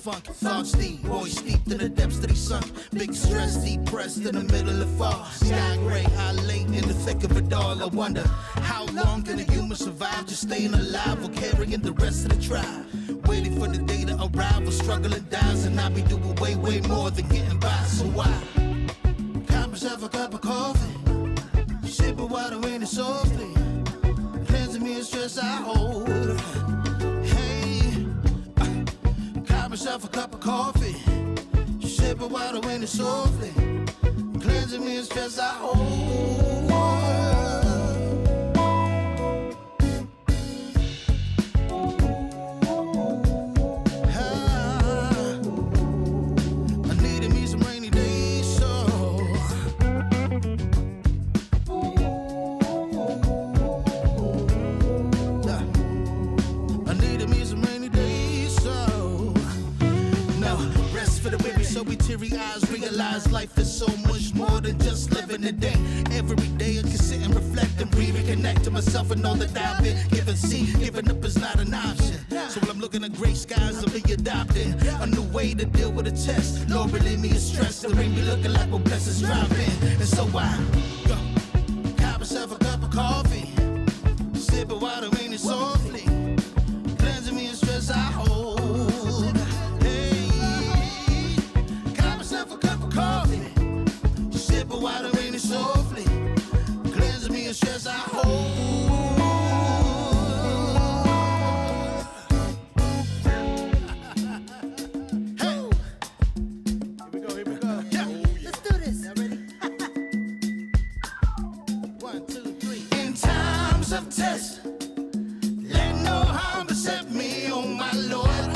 funk. Thoughts deep, boys steeped in the depths that he sunk. Big stress, depressed in the middle of fall. Sky gray, I late in the thick of it all. I wonder, how long can a human survive just staying alive or carrying the rest of the tribe? Waiting for the day to arrive or struggling dies, and I be doing way, way more than getting by. So why? Got myself a cup of coffee, sipping water in it softly, cleansing me of stress I hold. Hey, got myself a cup of coffee, sipping water in it softly, cleansing me of stress I hold. Realize life is so much more than just living a day. Every day I can sit and reflect and breathe and connect to myself and know that I've been given. See, giving up is not an option. So when I'm looking at gray skies, I'll be adopting a new way to deal with a test. Lord, relieve me of stress. The ring be looking like when blessings drop in. And so I got myself a cup of coffee, sipping water in it softly, cleansing me of stress I hold. Water in it softly, cleansing me of stress I hold. Hey, here we go. Yeah, let's do this. Y'all ready? 1, 2, 3. In times of test, let no harm beset me, oh my Lord,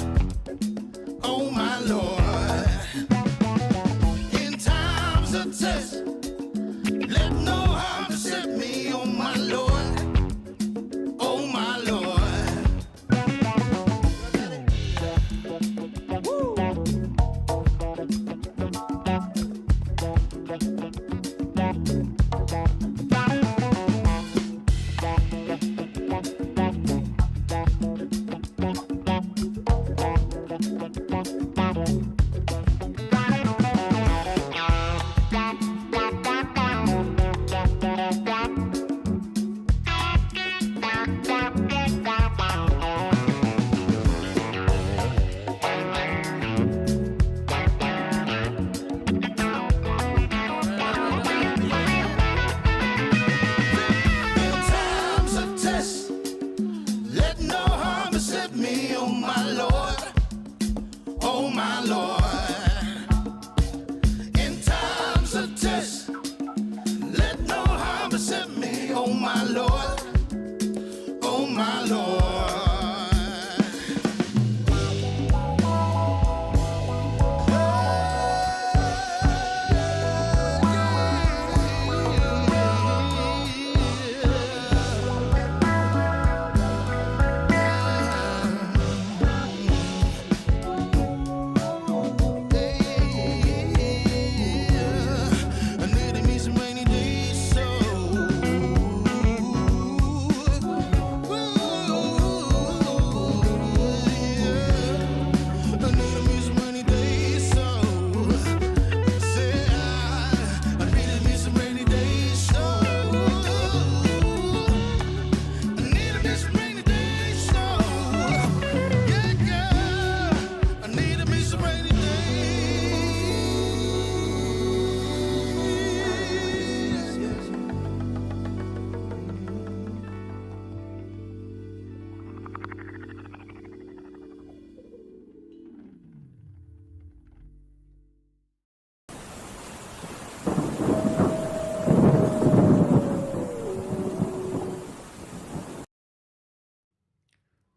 oh my Lord. In times of test, let no harm beset me, oh my Lord, oh my Lord.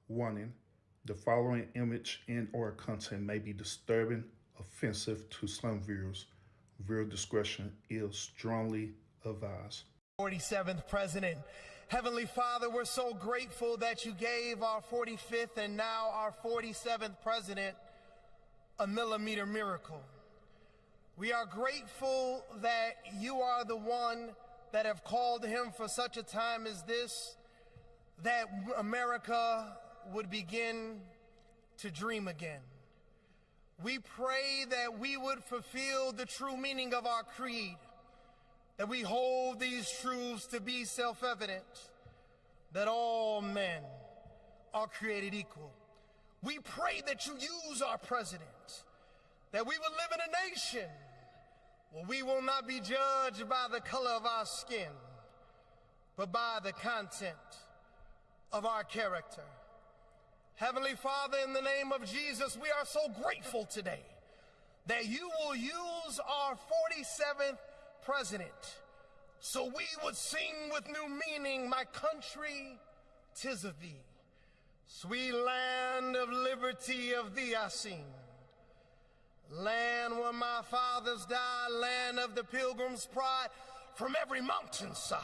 Warning, the following image and/or content may be disturbing, offensive to some viewers. Viewer discretion is strongly advised. 47th President. Heavenly Father, we're so grateful that you gave our 45th and now our 47th President a millimeter miracle. We are grateful that you are the one that have called him for such a time as this, that America would begin to dream again. we pray that we would fulfill the true meaning of our creed, that we hold these truths to be self-evident, that all men are created equal. We pray that you use our president, that we will live in a nation where we will not be judged by the color of our skin, but by the content of our character. Heavenly Father, in the name of Jesus, we are so grateful today that you will use our 47th president so we would sing with new meaning, my country, 'tis of thee. Sweet land of liberty, of thee I sing. Land where my fathers died, land of the pilgrim's pride, from every mountainside.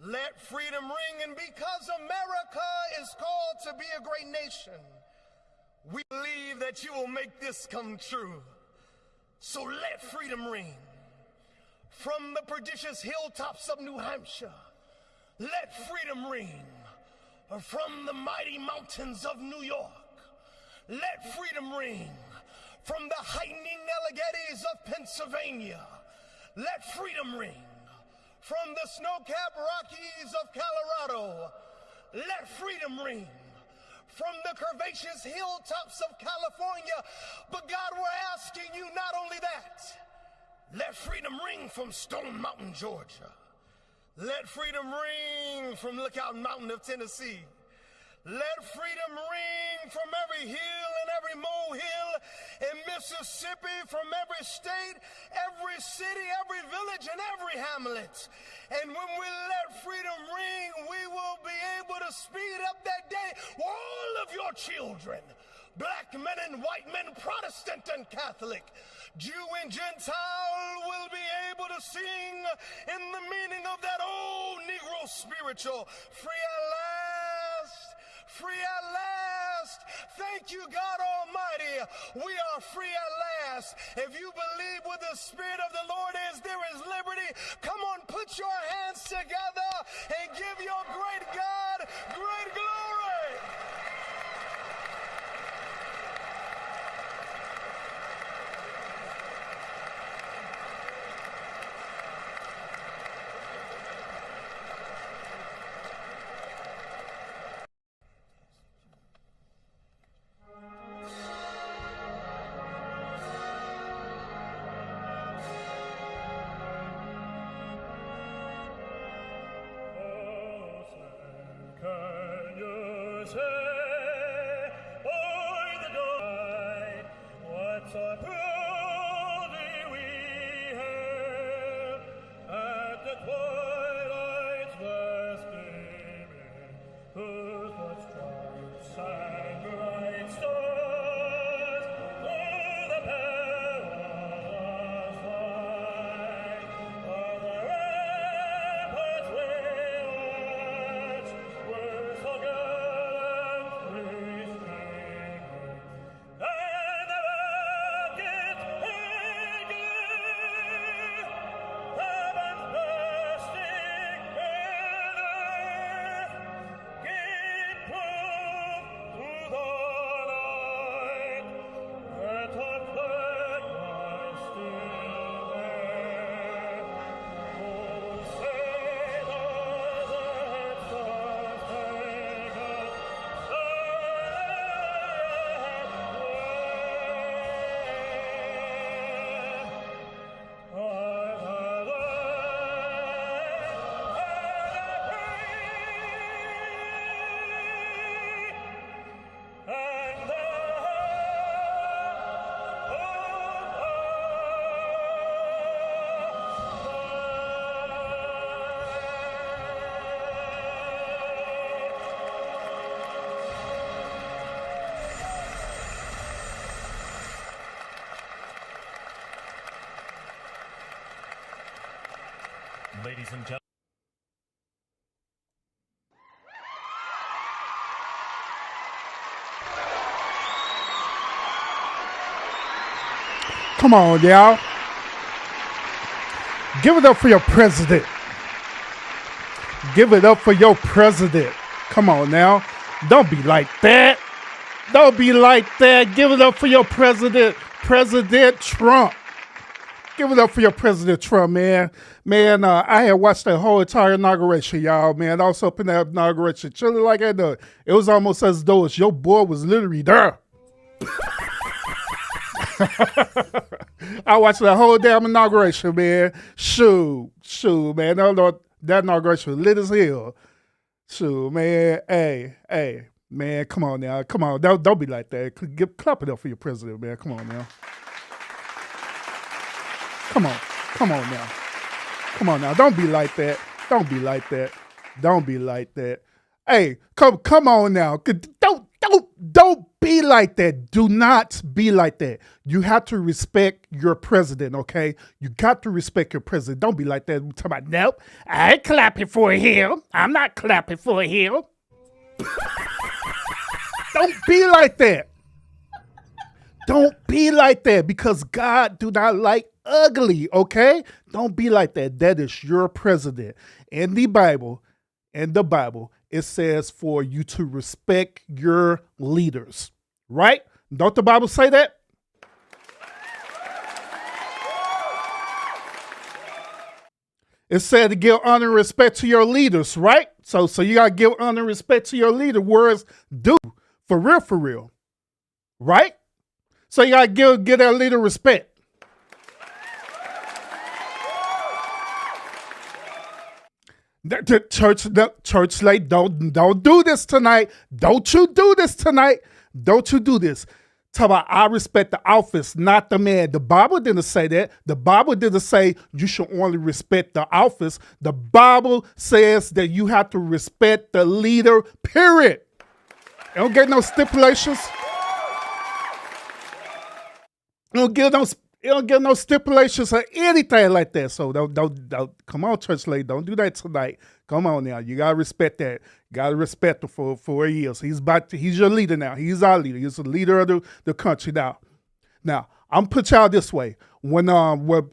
Let freedom ring, and because America is called to be a great nation, we believe that you will make this come true. So let freedom ring. From the prodigious hilltops of New Hampshire, let freedom ring. From the mighty mountains of New York, let freedom ring. From the heightening Alleghenies of Pennsylvania, let freedom ring. From the snow-capped Rockies of Colorado, let freedom ring. From the curvaceous hilltops of California, but God, we're asking you not only that, let freedom ring from Stone Mountain, Georgia. Let freedom ring from Lookout Mountain of Tennessee. Let freedom ring from every hill and every molehill in Mississippi, from every state, every city, every village, and every hamlet. And when we let freedom ring, we will be able to speed up that day where all of your children, black men and white men, Protestant and Catholic, Jew and Gentile, will be able to sing in the meaning of that old Negro spiritual, free at last, free at last. Thank you, God Almighty. We are free at last. If you believe where the Spirit of the Lord is, there is liberty. Come on, put your hands together and give your great God great glory. Ladies and gentlemen. Come on, y'all. Give it up for your president. Give it up for your president. Come on now. Don't be like that. Don't be like that. Give it up for your president, President Trump. Give it up for your President Trump, man. Man, I had watched that whole entire inauguration, y'all, man. I was up in that inauguration, chilling like I know. It was almost as though your boy was literally there. I watched that whole damn inauguration, man. Shoot, man. That inauguration was lit as hell. Shoot, man. Hey, man, come on now. Come on. Don't be like that. Clap it up for your president, man. Come on now. Come on now. Don't be like that. Don't be like that. Hey, come on now. Don't be like that. Do not be like that. You have to respect your president, okay? You got to respect your president. Don't be like that. We're talking about, nope, I ain't clapping for him. I'm not clapping for him. Don't be like that. Don't be like that, because God do not like ugly, okay? Don't be like that. That is your president. In the Bible, it says for you to respect your leaders, right? Don't the Bible say that? It said to give honor and respect to your leaders, right? So you gotta give honor and respect to your leader. Words do, for real, right? So you gotta give that leader respect. The church late, don't do this tonight. Don't you do this tonight. Don't you do this. Talk about, I respect the office, not the man. The Bible didn't say that. The Bible didn't say you should only respect the office. The Bible says that you have to respect the leader, period. You don't get no stipulations. You don't get no stipulations or anything like that. So don't come on, church lady. Don't do that tonight. Come on now. You gotta respect that. You gotta respect him for 4 years. He's your leader now. He's our leader. He's the leader of the country now. Now, I'm put y'all this way. When Barack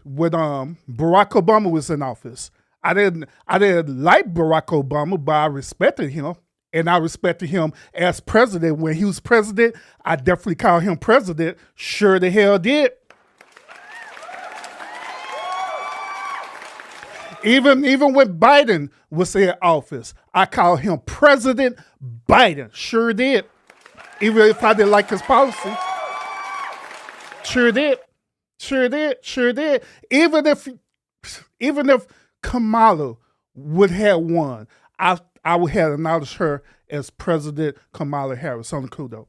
Obama was in office, I didn't like Barack Obama, but I respected him. And I respected him as president. When he was president, I definitely called him president. Sure the hell did. Even when Biden was in office, I called him President Biden. Sure did. Even if I didn't like his policy. Sure did. Even if Kamala would have won, I would have acknowledged her as President Kamala Harris on the kudo.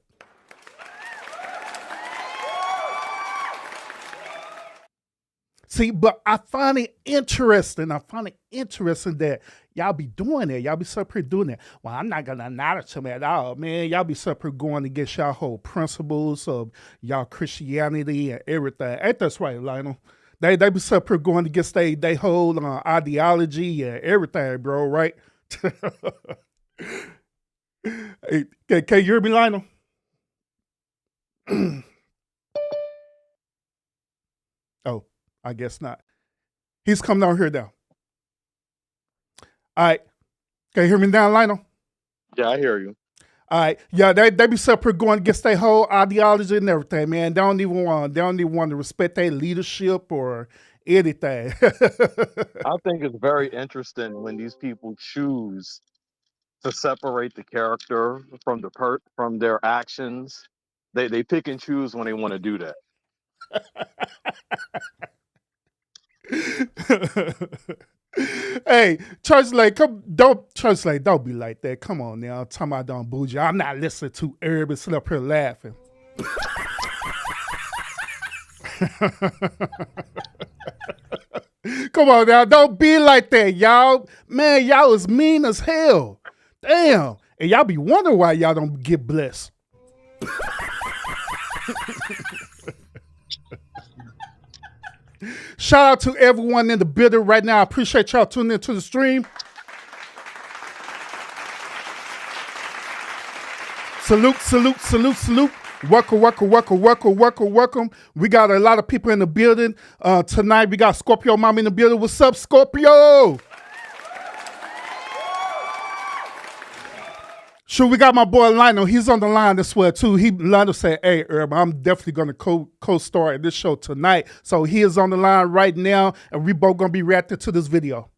See, but I find it interesting. That y'all be doing that. Y'all be so pretty doing that. Well, I'm not gonna acknowledge him at all, man. Y'all be so pretty going against y'all whole principles of y'all Christianity and everything. Ain't that right, Lionel? They be so pretty going against they whole ideology and everything, bro. Right? Hey, can you hear me, Lionel? Oh, I guess not. He's coming down here now. All right. Can you hear me now, Lionel? Yeah, I hear you. All right. Yeah, they be separate going against their whole ideology and everything, man. They don't even want to respect their leadership or anything. I think it's very interesting when these people choose to separate the character from from their actions. They pick and choose when they want to do that. Hey, don't be like that. Come on now. I'm talking about don't bougie. I'm not listening to everybody sit up here laughing. Come on now. Don't be like that, y'all. Man, y'all is mean as hell. Damn. And y'all be wondering why y'all don't get blessed. Shout out to everyone in the building right now. I appreciate y'all tuning into the stream. Salute. Welcome. We got a lot of people in the building. Tonight we got Scorpio Mama in the building. What's up, Scorpio? Sure, we got my boy Lionel. He's on the line as well too. Lionel said, "Hey, Herb, I'm definitely gonna co-star in this show tonight." So he is on the line right now, and we both gonna be reacting to this video.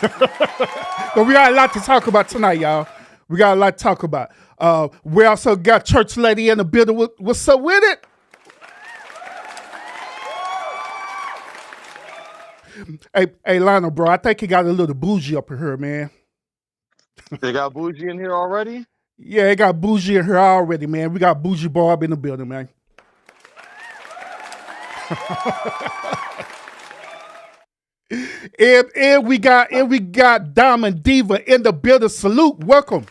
But we got a lot to talk about tonight, y'all. We got a lot to talk about. We also got Church Lady in the building. What's up with it? Hey, Lionel, bro, I think he got a little bougie up in here, man. They got bougie in here already? Yeah, it got bougie in here already, man. We got bougie Barb in the building, man. and we got Diamond Diva in the building. Salute, welcome.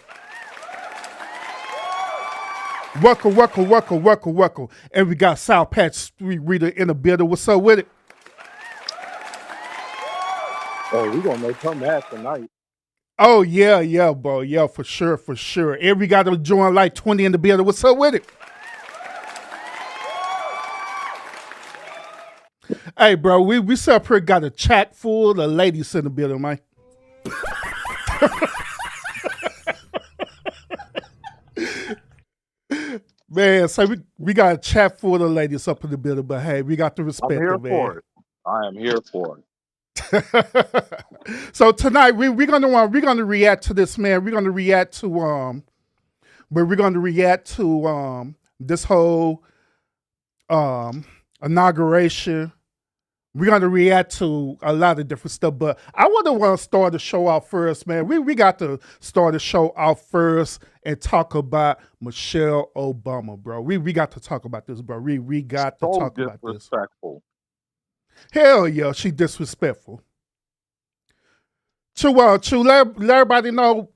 Welcome. And we got South Patch Street Reader in the building. What's up with it? Oh, we gonna make her mad tonight. Oh, yeah, bro. Yeah, for sure. And we got to join like 20 in the building. What's up with it? Hey, bro, we up here got a chat full of ladies in the building, man. Man, so we got a chat full of ladies up in the building, but hey, we got to respect them, man. For it. I am here for it. So tonight we're gonna react to this, man. We're gonna react to this whole inauguration. We're gonna react to a lot of different stuff, but I want to start the show out first, man. We got to start the show out first and talk about Michelle Obama, bro. We got to talk about this, bro. We got to talk about this. Disrespectful. Hell yeah, she disrespectful. Let everybody know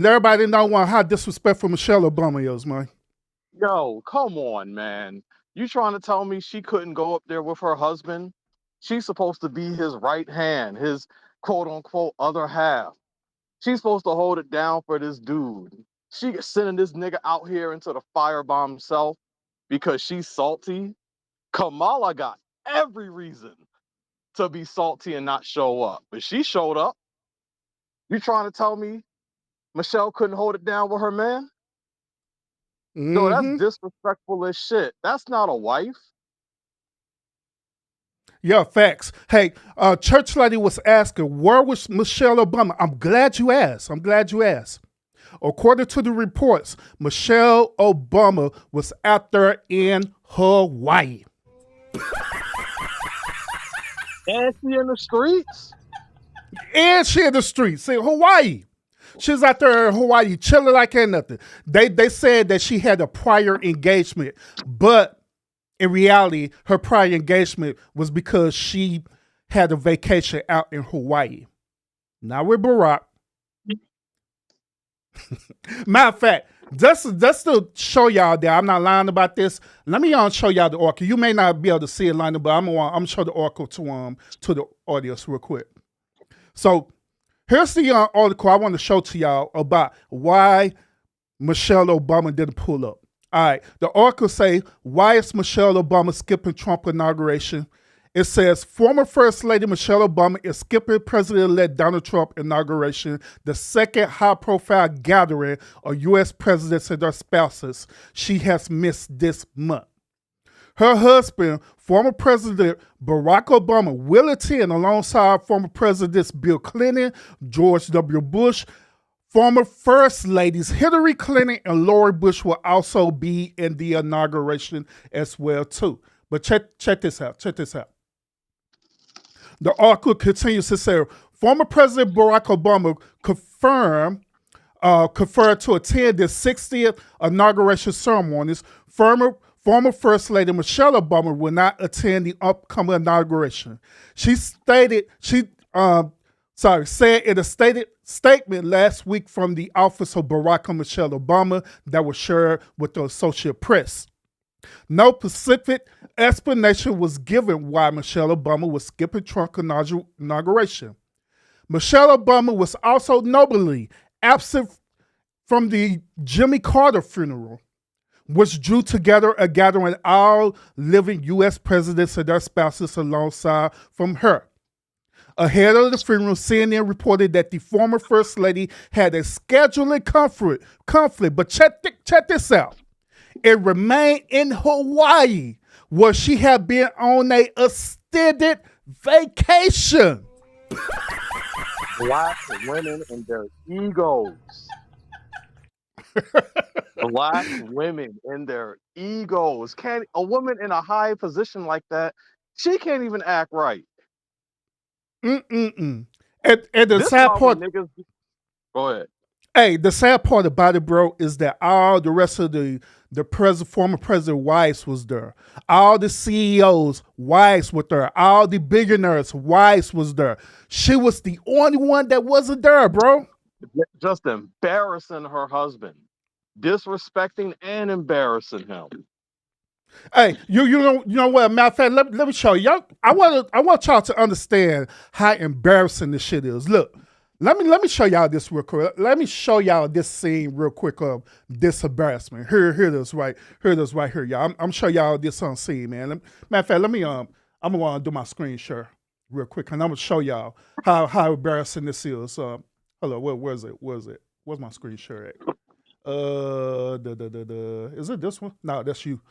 how disrespectful Michelle Obama is, man. Yo, come on, man. You trying to tell me she couldn't go up there with her husband? She's supposed to be his right hand, his quote unquote other half. She's supposed to hold it down for this dude. She sending this nigga out here into the fire by himself because she's salty. Kamala got every reason to be salty and not show up, but she showed up. You trying to tell me Michelle couldn't hold it down with her man? No, that's disrespectful as shit. That's not a wife. Yeah, facts. Hey, Church Lady was asking, where was Michelle Obama? I'm glad you asked. According to the reports, Michelle Obama was out there in Hawaii. And she in the streets? And she in the streets in Hawaii. She's out there in Hawaii chilling like ain't nothing. They said that she had a prior engagement, but in reality, her prior engagement was because she had a vacation out in Hawaii. Not with Barack. Matter of fact, just to show y'all that I'm not lying about this, let me show y'all the article. You may not be able to see it, Lionel, but I'm gonna show the article to the audience real quick. So here's the article I want to show to y'all about why Michelle Obama didn't pull up. All right, the article say, why is Michelle Obama skipping Trump inauguration? It says, former First Lady Michelle Obama is skipping President-elect Donald Trump inauguration, the second high-profile gathering of U.S. presidents and their spouses she has missed this month. Her husband, former President Barack Obama, will attend alongside former Presidents Bill Clinton, George W. Bush. Former First Ladies Hillary Clinton and Lori Bush will also be in the inauguration as well, too. But check this out. The article continues to say, former President Barack Obama conferred to attend the 60th inauguration ceremonies. Former First Lady Michelle Obama will not attend the upcoming inauguration. She said in a statement last week from the office of Barack and Michelle Obama that was shared with the Associated Press. No specific explanation was given why Michelle Obama was skipping Trump inauguration. Michelle Obama was also notably absent from the Jimmy Carter funeral, which drew together a gathering of all living U.S. presidents and their spouses alongside from her. Ahead of the funeral, CNN reported that the former First Lady had a scheduling conflict. But check this out. It remained in Hawaii, where she had been on a extended vacation. Black women and their egos. Black women and their egos. Can't a woman in a high position like that? She can't even act right. And the This sad why when part, niggas. Go ahead. hey, the sad part about it, bro, is that all the rest of the former president wives was there. All the CEOs' wives were there. All the billionaires' wives was there. She was the only one that wasn't there, bro. Just embarrassing her husband, disrespecting and embarrassing him. Hey, you know what? Matter of fact, let me show you. I want y'all to understand how embarrassing this shit is. Look, let me show y'all this real quick. Let me show y'all this scene real quick of this embarrassment. Here it is right here, y'all. I'm show y'all this on scene, man. Matter of fact, let me I'm gonna do my screen share real quick, and I'm gonna show y'all how embarrassing this is. Hello, where's it? Where's my screen share at? Is it this one? No, that's you.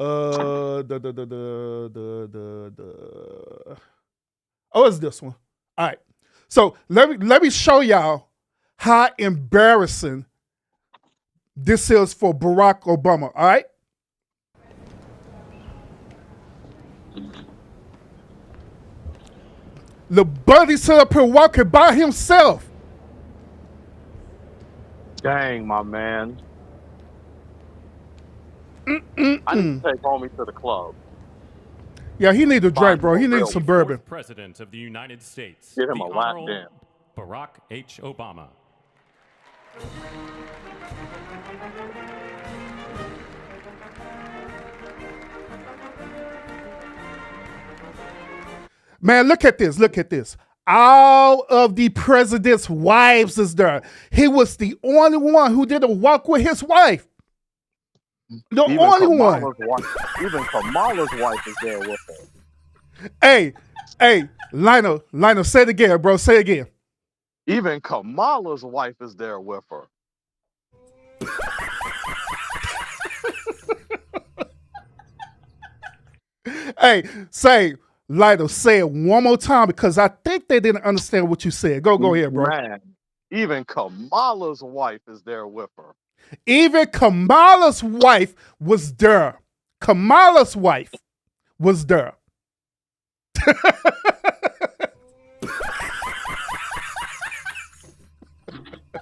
Oh, it's this one. All right. So let me show y'all how embarrassing this is for Barack Obama. All right. The buddy set up here walking by himself. Dang, my man. I need to take homie to the club. Yeah, he need a drink, bro. He Real. needs some bourbon. Fourth President of the United States, Get him the a lap Honorable dance. Barack H. Obama. Man, look at this. Look at this. All of the president's wives is there. He was the only one who didn't walk with his wife. The Even only Kamala's one. wife, even Kamala's wife is there with her. Hey, Lionel, say it again, bro. Say it again. Even Kamala's wife is there with her. Hey, Lionel, say it one more time because I think they didn't understand what you said. Go ahead, bro. Man, even Kamala's wife is there with her. Even Kamala's wife was there. Kamala's wife was there.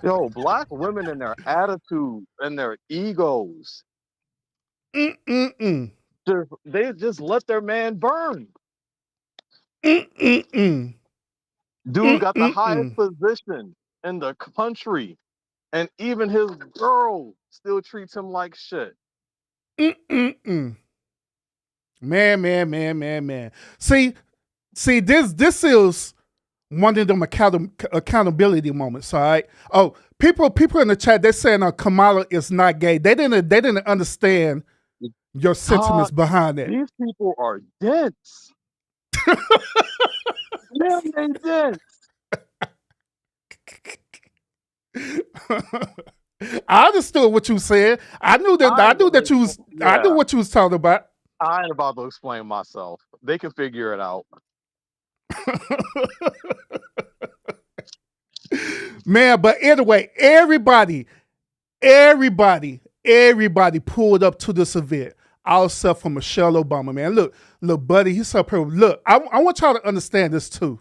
Yo, black women and their attitude and their egos. Mm-mm-mm. They just let their man burn. Mm-mm-mm. Dude got the highest position in the country, and even his girl still treats him like shit. Man. See, this is one of them accountability moments. All right. Oh, people in the chat, they're saying Kamala is not gay. They didn't understand your sentiments behind that. These people are dense. Yeah, they dense. I understood what you said. I knew what you was talking about. I ain't about to explain myself. They can figure it out. Man, but anyway, everybody pulled up to this event. All except for Michelle Obama, man. Look, buddy, he's up here. Look, I want y'all to understand this too.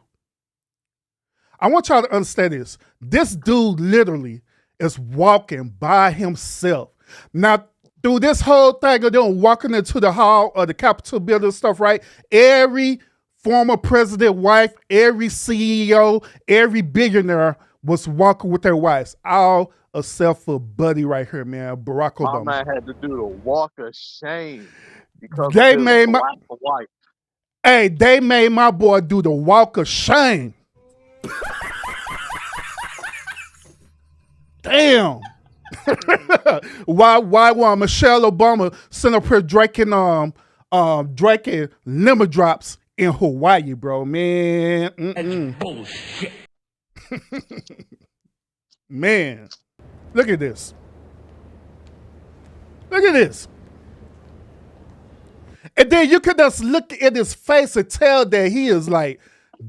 I want y'all to understand this. This dude literally is walking by himself. Now, through this whole thing of them walking into the hall of the Capitol building and stuff, right? Every former president wife, every CEO, every billionaire was walking with their wives. All except for Buddy right here, man, Barack Obama. My man had to do the walk of shame because they of his made black wife. Hey, they made my boy do the walk of shame. Damn. Why Michelle Obama sent up here drinking lemon drops in Hawaii, bro. Man, That's bullshit. man, look at this. Look at this. And then you could just look at his face and tell that he is like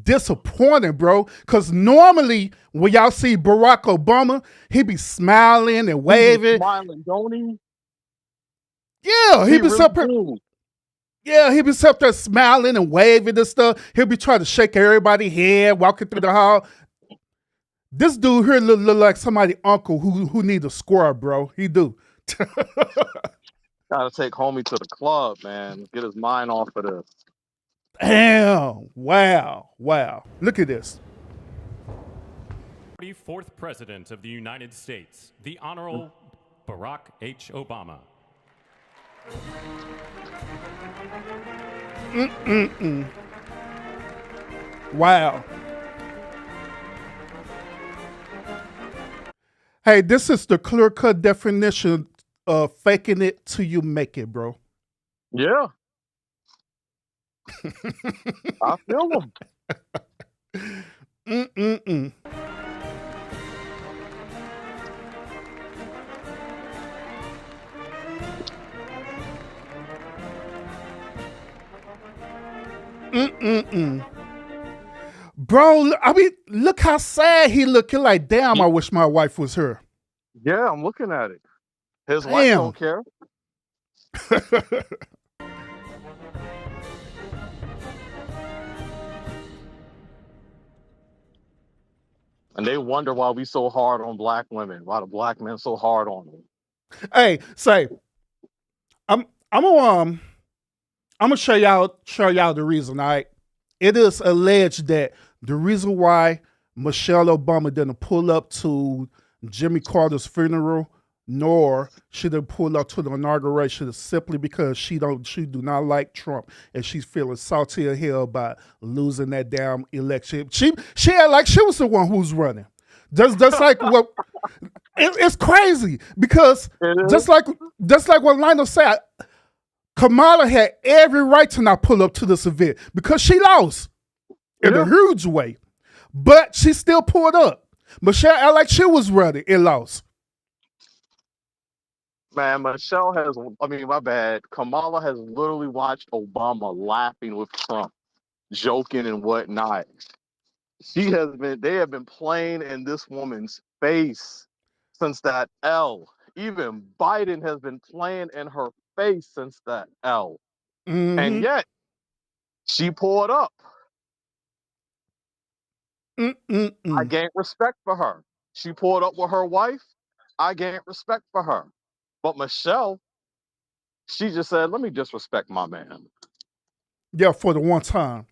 disappointed, bro. Because normally when y'all see Barack Obama, he be smiling and waving. Smiling, don't he? Yeah, he be really up here. do. Yeah, he be up there smiling and waving and stuff. He'll be trying to shake everybody's hand, walking through the hall. This dude here look like somebody uncle who need a square, bro. He do. Gotta take homie to the club, man. Get his mind off of this. Damn. Wow. Look at this. 44th President of the United States, the Honorable Barack H. Obama. Wow. Hey, this is the clear-cut definition of faking it till you make it, bro. Yeah. I feel him. Bro, I mean, look how sad he looking. Like, damn, I wish my wife was here. Yeah, I'm looking at it. His wife don't care. And they wonder why we so hard on black women. Why the black men so hard on them. Hey, say, I'm gonna show y'all the reason. All right, it is alleged that the reason why Michelle Obama didn't pull up to Jimmy Carter's funeral, nor she didn't pull up to the inauguration, is simply because she do not like Trump, and she's feeling salty as hell by losing that damn election. She had like she was the one who's running. Just like what it's crazy because just like what Lionel said, Kamala had every right to not pull up to this event because she lost in a huge way, but she still pulled up. Michelle acted like she was running and lost. Man, my bad. Kamala has literally watched Obama laughing with Trump, joking and whatnot. They have been playing in this woman's face since that L. Even Biden has been playing in her face since that L. And yet, she pulled up. I gained respect for her. She pulled up with her wife. I gained respect for her. But Michelle, she just said, let me disrespect my man. Yeah, for the one time.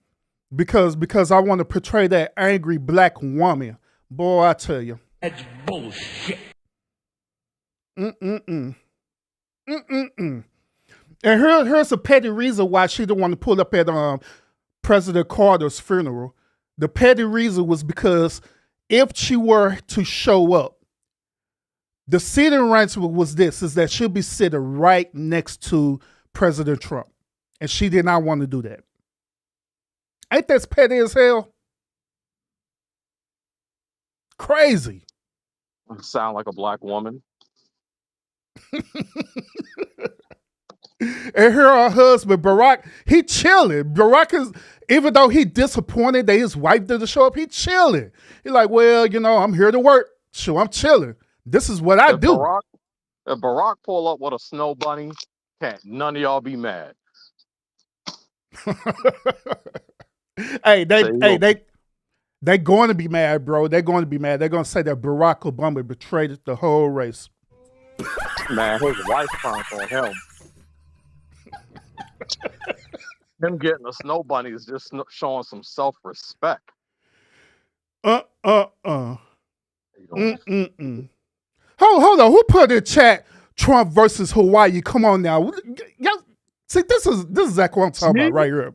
Because I want to portray that angry black woman. Boy, I tell you. That's bullshit. And here's a petty reason why she didn't want to pull up at President Carter's funeral. The petty reason was because if she were to show up, the seating arrangement was is that she'll be sitting right next to President Trump. And she did not want to do that. Ain't that petty as hell? Crazy. Sound like a black woman. And here our husband, Barack, he chilling. Barack is, even though he disappointed that his wife didn't show up, he chilling. He like, well, I'm here to work. So I'm chilling. This is what I do. If Barack pull up with a snow bunny, can't none of y'all be mad. They going to be mad, bro. They're going to be mad. They're going to say that Barack Obama betrayed the whole race. Man, his wife turned on him. Him getting a snow bunny is just showing some self-respect. Hold on. Who put in chat Trump versus Hawaii? Come on now. See, this is exactly what I'm talking about right here.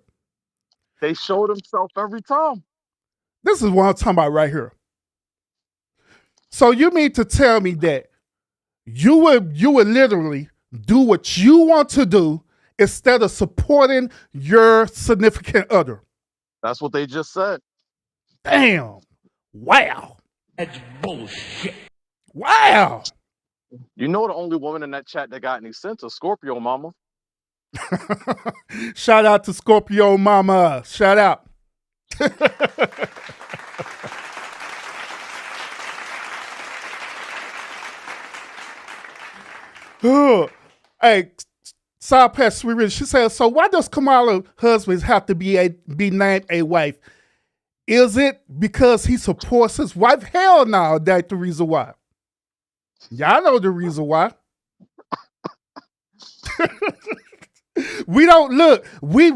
They showed himself every time. This is what I'm talking about right here. So you mean to tell me that you would literally do what you want to do instead of supporting your significant other? That's what they just said. Damn. Wow. That's bullshit. Wow. You know the only woman in that chat that got any sense is Scorpio Mama. Shout out to Scorpio Mama. Shout out. Hey, side pass Sweet Rich. She says, so why does Kamala husbands have to be named a wife? Is it because he supports his wife? Hell no, that's the reason why. Y'all know the reason why. We don't look. We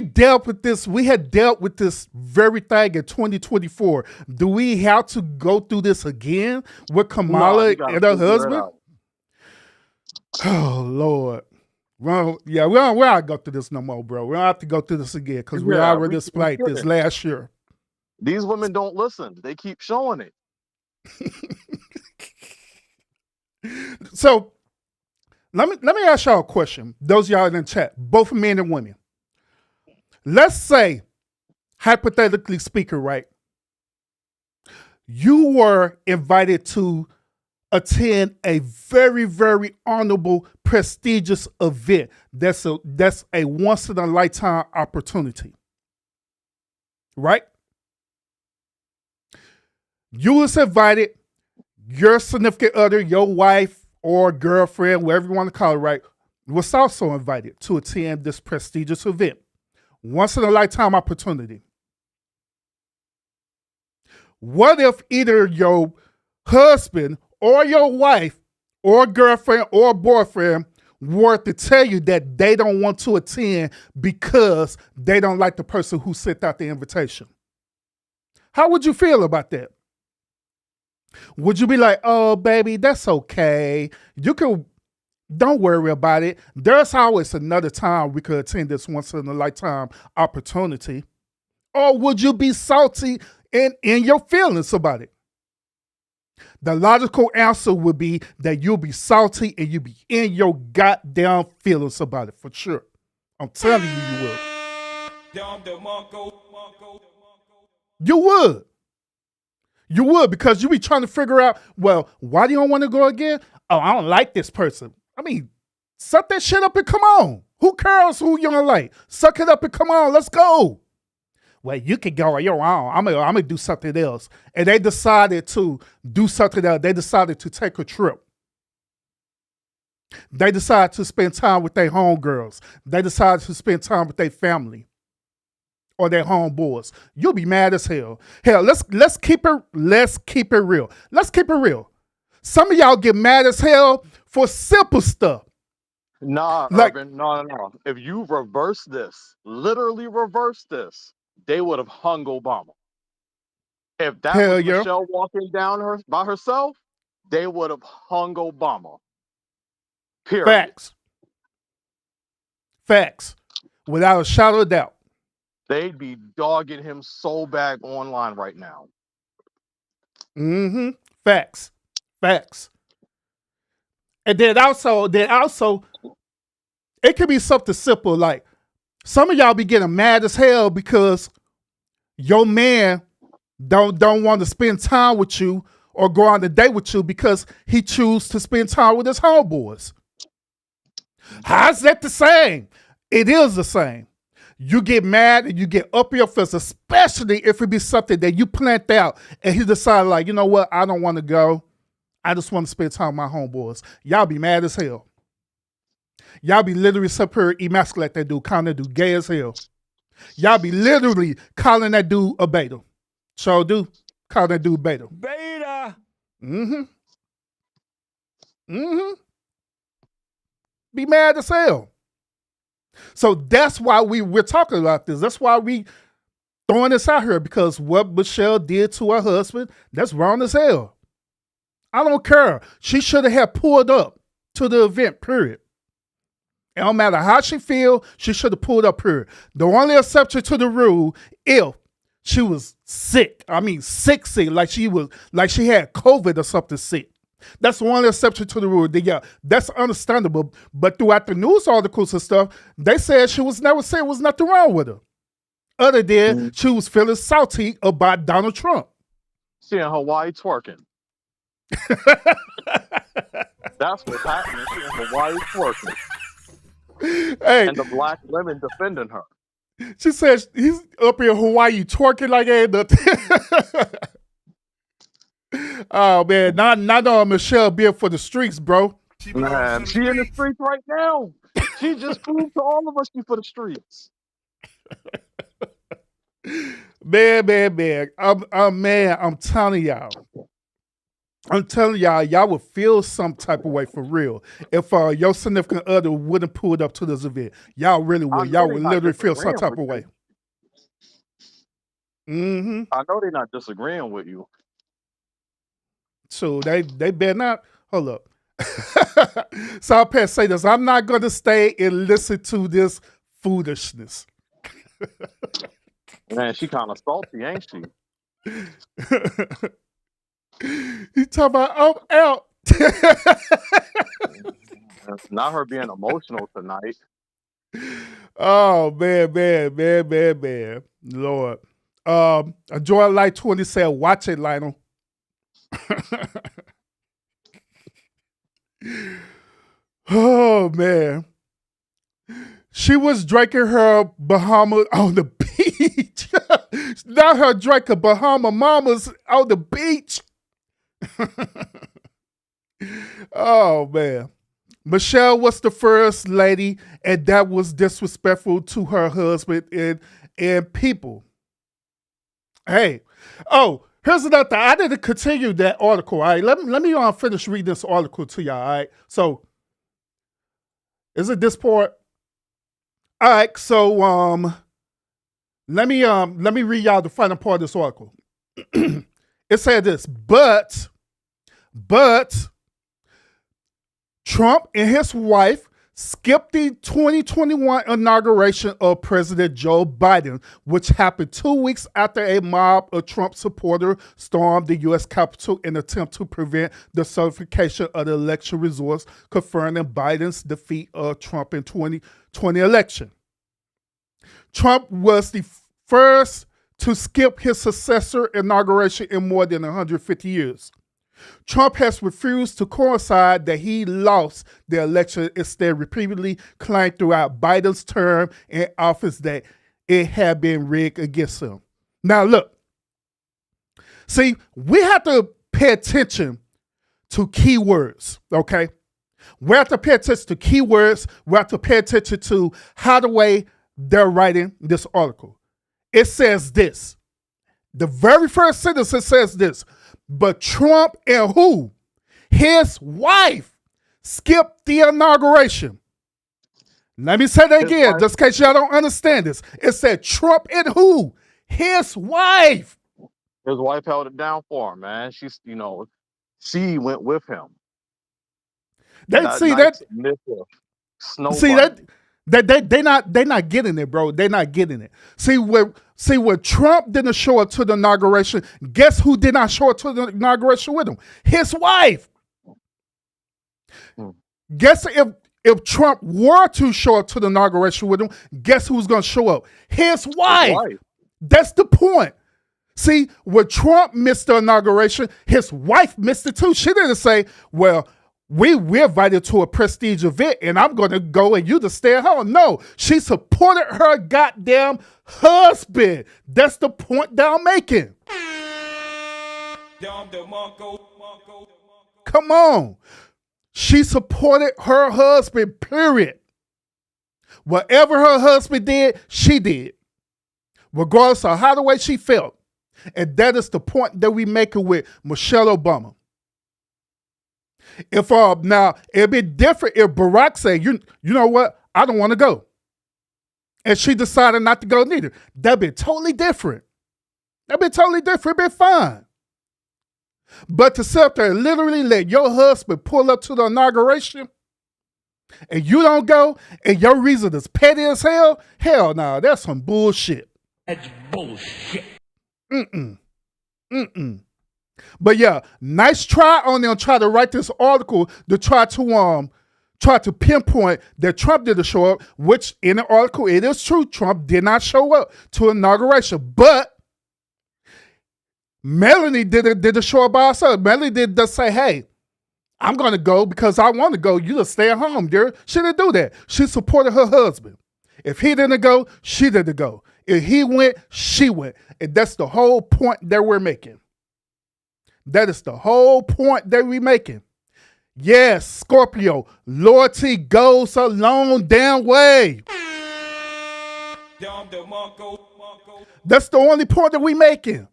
dealt with this. We had dealt with this very thing in 2024. Do we have to go through this again with Kamala and her husband? Oh Lord. Well, yeah, we don't go through this no more, bro. We don't have to go through this again because we already displayed this last year. These women don't listen. They keep showing it. So let me ask y'all a question. Those of y'all in the chat, both men and women. Let's say, hypothetically speaking, right? You were invited to attend a very, very honorable, prestigious event. That's a once in a lifetime opportunity. Right? You was invited, your significant other, your wife or girlfriend, whatever you want to call it, right, was also invited to attend this prestigious event. Once in a lifetime opportunity. What if either your husband or your wife or girlfriend or boyfriend were to tell you that they don't want to attend because they don't like the person who sent out the invitation? How would you feel about that? Would you be like, oh, baby, that's okay. Don't worry about it. There's always another time we could attend this once in a lifetime opportunity. Or would you be salty in your feelings about it? The logical answer would be that you'll be salty and you'll be in your goddamn feelings about it for sure. I'm telling you, you would. You would. You would, because you be trying to figure out, well, why do you don't want to go again? Oh, I don't like this person. I mean, suck that shit up and come on. Who cares who you don't like? Suck it up and come on. Let's go. Well, you can go on your own. I'm gonna do something else. And they decided to do something else. They decided to take a trip. They decided to spend time with their homegirls. They decided to spend time with their family or their homeboys. You'll be mad as hell. Hell, let's keep it real. Let's keep it real. Some of y'all get mad as hell for simple stuff. Nah, Like, Urban, no. If you reverse this, literally reverse this, they would have hung Obama. If that hell was yeah. Michelle walking down by herself, they would have hung Obama. Period. Facts. Without a shadow of doubt. They'd be dogging him so bad online right now. Mm-hmm. Facts. And then also, it could be something simple like some of y'all be getting mad as hell because your man don't want to spend time with you or go on a date with you because he chooses to spend time with his homeboys. How's that the same? It is the same. You get mad and you get up in your face, especially if it be something that you planned out and he decided like, you know what, I don't want to go. I just want to spend time with my homeboys. Y'all be mad as hell. Y'all be literally superior emasculate that dude, calling that dude gay as hell. Y'all be literally calling that dude a beta. So do call that dude beta. Beta. Be mad as hell. So that's why we're talking about this. That's why we throwing this out here, because what Michelle did to her husband, that's wrong as hell. I don't care. She should have pulled up to the event, period. It don't matter how she feel, she should have pulled up, period. The only exception to the rule, if she was sick, sick, like she had COVID or something sick. That's the only exception to the rule. Yeah, that's understandable. But throughout the news articles and stuff, they said she was never said was nothing wrong with her. other than she was feeling salty about Donald Trump. She in Hawaii twerking. That's what's happening. She in Hawaii twerking. Hey, And the black women defending her. she said he's up in Hawaii twerking like ain't nothing. Oh man, not on Michelle being for the streets, bro. Man, she in the streets right now. She just proved to all of us she for the streets. Man. I'm telling y'all. Y'all would feel some type of way for real if your significant other wouldn't pull it up to this event. Y'all really would. Y'all would literally feel some type of way. Mm-hmm. I know they're not disagreeing with you. So they better not. Hold up. So I'll pass say this. I'm not going to stay and listen to this foolishness. Man, she kind of salty, ain't she? You talking about I'm out. Not her being emotional tonight. Oh man. Lord. Enjoy Light 20 said, watch it, Lionel. Oh man. She was drinking her Bahama on the beach. Not her drinking Bahama Mamas on the beach. Oh man. Michelle was the first lady, and that was disrespectful to her husband and people. Hey, here's another thing. I didn't continue that article. All right, let me finish reading this article to y'all. All right, so is it this part? All right, so let me read y'all the final part of this article. It said this, but Trump and his wife skipped the 2021 inauguration of President Joe Biden, which happened 2 weeks after a mob of Trump supporters stormed the U.S. Capitol in an attempt to prevent the certification of the election results confirming Biden's defeat of Trump in 2020 election. Trump was the first to skip his successor inauguration in more than 150 years. Trump has refused to coincide that he lost the election, instead repeatedly claimed throughout Biden's term in office that it had been rigged against him. Now look, see, we have to pay attention to keywords, okay? We have to pay attention to keywords. We have to pay attention to how the way they're writing this article. It says this. The very first sentence, it says this. But Trump and who? His wife skipped the inauguration. Let me say that again, just in case y'all don't understand this. It said Trump and who? His wife. His wife held it down for him, man. She went with him. They not getting it, bro. They're not getting it. See, when Trump didn't show up to the inauguration, guess who did not show up to the inauguration with him? His wife. Guess if Trump were to show up to the inauguration with him, guess who's going to show up? His wife. That's the point. See, when Trump missed the inauguration, his wife missed it too. She didn't say, well, we're invited to a prestige event and I'm going to go and you just stay at home. No, she supported her goddamn husband. That's the point that I'm making. Come on. She supported her husband, period. Whatever her husband did, she did. Regardless of how the way she felt. And that is the point that we making with Michelle Obama. If now it'd be different if Barack said, you know what, I don't want to go, and she decided not to go neither. That'd be totally different. It'd be fine. But to sit up there and literally let your husband pull up to the inauguration, and you don't go, and your reason is petty as hell. Hell no, that's some bullshit. That's bullshit. But yeah, nice try on them try to write this article to try to tried to pinpoint that Trump didn't show up, which in the article, it is true, Trump did not show up to inauguration. But Melanie didn't show up by herself. Melanie did just say, hey, I'm going to go because I want to go. You just stay at home, dear. She didn't do that. She supported her husband. If he didn't go, she didn't go. If he went, she went. And that's the whole point that we're making. That is the whole point that we're making. Yes, Scorpio, loyalty goes a long damn way. That's the only point that we're making.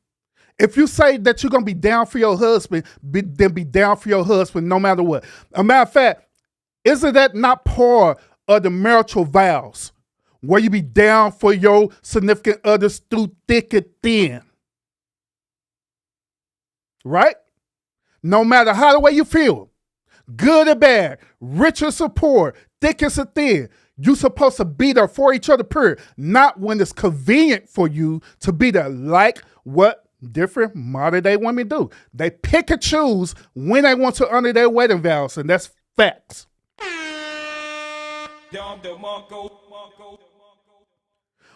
If you say that you're going to be down for your husband, then be down for your husband no matter what. A matter of fact, isn't that not part of the marital vows? Where you be down for your significant others through thick and thin. Right? No matter how the way you feel, good or bad, rich or poor, thick or thin, you're supposed to be there for each other, period. Not when it's convenient for you to be there, like what different modern day women do. They pick and choose when they want to honor their wedding vows, and that's facts.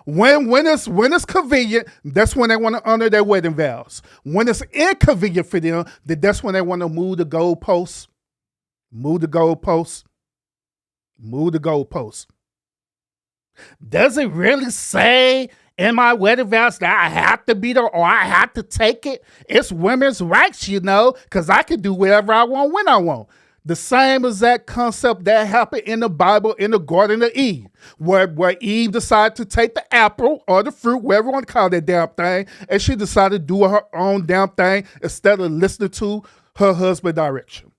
When it's convenient, that's when they want to honor their wedding vows. When it's inconvenient for them, that's when they want to move the goalposts. Move the goalposts. Move the goalposts. Does it really say in my wedding vows that I have to be there or I have to take it? It's women's rights, because I can do whatever I want when I want. The same exact concept that happened in the Bible in the Garden of Eve, where Eve decided to take the apple or the fruit, whatever you want to call that damn thing, and she decided to do her own damn thing instead of listening to her husband's direction.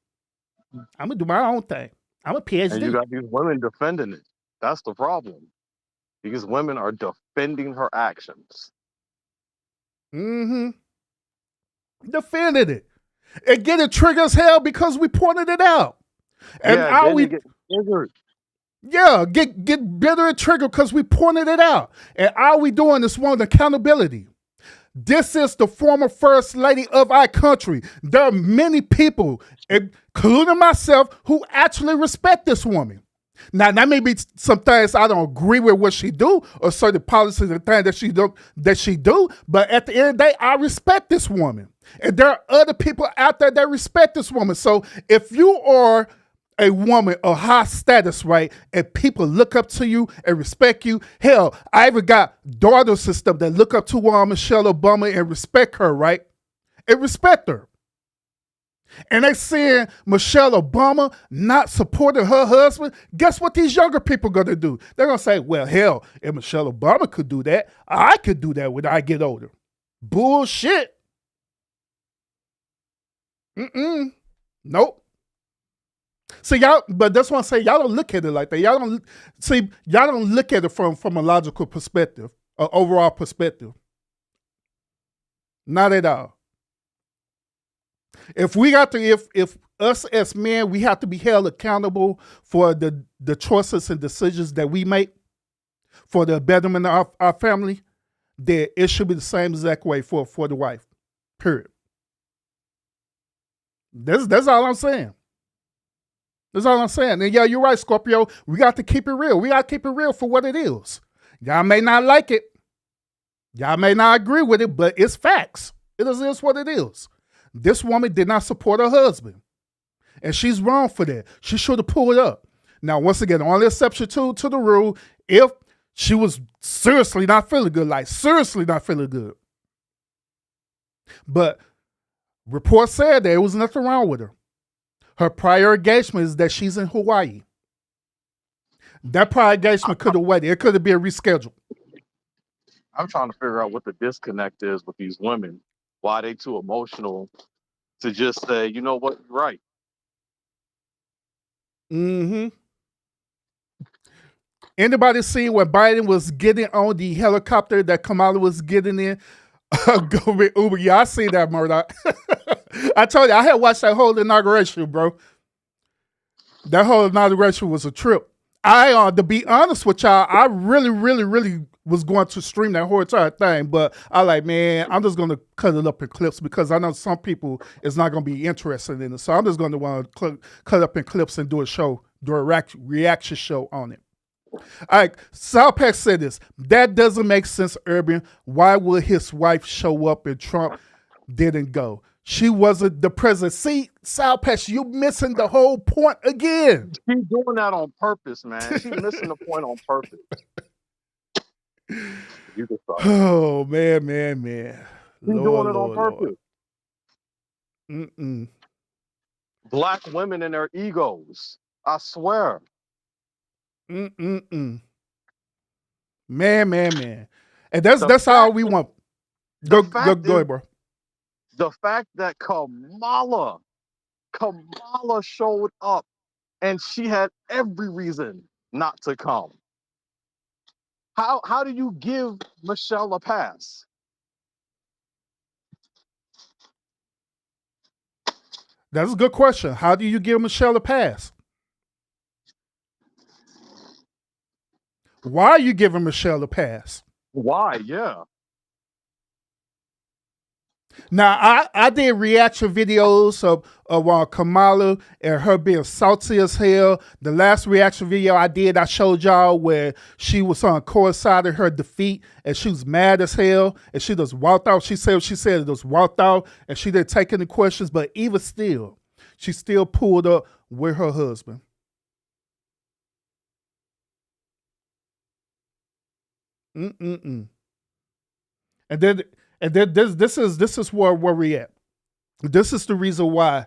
I'm going to do my own thing. I'm a PhD. And you got these women defending it. That's the problem. Because women are defending her actions. Defended it. And get it trigger as hell because we pointed it out. And yeah, we get triggered. Yeah, get bitter and triggered because we pointed it out. And all we doing is wanting accountability. This is the former first lady of our country. There are many people, including myself, who actually respect this woman. Now, that may be some things I don't agree with what she do or certain policies and things that she do, but at the end of the day, I respect this woman. And there are other people out there that respect this woman. So if you are a woman of high status, right, and people look up to you and respect you, hell, I even got daughters and stuff that look up to Michelle Obama and respect her, right, and respect her. And they seeing Michelle Obama not supporting her husband, guess what these younger people going to do? They're going to say, well, hell, if Michelle Obama could do that, I could do that when I get older. Bullshit. Nope. So y'all, but that's why I say y'all don't look at it like that. Y'all don't look at it from a logical perspective, an overall perspective. Not at all. If us as men, we have to be held accountable for the choices and decisions that we make for the betterment of our family, then it should be the same exact way for the wife. Period. That's all I'm saying. That's all I'm saying. And yeah, you're right, Scorpio. We got to keep it real. We got to keep it real for what it is. Y'all may not like it. Y'all may not agree with it, but it's facts. It is what it is. This woman did not support her husband. And she's wrong for that. She should have pulled up. Now, once again, the only exception to the rule, if she was seriously not feeling good, like seriously not feeling good. But reports said that there was nothing wrong with her. Her prior engagement is that she's in Hawaii. That prior engagement could have waited. It could have been rescheduled. I'm trying to figure out what the disconnect is with these women. Why are they too emotional to just say, you know what, you're right? Anybody seen when Biden was getting on the helicopter that Kamala was getting in? Go with Uber. Yeah, I seen that, Murdoch. I told you, I had watched that whole inauguration, bro. That whole inauguration was a trip. To be honest with y'all, I really was going to stream that whole entire thing, but I like, man, I'm just going to cut it up in clips because I know some people is not going to be interested in it. So I'm just going to want to cut up in clips and do a reaction show on it. All right, South Pack said this. That doesn't make sense, Urban. Why would his wife show up and Trump didn't go? She wasn't the president. See, South Pack, you missing the whole point again. She's doing that on purpose, man. She's missing the point on purpose. You can start. Oh, man. She's doing it on purpose. Mm-mm. Black women and their egos. I swear. Mm-mm-mm. Man. And that's all we want. Go ahead, bro. The fact that Kamala showed up and she had every reason not to come. How do you give Michelle a pass? That's a good question. How do you give Michelle a pass? Why are you giving Michelle a pass? Why? Yeah. Now, I did reaction videos of Kamala and her being salty as hell. The last reaction video I did, I showed y'all where she was on coinciding her defeat and she was mad as hell and she just walked out. She said it just walked out and she didn't take any questions, but even still, she still pulled up with her husband. And then this is where we at. This is the reason why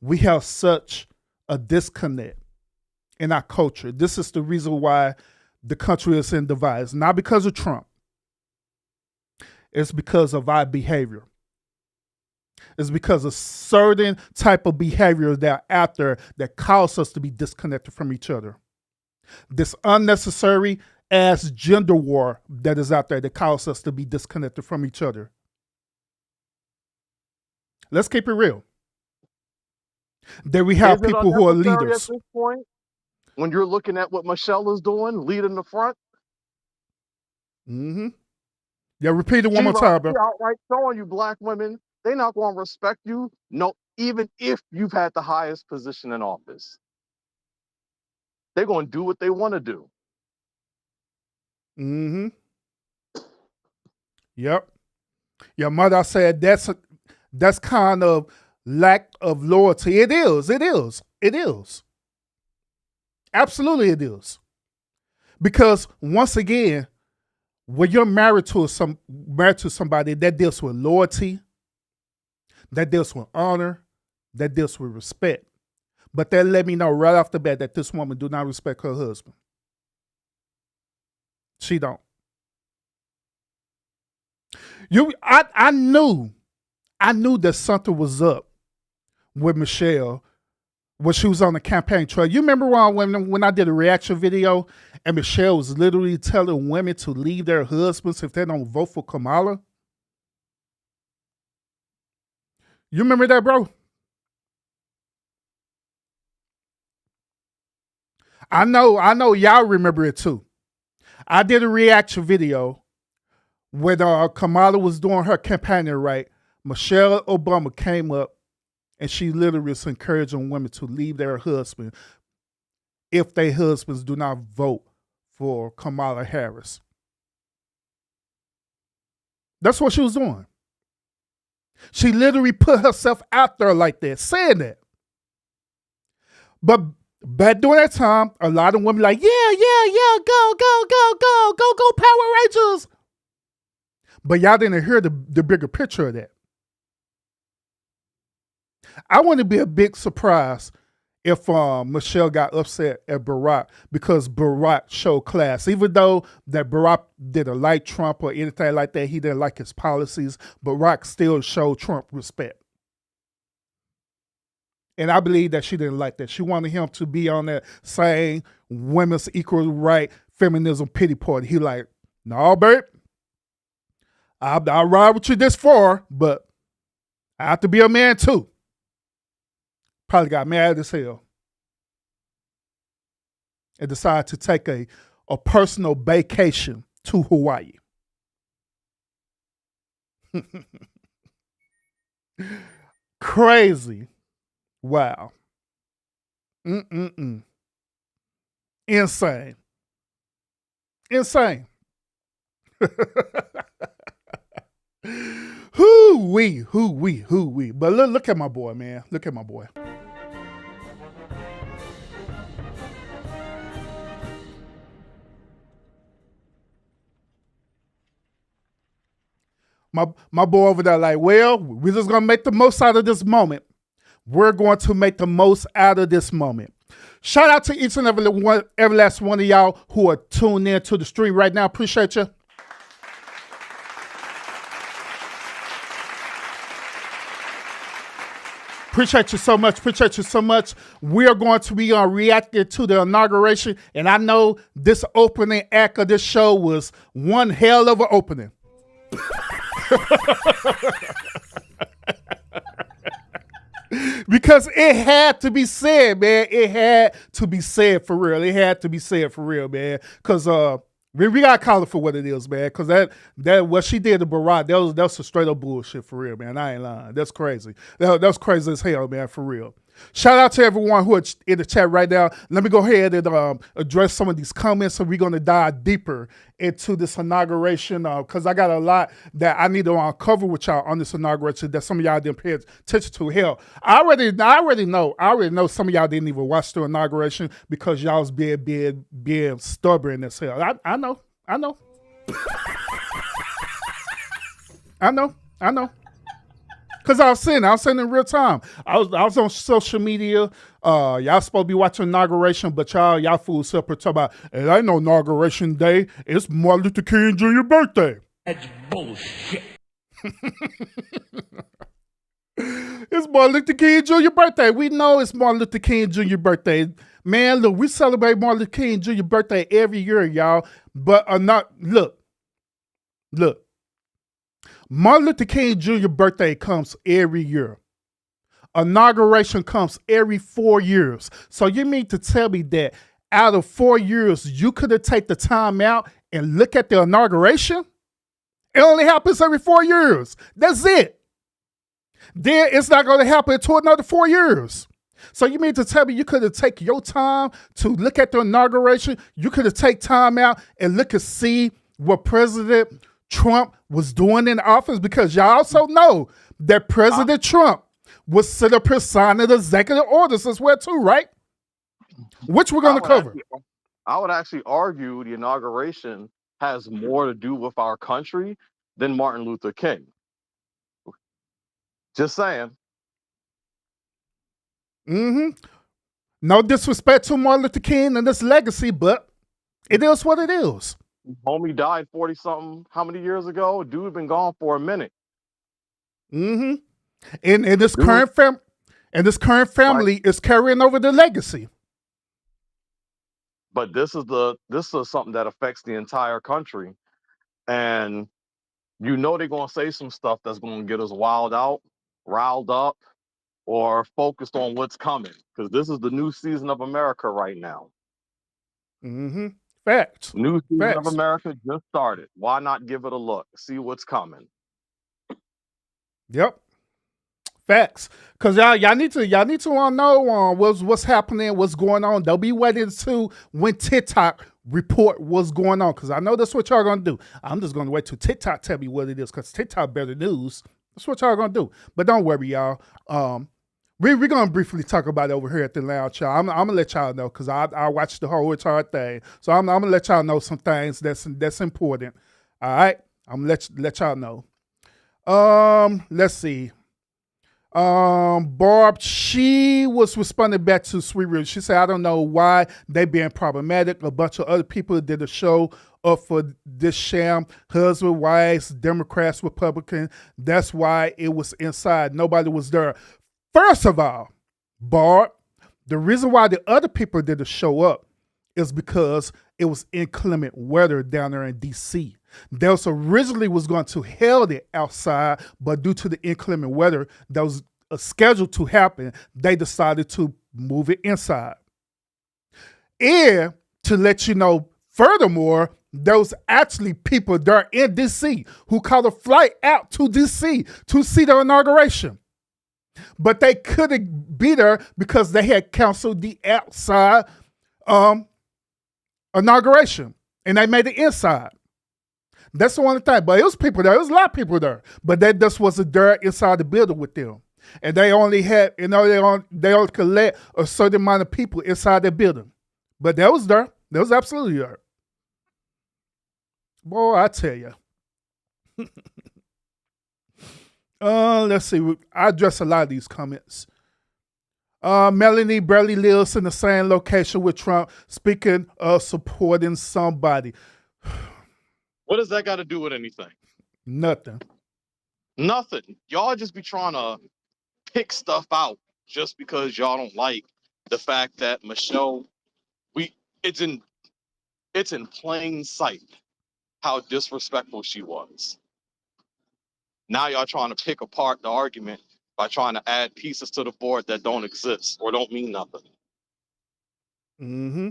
we have such a disconnect in our culture. This is the reason why the country is in divide. It's not because of Trump. It's because of our behavior. It's because of certain type of behavior that are out there that cause us to be disconnected from each other. This unnecessary ass gender war that is out there that causes us to be disconnected from each other. Let's keep it real. There we have people who are leaders. At this point, when you're looking at what Michelle is doing, leading the front. Mm-hmm. Yeah, repeat it one more time, bro. She outright showing you black women, they're not going to respect you, no, even if you've had the highest position in office. They're going to do what they want to do. Mm-hmm. Yep. Your mother said that's kind of lack of loyalty. It is. Absolutely it is. Because once again, when you're married to somebody, that deals with loyalty, that deals with honor, that deals with respect. But that let me know right off the bat that this woman do not respect her husband. She don't. I knew that something was up with Michelle when she was on the campaign trail. You remember when I did a reaction video and Michelle was literally telling women to leave their husbands if they don't vote for Kamala? You remember that, bro? I know y'all remember it too. I did a reaction video when Kamala was doing her campaign, right? Michelle Obama came up and she literally was encouraging women to leave their husband if their husbands do not vote for Kamala Harris. That's what she was doing. She literally put herself out there like that, saying that. But during that time, a lot of women like, yeah, go, Power Rangers. But y'all didn't hear the bigger picture of that. I wouldn't be a big surprise if Michelle got upset at Barack because Barack showed class. Even though that Barack didn't like Trump or anything like that, he didn't like his policies, Barack still showed Trump respect. And I believe that she didn't like that. She wanted him to be on that same women's equal right feminism pity party. He like, no, babe, I'll ride with you this far, but I have to be a man too. Probably got mad as hell and decided to take a personal vacation to Hawaii. Crazy. Wow. Insane. Insane. Who we. But look at my boy, man. Look at my boy. My boy over there like, well, we're just going to make the most out of this moment. We're going to make the most out of this moment. Shout out to each and every last one of y'all who are tuned in to the stream right now. Appreciate you. Appreciate you so much. Appreciate you so much. We are going to be reacting to the inauguration. And I know this opening act of this show was one hell of an opening. Because it had to be said, man. It had to be said for real. It had to be said for real, man. Because we gotta call it for what it is, man. Because that what she did to Barack, that was a straight up bullshit for real, man. I ain't lying. That's crazy. That's crazy as hell, man. For real. Shout out to everyone who are in the chat right now. Let me go ahead and address some of these comments, and we're going to dive deeper into this inauguration because I got a lot that I need to uncover with y'all on this inauguration that some of y'all didn't pay attention to. Hell, I already know some of y'all didn't even watch the inauguration because y'all was being stubborn as hell. I know. I know. Because I was saying in real time. I was on social media. Y'all supposed to be watching inauguration, but y'all fools separate talk about it ain't no inauguration day. It's Martin Luther King Jr. birthday. That's bullshit. It's Martin Luther King Jr. birthday. We know it's Martin Luther King Jr. birthday. Man, look, we celebrate Martin Luther King Jr. birthday every year, y'all. But look. Martin Luther King Jr. birthday comes every year. Inauguration comes every 4 years. So you mean to tell me that out of 4 years, you could have taken the time out and look at the inauguration? It only happens every 4 years. That's it. Then it's not going to happen until another 4 years. So you mean to tell me you could have taken your time to look at the inauguration? You could have taken time out and look and see what President Trump was doing in office, because y'all also know that President Trump was set up here signing executive orders as well too, right? Which we're going to cover. I would actually argue the inauguration has more to do with our country than Martin Luther King. Just saying. No disrespect to Martin Luther King and this legacy, but it is what it is. Homie died 40-something, how many years ago? Dude been gone for a minute. And this current family is carrying over the legacy. But this is something that affects the entire country. And they're gonna say some stuff that's gonna get us riled up, or focused on what's coming. Because this is the new season of America right now. Facts. New season of America just started. Why not give it a look? See what's coming. Yep. Facts. Cause y'all need to know what's happening, what's going on. They'll be waiting to when TikTok report what's going on. Cause I know that's what y'all gonna do. I'm just gonna wait till TikTok tell me what it is, cause TikTok better news. That's what y'all gonna do. But don't worry, y'all. We're gonna briefly talk about it over here at the lounge, y'all. I'm gonna let y'all know because I watched the whole entire thing. So I'm gonna let y'all know some things that's important. All right, I'm gonna let y'all know. Let's see. Barb, she was responding back to Sweet Real. She said, I don't know why they being problematic. A bunch of other people did a show up for this sham. Husband, wives, Democrats, Republicans. That's why it was inside. Nobody was there. First of all, Barb, the reason why the other people didn't show up is because it was inclement weather down there in D.C. They was originally was going to held it outside, but due to the inclement weather that was scheduled to happen, they decided to move it inside. And to let you know, furthermore, there was actually people there in D.C. who caught a flight out to D.C. to see the inauguration. But they couldn't be there because they had canceled the outside inauguration. And they made it inside. That's the only thing. But it was people there. It was a lot of people there. But that just wasn't there inside the building with them. And they only had, they only could let a certain amount of people inside the building. But that was there. That was absolutely there. Boy, I tell you. Let's see. I address a lot of these comments. Melanie barely lives in the same location with Trump. Speaking of supporting somebody. What does that got to do with anything? Nothing. Nothing. Y'all just be trying to pick stuff out just because y'all don't like the fact that Michelle, it's in plain sight how disrespectful she was. Now y'all trying to pick apart the argument by trying to add pieces to the board that don't exist or don't mean nothing. Mm-hmm.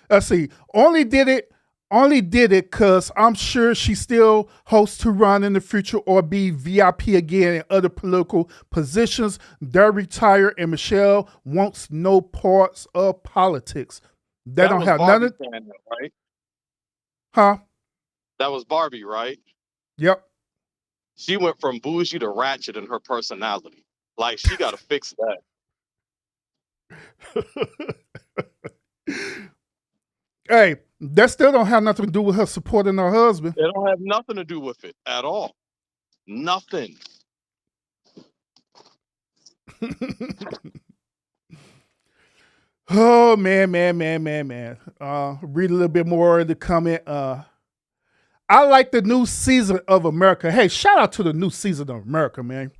Let's see. Only did it because I'm sure she still hopes to run in the future or be VIP again in other political positions. They're retired and Michelle wants no parts of politics. They don't have none, right? Huh? That was Barbie, right? Yep. She went from bougie to ratchet in her personality. Like, she got to fix that. Hey, that still don't have nothing to do with her supporting her husband. It don't have nothing to do with it at all. Nothing. Oh, man. Read a little bit more of the comment. I like the new season of America. Hey, shout out to the new season of America, man.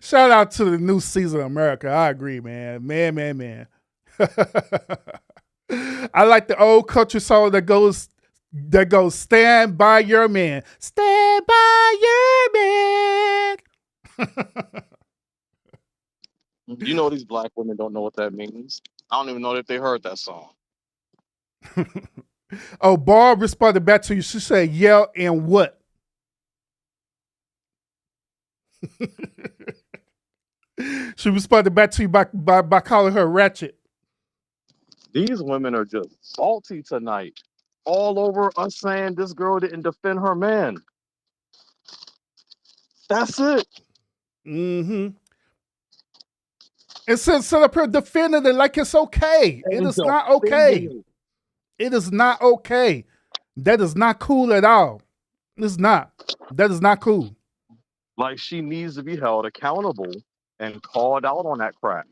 Shout out to the new season of America. I agree, man. Man. I like the old country song that goes, stand by your man. Stand by your man. You know these black women don't know what that means. I don't even know if they heard that song. Oh, Barb responded back to you. She said, yell and what? She responded back to you by calling her ratchet. These women are just salty tonight. All over us saying this girl didn't defend her man. That's it. Mm-hmm. And sit up here defending it like it's okay. It is not okay. It is not okay. That is not cool at all. It's not. That is not cool. Like, she needs to be held accountable and called out on that crap.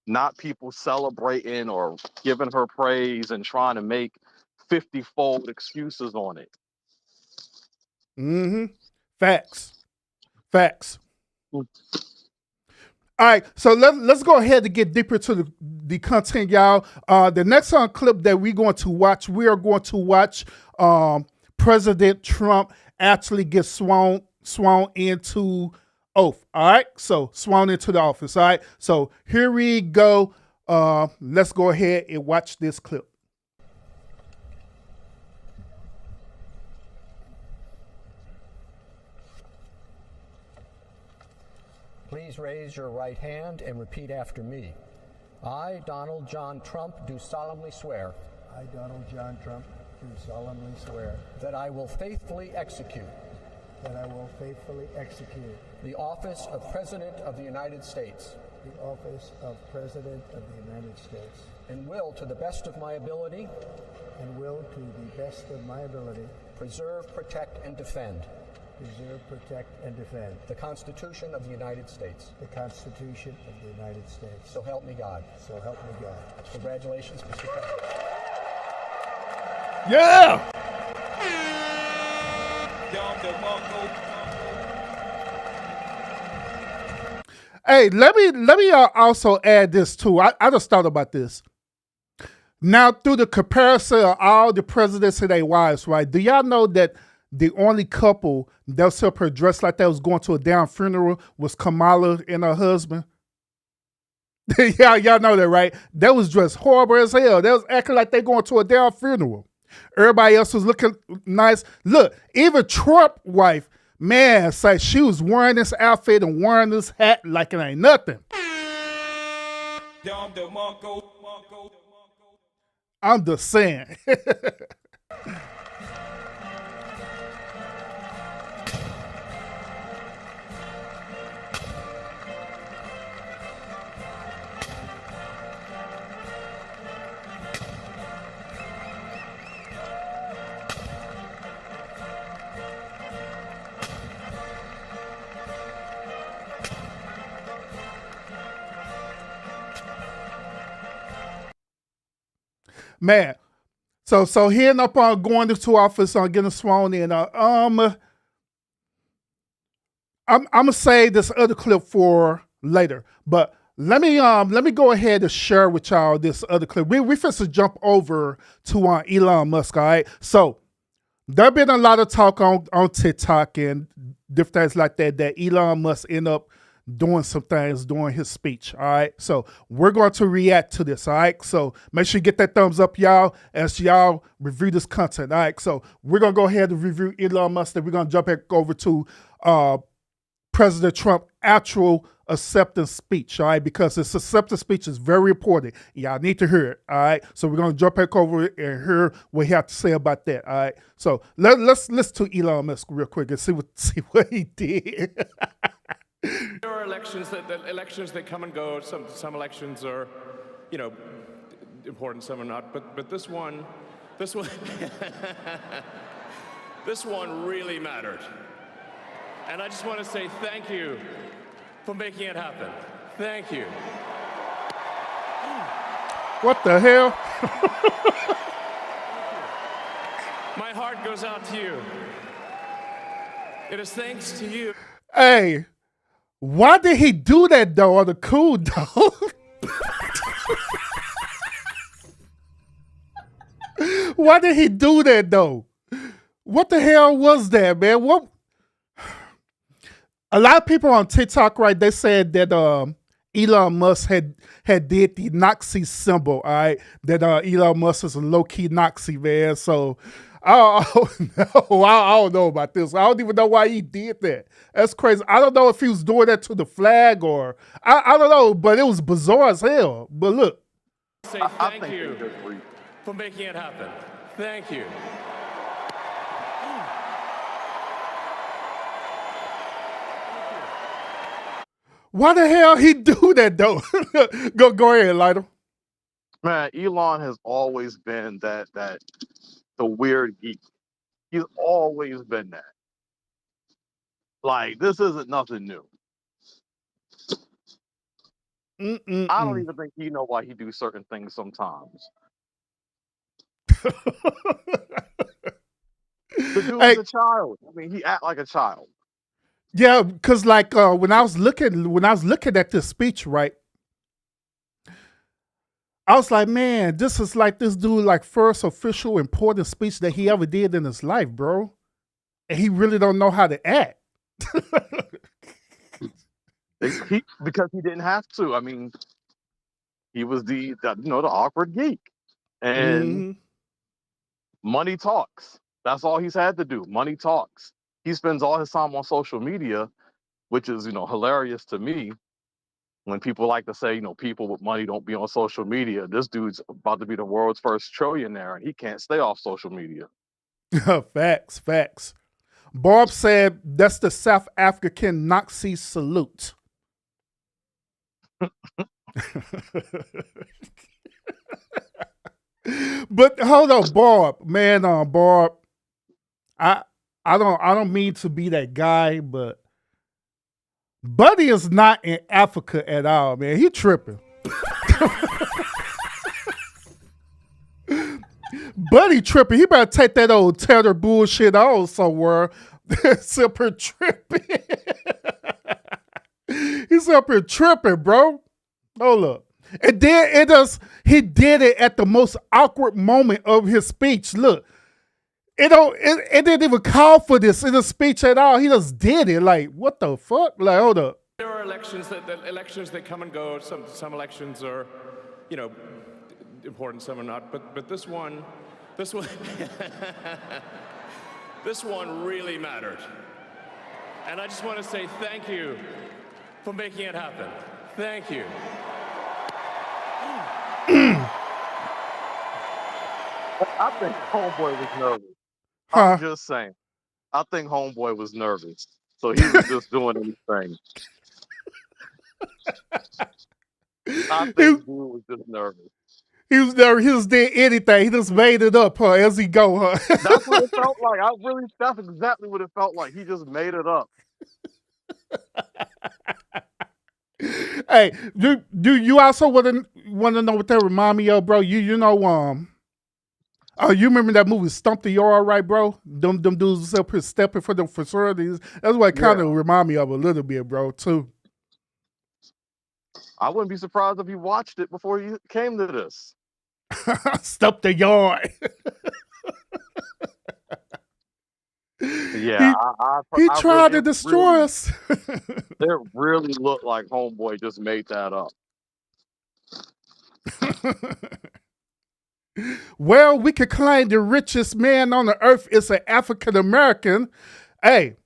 Not people celebrating or giving her praise and trying to make 50-fold excuses on it. Mm-hmm. Facts. All right, so let's go ahead and get deeper to the content, y'all. The next clip that we are going to watch President Trump actually get sworn into oath. All right, so sworn into the office. All right, so here we go. Let's go ahead and watch this clip. Please raise your right hand and repeat after me. I, Donald John Trump, do solemnly swear. I, Donald John Trump, do solemnly swear. That I will faithfully execute. That I will faithfully execute. The office of President of the United States. The office of President of the United States. And will, to the best of my ability. And will, to the best of my ability. Preserve, protect, and defend. Preserve, protect, and defend. The Constitution of the United States. The Constitution of the United States. So help me God. So help me God. Congratulations, Mr. President. Yeah! Hey, let me also add this too. I just thought about this. Now, through the comparison of all the presidents and their wives, right? Do y'all know that the only couple that was up her dressed like that was going to a damn funeral was Kamala and her husband? Yeah, y'all know that, right? That was dressed horrible as hell. They was acting like they going to a damn funeral. Everybody else was looking nice. Look, even Trump wife, man, say she was wearing this outfit and wearing this hat like it ain't nothing. I'm just saying. Man, so he ended up on going to office on getting sworn in. I'm gonna save this other clip for later, but let me go ahead and share with y'all this other clip. We first jump over to Elon Musk. All right, so there been a lot of talk on TikTok and different things like that Elon Musk end up doing some things during his speech. All right, so we're going to react to this. All right, so make sure you get that thumbs up, y'all, as y'all review this content. All right, so we're gonna go ahead and review Elon Musk. Then we're gonna jump back over to President Trump actual acceptance speech. All right, because this acceptance speech is very important. Y'all need to hear it. All right, so we're gonna jump back over it and hear what he have to say about that. All right, so let's listen to Elon Musk real quick and see what he did. There are elections that come and go. Some elections are, important. Some are not. But this one, this one really mattered. And I just want to say thank you for making it happen. Thank you. What the hell? My heart goes out to you. It is thanks to you. Hey. Why did he do that though on the cool dog? Why did he do that though? What the hell was that, man? What? A lot of people on TikTok, right? They said that Elon Musk had did the Nazi symbol. All right, that Elon Musk is a low key Nazi, man. So. I don't know about this. I don't even know why he did that. That's crazy. I don't know if he was doing that to the flag or I don't know, but it was bizarre as hell. But look. Say thank you for making it happen. Thank you. Why the hell he do that though? Go ahead, Lytle. Man, Elon has always been the weird geek. He's always been that. Like, this isn't nothing new. I don't even think he know why he do certain things sometimes. The dude's a child. I mean, he act like a child. Yeah, because like when I was looking at this speech, right? I was like, man, this is like this dude like first official important speech that he ever did in his life, bro. And he really don't know how to act. Because he didn't have to. I mean, he was the awkward geek. And money talks. That's all he's had to do. Money talks. He spends all his time on social media, which is, hilarious to me. When people like to say, people with money don't be on social media, this dude's about to be the world's first trillionaire and he can't stay off social media. Facts. Barb said that's the South African Nazi salute. But hold on, Barb. Man, Barb. I don't mean to be that guy, but Buddy is not in Africa at all, man. He tripping. Buddy tripping. He better take that old tether bullshit on somewhere. He's up here tripping. He's up here tripping, bro. Hold up. And then he did it at the most awkward moment of his speech. Look. It didn't even call for this in the speech at all. He just did it. Like, what the fuck? Like, hold up. There are elections that come and go. Some elections are, important. Some are not. But this one, this one really mattered. And I just want to say thank you for making it happen. Thank you. I think Homeboy was nervous. Huh? I'm just saying. I think Homeboy was nervous, so he was just doing anything. I think dude was just nervous. He was there. He was doing anything. He just made it up, huh, as he go, huh? That's what it felt like. That's exactly what it felt like. He just made it up. Hey, do you also want to know what that remind me of, bro? Oh, you remember that movie Stump the Yard, right, bro? Them dudes was up here stepping for them facilities. That's what it kind of remind me of a little bit, bro, too. I wouldn't be surprised if you watched it before you came to this. Stump the Yard. Yeah, he tried to destroy us. It really looked like Homeboy just made that up. Well, we could claim the richest man on the earth is an African American. Hey.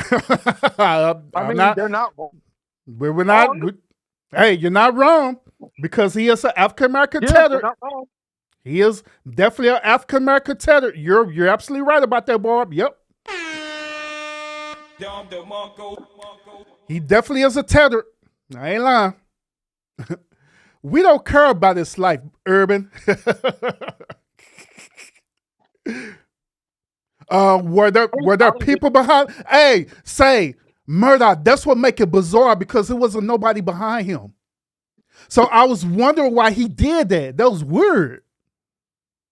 They're not wrong. We're not. Hey, you're not wrong, because he is an African American tether. Not wrong. He is definitely an African American tether. You're absolutely right about that, Barb. Yep. He definitely is a tether. I ain't lying. We don't care about his life, Urban. Were there people behind? Hey, say Murdoch. That's what make it bizarre, because there wasn't nobody behind him. So I was wondering why he did that. That was weird.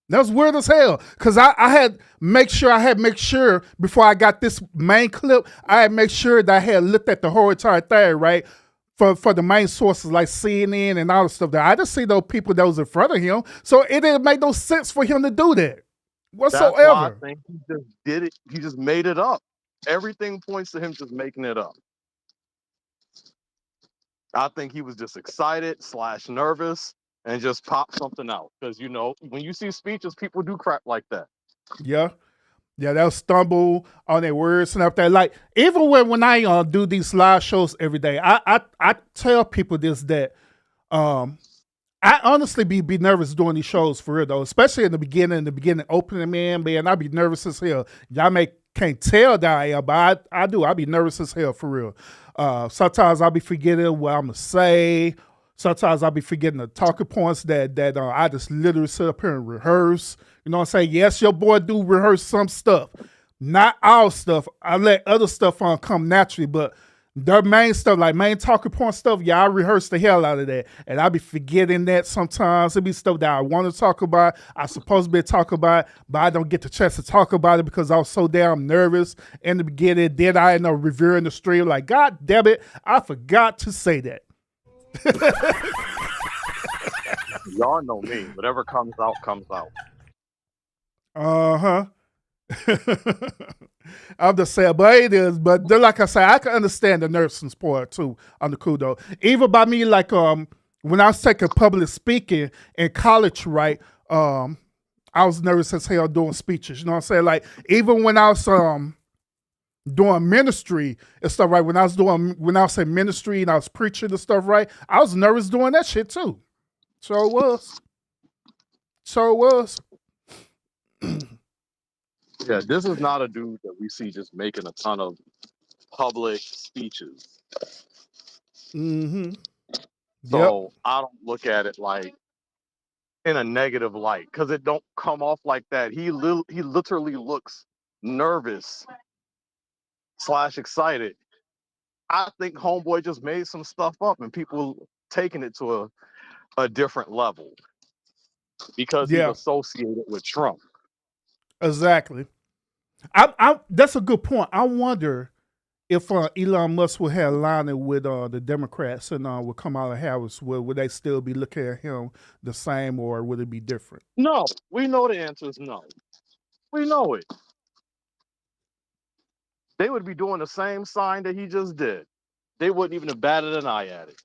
That was weird as hell. Because I had make sure before I got this main clip, I had make sure that I had looked at the whole entire thing, right? For the main sources like CNN and all the stuff that I just see those people that was in front of him. So it didn't make no sense for him to do that whatsoever. That's why I think he just did it. He just made it up. Everything points to him just making it up. I think he was just excited / nervous and just popped something out. Because, when you see speeches, people do crap like that. Yeah. Yeah, they'll stumble on their words and everything. Like, even when I do these live shows every day, I tell people this, that I honestly be nervous doing these shows for real, though, especially in the beginning opening, man, I be nervous as hell. Y'all can't tell that I am, but I do. I be nervous as hell for real. Sometimes I'll be forgetting what I'm going to say. Sometimes I'll be forgetting the talking points that I just literally sit up here and rehearse. You know what I'm saying? Yes, your boy do rehearse some stuff. Not all stuff. I let other stuff come naturally, but the main stuff, like main talking point stuff, yeah, I rehearse the hell out of that. And I be forgetting that sometimes. It be stuff that I want to talk about. I supposed to be talking about, but I don't get the chance to talk about it because I was so damn nervous in the beginning. Then I end up reviewing the stream like, God damn it, I forgot to say that. Y'all know me. Whatever comes out, comes out. Uh-huh. I'm just saying, but it is. But like I say, I can understand the nursing part too on the cool though. Even by me, like when I was taking public speaking in college, right? I was nervous as hell doing speeches. You know what I'm saying? Like even when I was doing ministry and stuff, right? When I was in ministry and I was preaching and stuff, right? I was nervous doing that shit too. So it was. Yeah, this is not a dude that we see just making a ton of public speeches. Mm-hmm. So I don't look at it like in a negative light because it don't come off like that. He literally looks nervous / excited. I think Homeboy just made some stuff up and people taking it to a different level because he's associated with Trump. Exactly. That's a good point. I wonder if Elon Musk would have aligned with the Democrats and with Kamala Harris, would they still be looking at him the same, or would it be different? No, we know the answer is no. We know it. they would be doing the same sign that he just did. They wouldn't even have batted an eye at it.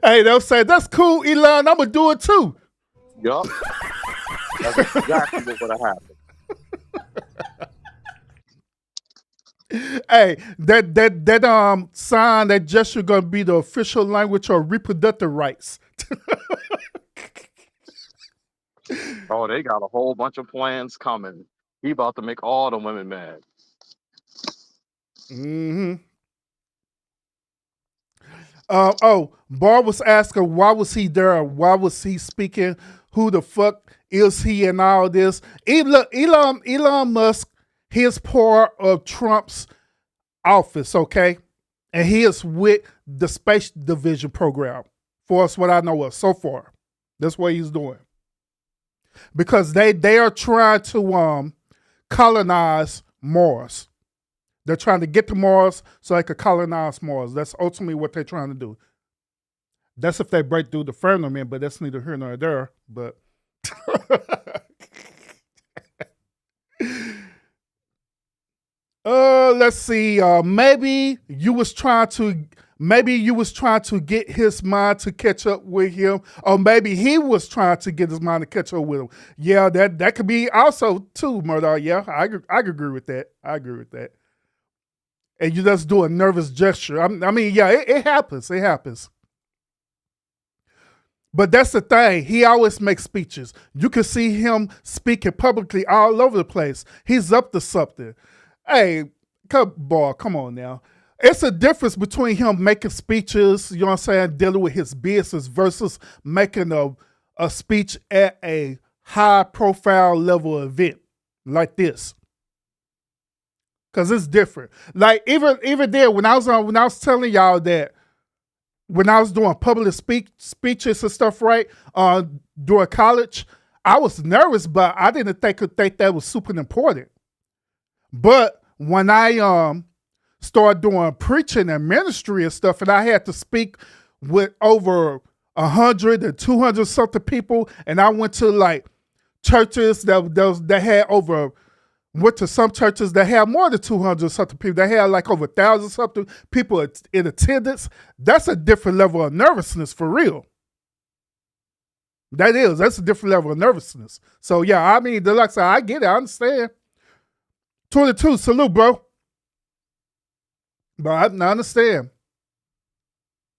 Hey, they'll say, that's cool, Elon, I'm going to do it too. Yup. That's exactly what would have happened. Hey, that sign, that gesture gonna be the official language of reproductive rights. Oh, they got a whole bunch of plans coming. He about to make all the women mad. Mm-hmm. Barr was asking why was he there? Why was he speaking? Who the fuck is he and all this? Elon Musk, he's part of Trump's office, okay? And he is with the Space Division program. For us, what I know of so far. That's what he's doing. Because they are trying to colonize Mars. They're trying to get to Mars so they could colonize Mars. That's ultimately what they're trying to do. That's if they break through the firmament, but that's neither here nor there. But let's see. Maybe you was trying to get his mind to catch up with him, or maybe he was trying to get his mind to catch up with him. Yeah, that could be also too, Murdoch. Yeah, I agree with that. I agree with that. And you just do a nervous gesture. I mean, yeah, it happens. It happens. But that's the thing. He always makes speeches. You can see him speaking publicly all over the place. He's up to something. Hey, come on now. It's a difference between him making speeches, you know what I'm saying, dealing with his business versus making a speech at a high-profile level event like this. Because it's different. Like, even there, when I was telling y'all that when I was doing public speeches and stuff, right, during college, I was nervous, but I didn't think that was super important. But when I started doing preaching and ministry and stuff, and I had to speak with over 100 and 200 something people, and I went to like churches that had over. Went to some churches that had more than 200 something people. They had like over 1,000 something people in attendance. That's a different level of nervousness for real. That's a different level of nervousness. So yeah, I mean, like I said, I get it, I understand. 22, salute, bro. But I understand.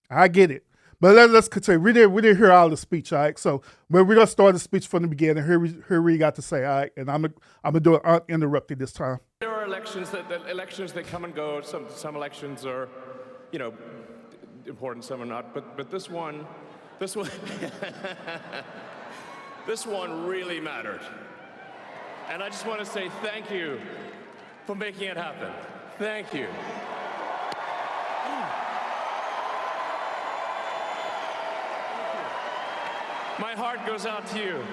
I get it. But let's continue. We didn't hear all the speech, all right? So we're gonna start the speech from the beginning. Here we got to say, all right? And I'm gonna do it uninterrupted this time. There are elections that come and go. Some elections are, important. Some are not. But this one, this one really mattered. And I just want to say thank you for making it happen. Thank you. My heart goes out to you.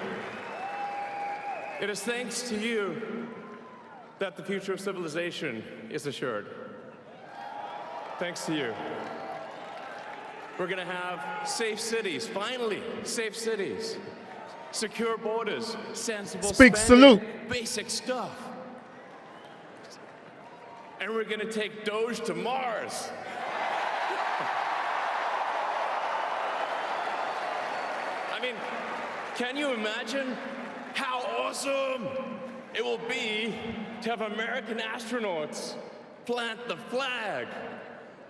It is thanks to you that the future of civilization is assured. Thanks to you. We're going to have safe cities, finally, safe cities, secure borders, sensible spending, salute. Basic stuff. And we're going to take Doge to Mars. I mean, can you imagine how awesome it will be to have American astronauts plant the flag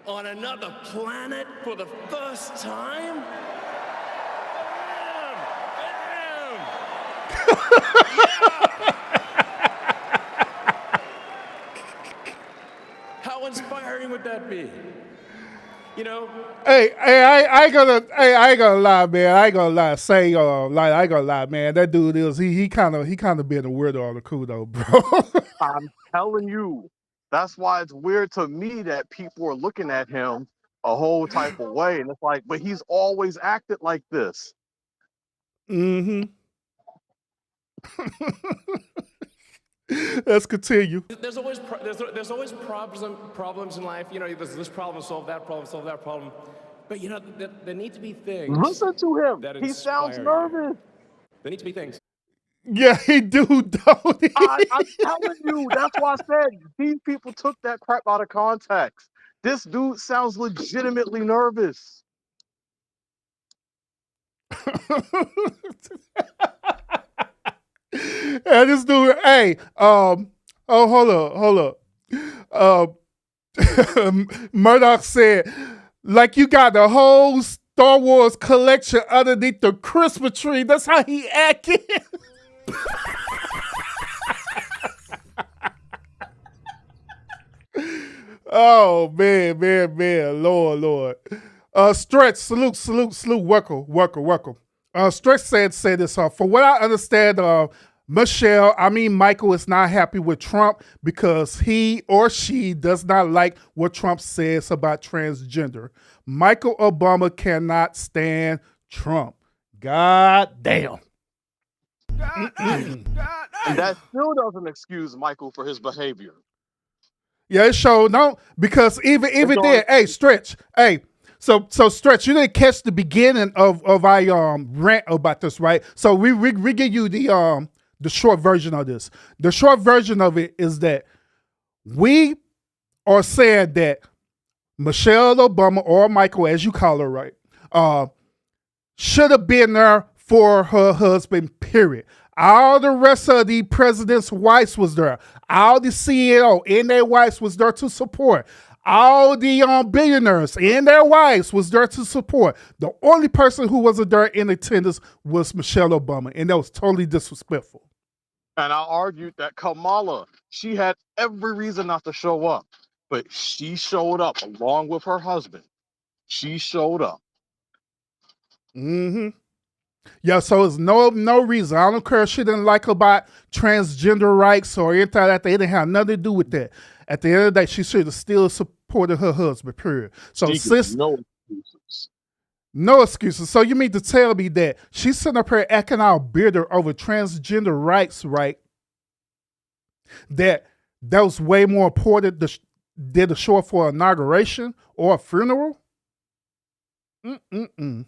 on another planet for the first time? Bam! Yeah! How inspiring would that be? Hey, I ain't gonna lie, man. I ain't gonna lie. I ain't gonna lie, man. That dude he kind of been a weirdo on the cool though, bro. I'm telling you, that's why it's weird to me that people are looking at him a whole type of way, and it's like, but he's always acted like this. Mm-hmm. Let's continue. There's always problems in life. There's this problem, solve that problem. But there need to be things. Listen to him. That He sounds nervous. There need to be things. Yeah, he do, don't he? I'm telling you, that's why I said these people took that crap out of context. This dude sounds legitimately nervous. And this dude, hey, oh, hold up. Murdoch said, like you got the whole Star Wars collection underneath the Christmas tree. That's how he acted. Oh man, Lord. Stretch, salute, welcome. Stretch said this. From what I understand, Michael is not happy with Trump because he or she does not like what Trump says about transgender. Michael Obama cannot stand Trump. God damn. And that still doesn't excuse Michael for his behavior. Yeah, it showed no, because even then, hey, Stretch, hey, so Stretch, you didn't catch the beginning of our rant about this, right? So we give you the short version of this. The short version of it is that we are saying that Michelle Obama, or Michael, as you call her, right, should have been there for her husband, period. All the rest of the president's wives was there. All the CEO and their wives was there to support. All the billionaires and their wives was there to support. The only person who wasn't there in attendance was Michelle Obama, and that was totally disrespectful. And I argued that Kamala, she had every reason not to show up, but she showed up along with her husband. She showed up. Mm-hmm. Yeah, so it's no reason. I don't care if she didn't like about transgender rights or anything like that. They didn't have nothing to do with that. At the end of the day, she should have still supported her husband, period. So sis, no excuses. No excuses. So you mean to tell me that she's sitting up here acting out bitter over transgender rights, right? That was way more important than the show for an inauguration or a funeral? Mm-mm-mm.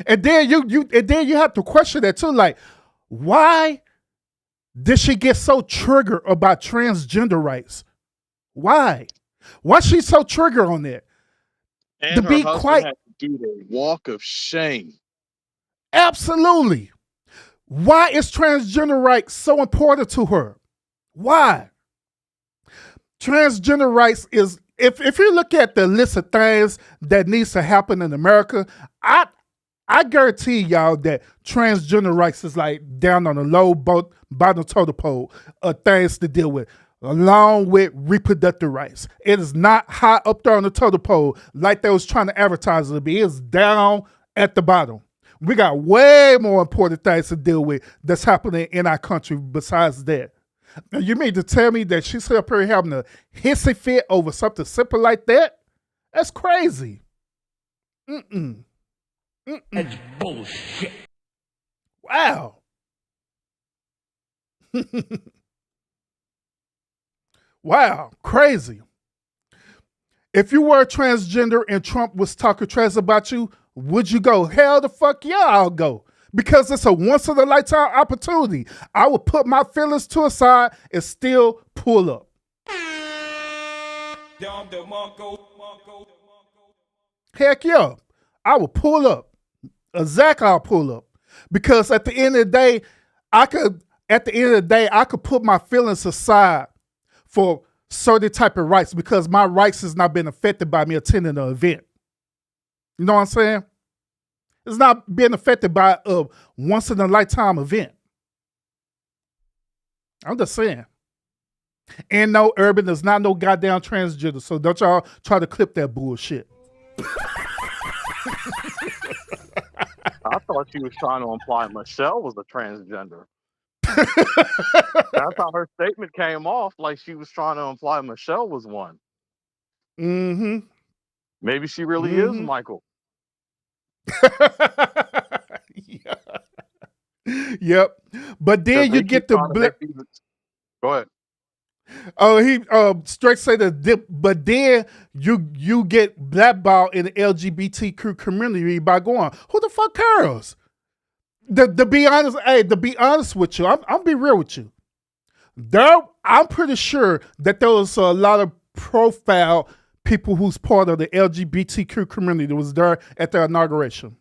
And then you have to question that too. Like, why did she get so triggered about transgender rights? Why? Why she so triggered on that? And to her be husband quite had to do the walk of shame. Absolutely. Why is transgender rights so important to her? Why? Transgender rights is if you look at the list of things that needs to happen in America, I guarantee y'all that transgender rights is like down on the low bottom totem pole of things to deal with, along with reproductive rights. It is not high up there on the totem pole like they was trying to advertise it to be. It's down at the bottom. We got way more important things to deal with that's happening in our country besides that. Now, you mean to tell me that she's up here having a hissy fit over something simple like that? That's crazy. Mm-mm. That's bullshit. Wow. Wow, crazy. If you were transgender and Trump was talking trash about you, would you go? Hell the fuck yeah, I'll go. Because it's a once in a lifetime opportunity. I would put my feelings to a side and still pull up. Heck yeah, I would pull up. Exactly, I'll pull up. Because at the end of the day, I could put my feelings aside for certain type of rights because my rights has not been affected by me attending an event. You know what I'm saying? It's not being affected by a once in a lifetime event. I'm just saying. And no, Urban is not no goddamn transgender, so don't y'all try to clip that bullshit. I thought she was trying to imply Michelle was a transgender. That's how her statement came off, like she was trying to imply Michelle was one. Mm-hmm. Maybe she really is Michael. Yeah. Yep. But then you get the Go ahead. Oh, he straight say the but then you get blackballed in the LGBTQ community by going, who the fuck cares? To be honest, to be honest with you, I'm be real with you. I'm pretty sure that there was a lot of profile people who's part of the LGBTQ community that was there at the inauguration.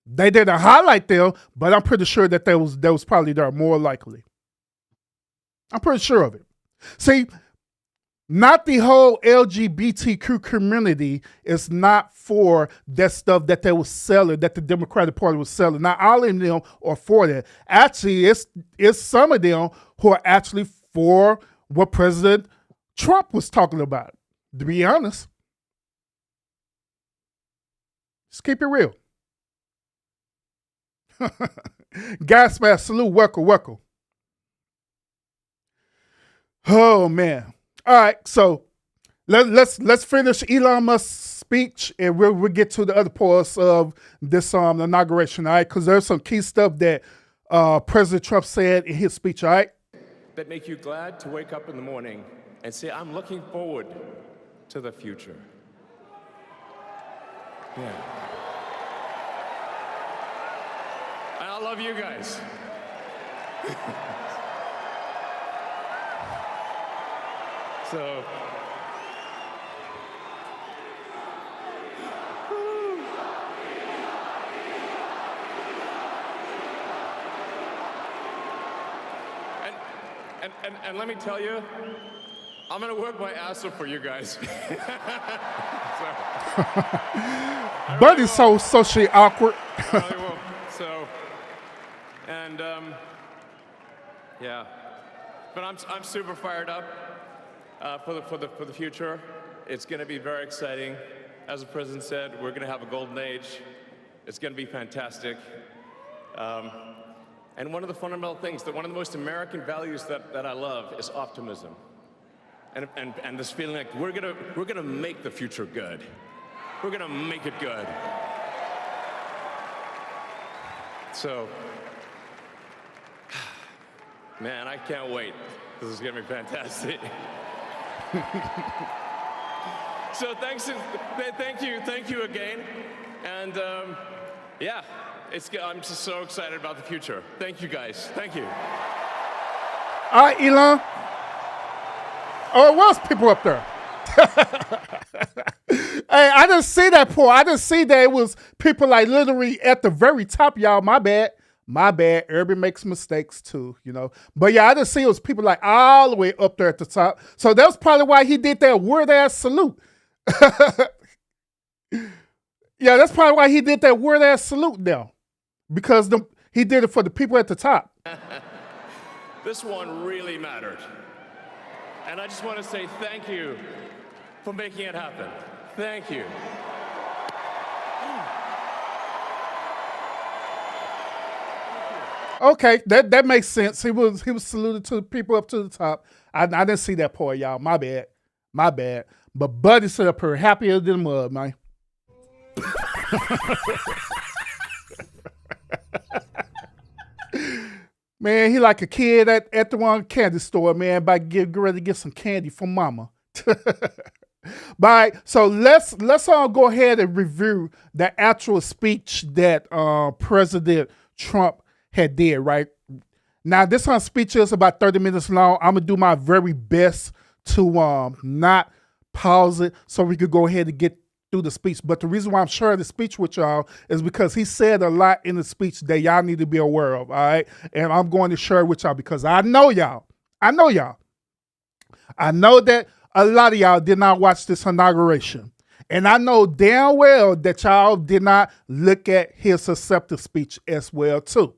They didn't highlight them, but I'm pretty sure that they was probably there more likely. I'm pretty sure of it. See, not the whole LGBTQ community is not for that stuff that they were selling, that the Democratic Party was selling. Not all of them are for that. Actually, it's some of them who are actually for what President Trump was talking about, to be honest. Just keep it real. Gas mask, salute, welcome. Oh man. All right, so let's finish Elon Musk's speech, and we'll get to the other parts of this inauguration, all right? Because there's some key stuff that President Trump said in his speech, all right? That make you glad to wake up in the morning and say, I'm looking forward to the future. Yeah. And I love you guys. So, and let me tell you, I'm gonna work my ass off for you guys. Buddy's so socially awkward. I really will. So, and yeah, but I'm super fired up for the future. It's gonna be very exciting. As the president said, we're gonna have a golden age. It's gonna be fantastic. And one of the fundamental things, that one of the most American values that I love is optimism. And this feeling like we're gonna make the future good. We're gonna make it good. So, man, I can't wait. This is gonna be fantastic. So thank you again. And yeah, I'm just so excited about the future. Thank you guys, thank you. All right, Elon. Oh, it was people up there. Hey, I didn't see that part. I didn't see that it was people like literally at the very top, y'all. My bad. Everybody makes mistakes too, you know. But yeah, I didn't see it was people like all the way up there at the top. So that's probably why he did that weird ass salute. Yeah, that's probably why he did that weird ass salute now. Because he did it for the people at the top. This one really mattered. And I just want to say thank you for making it happen. Thank you. Okay, that makes sense. He was saluted to the people up to the top. I didn't see that part, y'all. My bad. But Buddy stood up here happier than mud, man. Man, he like a kid at the one candy store, man, about to get ready to get some candy from mama. But so let's all go ahead and review the actual speech that President Trump had did, right? Now, this speech is about 30 minutes long. I'm gonna do my very best to not pause it so we could go ahead and get through the speech. But the reason why I'm sharing the speech with y'all is because he said a lot in the speech that y'all need to be aware of, all right? And I'm going to share it with y'all because I know y'all. I know that a lot of y'all did not watch this inauguration. And I know damn well that y'all did not look at his acceptance speech as well too.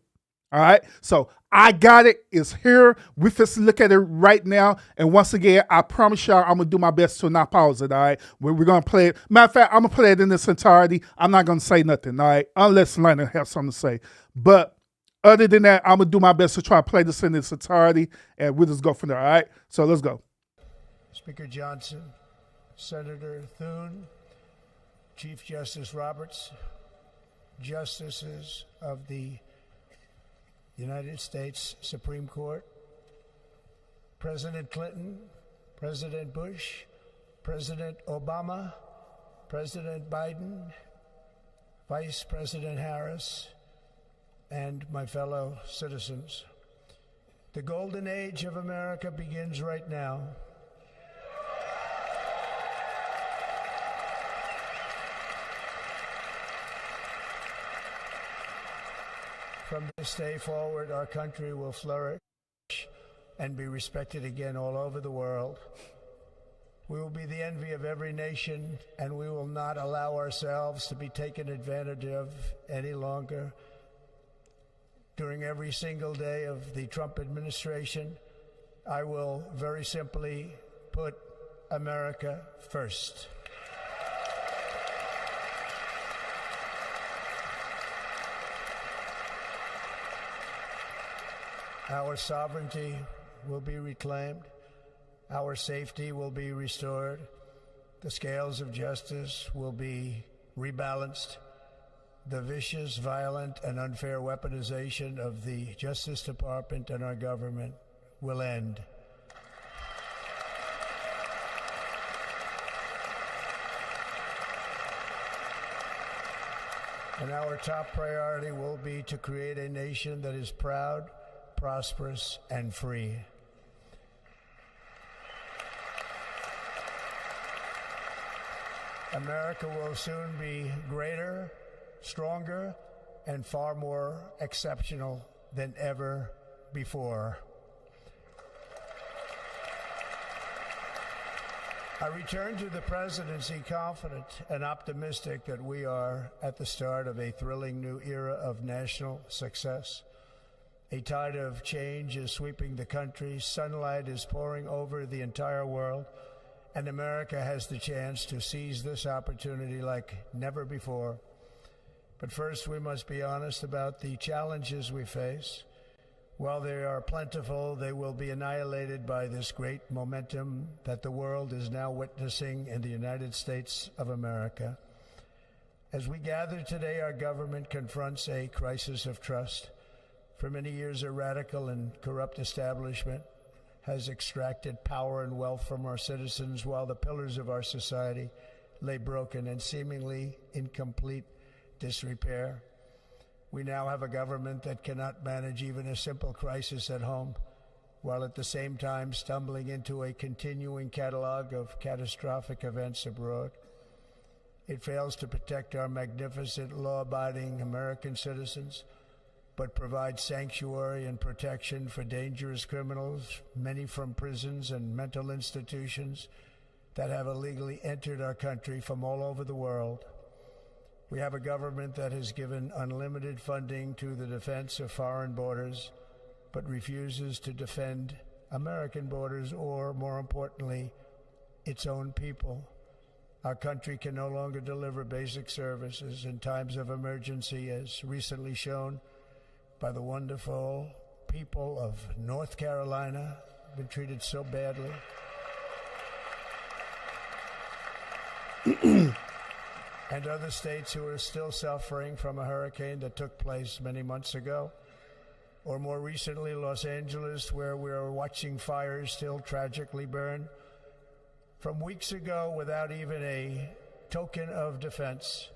All right, so I got it. It's here. We just look at it right now. And once again, I promise y'all I'm going to do my best to not pause it, all right? We're going to play it. Matter of fact, I'm going to play it in its entirety. I'm not going to say nothing, all right? Unless Lena has something to say. But other than that, I'm going to do my best to try to play this in its entirety. And we'll just go from there, all right? So let's go. Speaker Johnson, Senator Thune, Chief Justice Roberts, Justices of the United States Supreme Court, President Clinton, President Bush, President Obama, President Biden, Vice President Harris, and my fellow citizens. The golden age of America begins right now. From this day forward, our country will flourish and be respected again all over the world. We will be the envy of every nation, and we will not allow ourselves to be taken advantage of any longer. During every single day of the Trump administration, I will very simply put America first. Our sovereignty will be reclaimed. Our safety will be restored. The scales of justice will be rebalanced. The vicious, violent, and unfair weaponization of the Justice Department and our government will end. And our top priority will be to create a nation that is proud, prosperous, and free. America will soon be greater, stronger, and far more exceptional than ever before. I return to the presidency confident and optimistic that we are at the start of a thrilling new era of national success. A tide of change is sweeping the country, sunlight is pouring over the entire world, and America has the chance to seize this opportunity like never before. But first, we must be honest about the challenges we face. While they are plentiful, they will be annihilated by this great momentum that the world is now witnessing in the United States of America. As we gather today, our government confronts a crisis of trust. For many years, a radical and corrupt establishment has extracted power and wealth from our citizens while the pillars of our society lay broken and seemingly in complete disrepair. We now have a government that cannot manage even a simple crisis at home, while at the same time stumbling into a continuing catalog of catastrophic events abroad. It fails to protect our magnificent, law-abiding American citizens, but provides sanctuary and protection for dangerous criminals, many from prisons and mental institutions that have illegally entered our country from all over the world. We have a government that has given unlimited funding to the defense of foreign borders, but refuses to defend American borders or, more importantly, its own people. Our country can no longer deliver basic services in times of emergency, as recently shown by the wonderful people of North Carolina, been treated so badly. And other states who are still suffering from a hurricane that took place many months ago. Or more recently, Los Angeles, where we are watching fires still tragically burn. From weeks ago, without even a token of defense,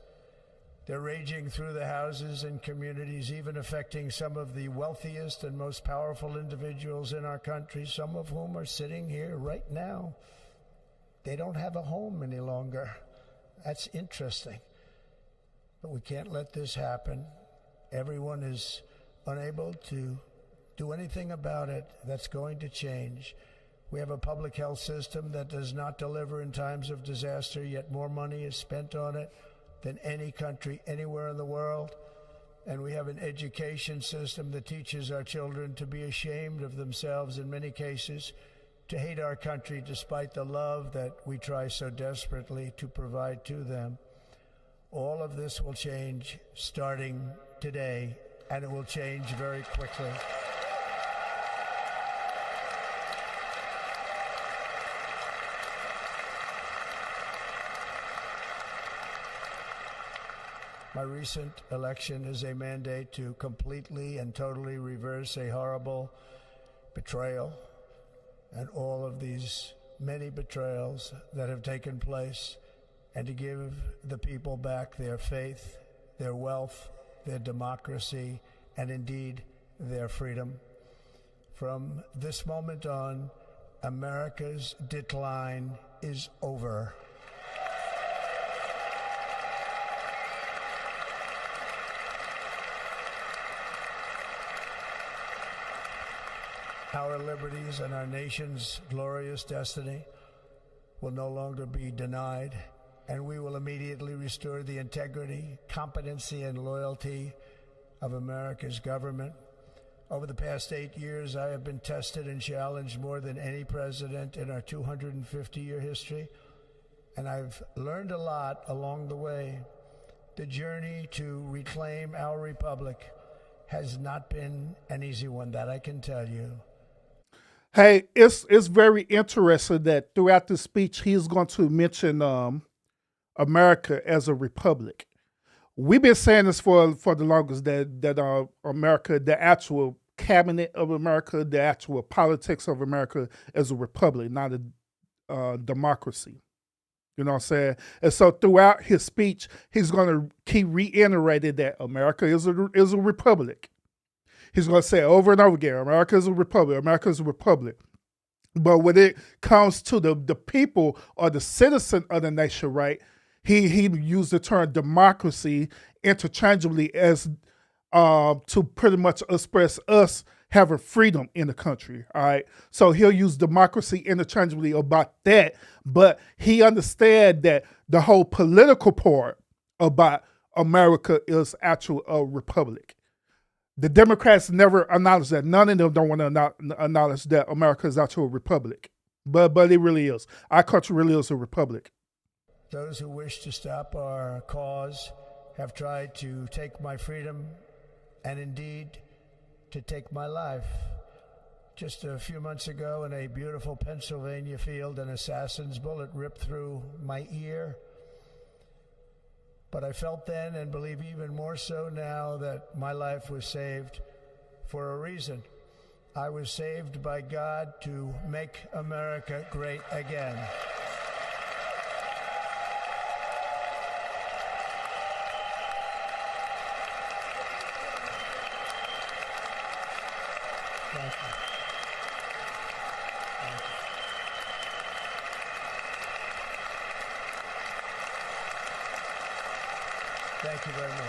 they're raging through the houses and communities, even affecting some of the wealthiest and most powerful individuals in our country, some of whom are sitting here right now. They don't have a home any longer. That's interesting. But we can't let this happen. Everyone is unable to do anything about it. That's going to change. We have a public health system that does not deliver in times of disaster, yet more money is spent on it than any country anywhere in the world. And we have an education system that teaches our children to be ashamed of themselves in many cases, to hate our country despite the love that we try so desperately to provide to them. All of this will change starting today, and it will change very quickly. My recent election is a mandate to completely and totally reverse a horrible betrayal and all of these many betrayals that have taken place, and to give the people back their faith, their wealth, their democracy, and indeed their freedom. From this moment on, America's decline is over. Our liberties and our nation's glorious destiny will no longer be denied, and we will immediately restore the integrity, competency, and loyalty of America's government. Over the past 8 years, I have been tested and challenged more than any president in our 250-year history, and I've learned a lot along the way. The journey to reclaim our republic has not been an easy one, that I can tell you. Hey, it's very interesting that throughout the speech he's going to mention America as a republic. We've been saying this for the longest that America, the actual cabinet of America, the actual politics of America, is a republic, not a democracy. You know what I'm saying? And so throughout his speech, he's going to keep reiterating that America is a republic. He's going to say over and over again, America is a republic, America is a republic. But when it comes to the people or the citizen of the nation, right, he used the term democracy interchangeably as to pretty much express us having freedom in the country, all right? So he'll use democracy interchangeably about that, but he understands that the whole political part about America is actually a republic. The Democrats never acknowledge that. None of them don't want to acknowledge that America is actually a republic. But it really is. Our country really is a republic. Those who wish to stop our cause have tried to take my freedom and indeed to take my life. Just a few months ago in a beautiful Pennsylvania field, an assassin's bullet ripped through my ear. But I felt then, and believe even more so now, that my life was saved for a reason. I was saved by God to make America great again. Thank you. Thank you. Thank you very much.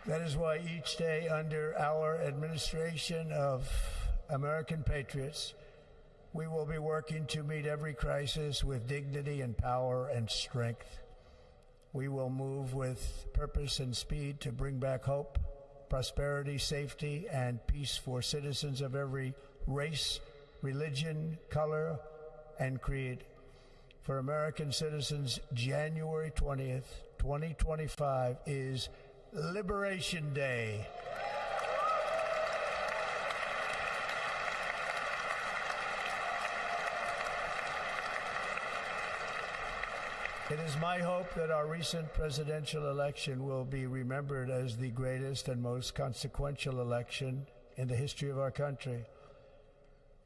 That is why each day under our administration of American patriots, we will be working to meet every crisis with dignity and power and strength. We will move with purpose and speed to bring back hope, prosperity, safety, and peace for citizens of every race, religion, color, and creed. For American citizens, January 20th, 2025 is Liberation Day. It is my hope that our recent presidential election will be remembered as the greatest and most consequential election in the history of our country.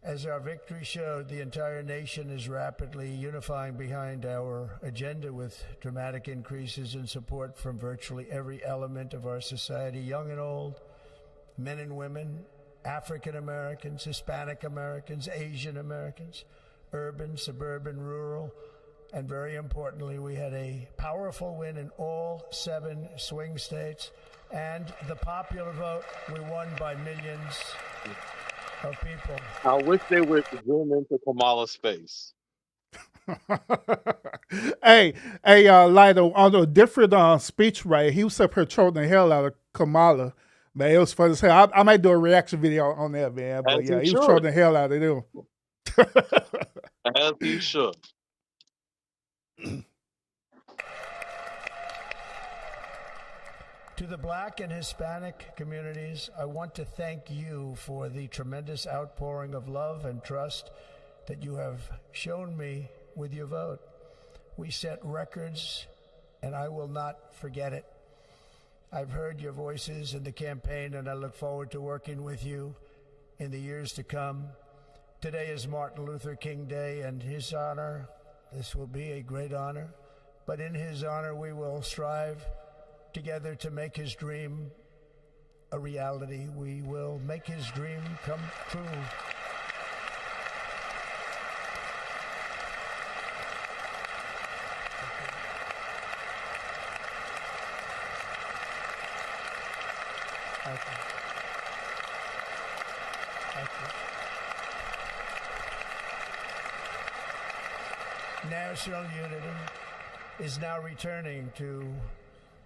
As our victory showed, the entire nation is rapidly unifying behind our agenda with dramatic increases in support from virtually every element of our society, young and old, men and women, African Americans, Hispanic Americans, Asian Americans, urban, suburban, rural, and very importantly, we had a powerful win in all 7 swing states. And the popular vote, we won by millions of people. I wish they would zoom into Kamala's face. hey, Lido, on a different speech, right? He was up here trolling the hell out of Kamala. Man, it was fun as hell. I might do a reaction video on that, man. But As yeah, he he was should. trolling the hell out of them. As he should. To the Black and Hispanic communities, I want to thank you for the tremendous outpouring of love and trust that you have shown me with your vote. We set records, and I will not forget it. I've heard your voices in the campaign, and I look forward to working with you in the years to come. Today is Martin Luther King Day, and his honor, this will be a great honor, but in his honor we will strive together to make his dream a reality. We will make his dream come true. Thank you. Thank you. National unity is now returning to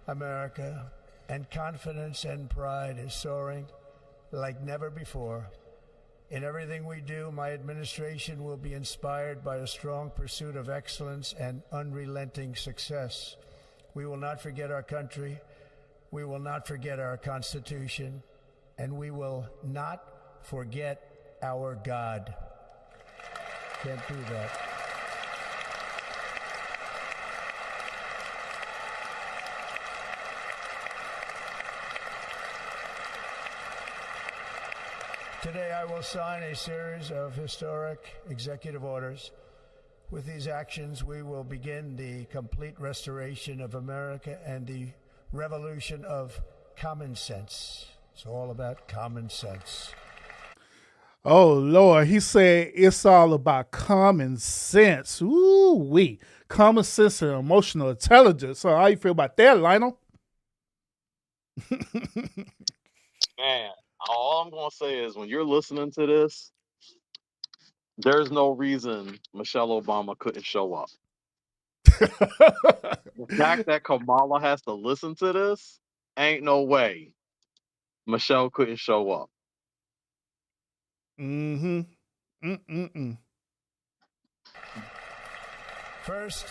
America, and confidence and pride is soaring like never before. In everything we do, my administration will be inspired by a strong pursuit of excellence and unrelenting success. We will not forget our country. We will not forget our Constitution, and we will not forget our God. Can't do that. Today I will sign a series of historic executive orders. With these actions, we will begin the complete restoration of America and the revolution of common sense. It's all about common sense. Oh, Lord, he said it's all about common sense. Ooh-wee. Common sense and emotional intelligence. So how you feel about that, Lionel? Man, all I'm going to say is when you're listening to this, there's no reason Michelle Obama couldn't show up. The fact that Kamala has to listen to this, ain't no way Michelle couldn't show up. Mm-hmm. Mm-mm-mm. First,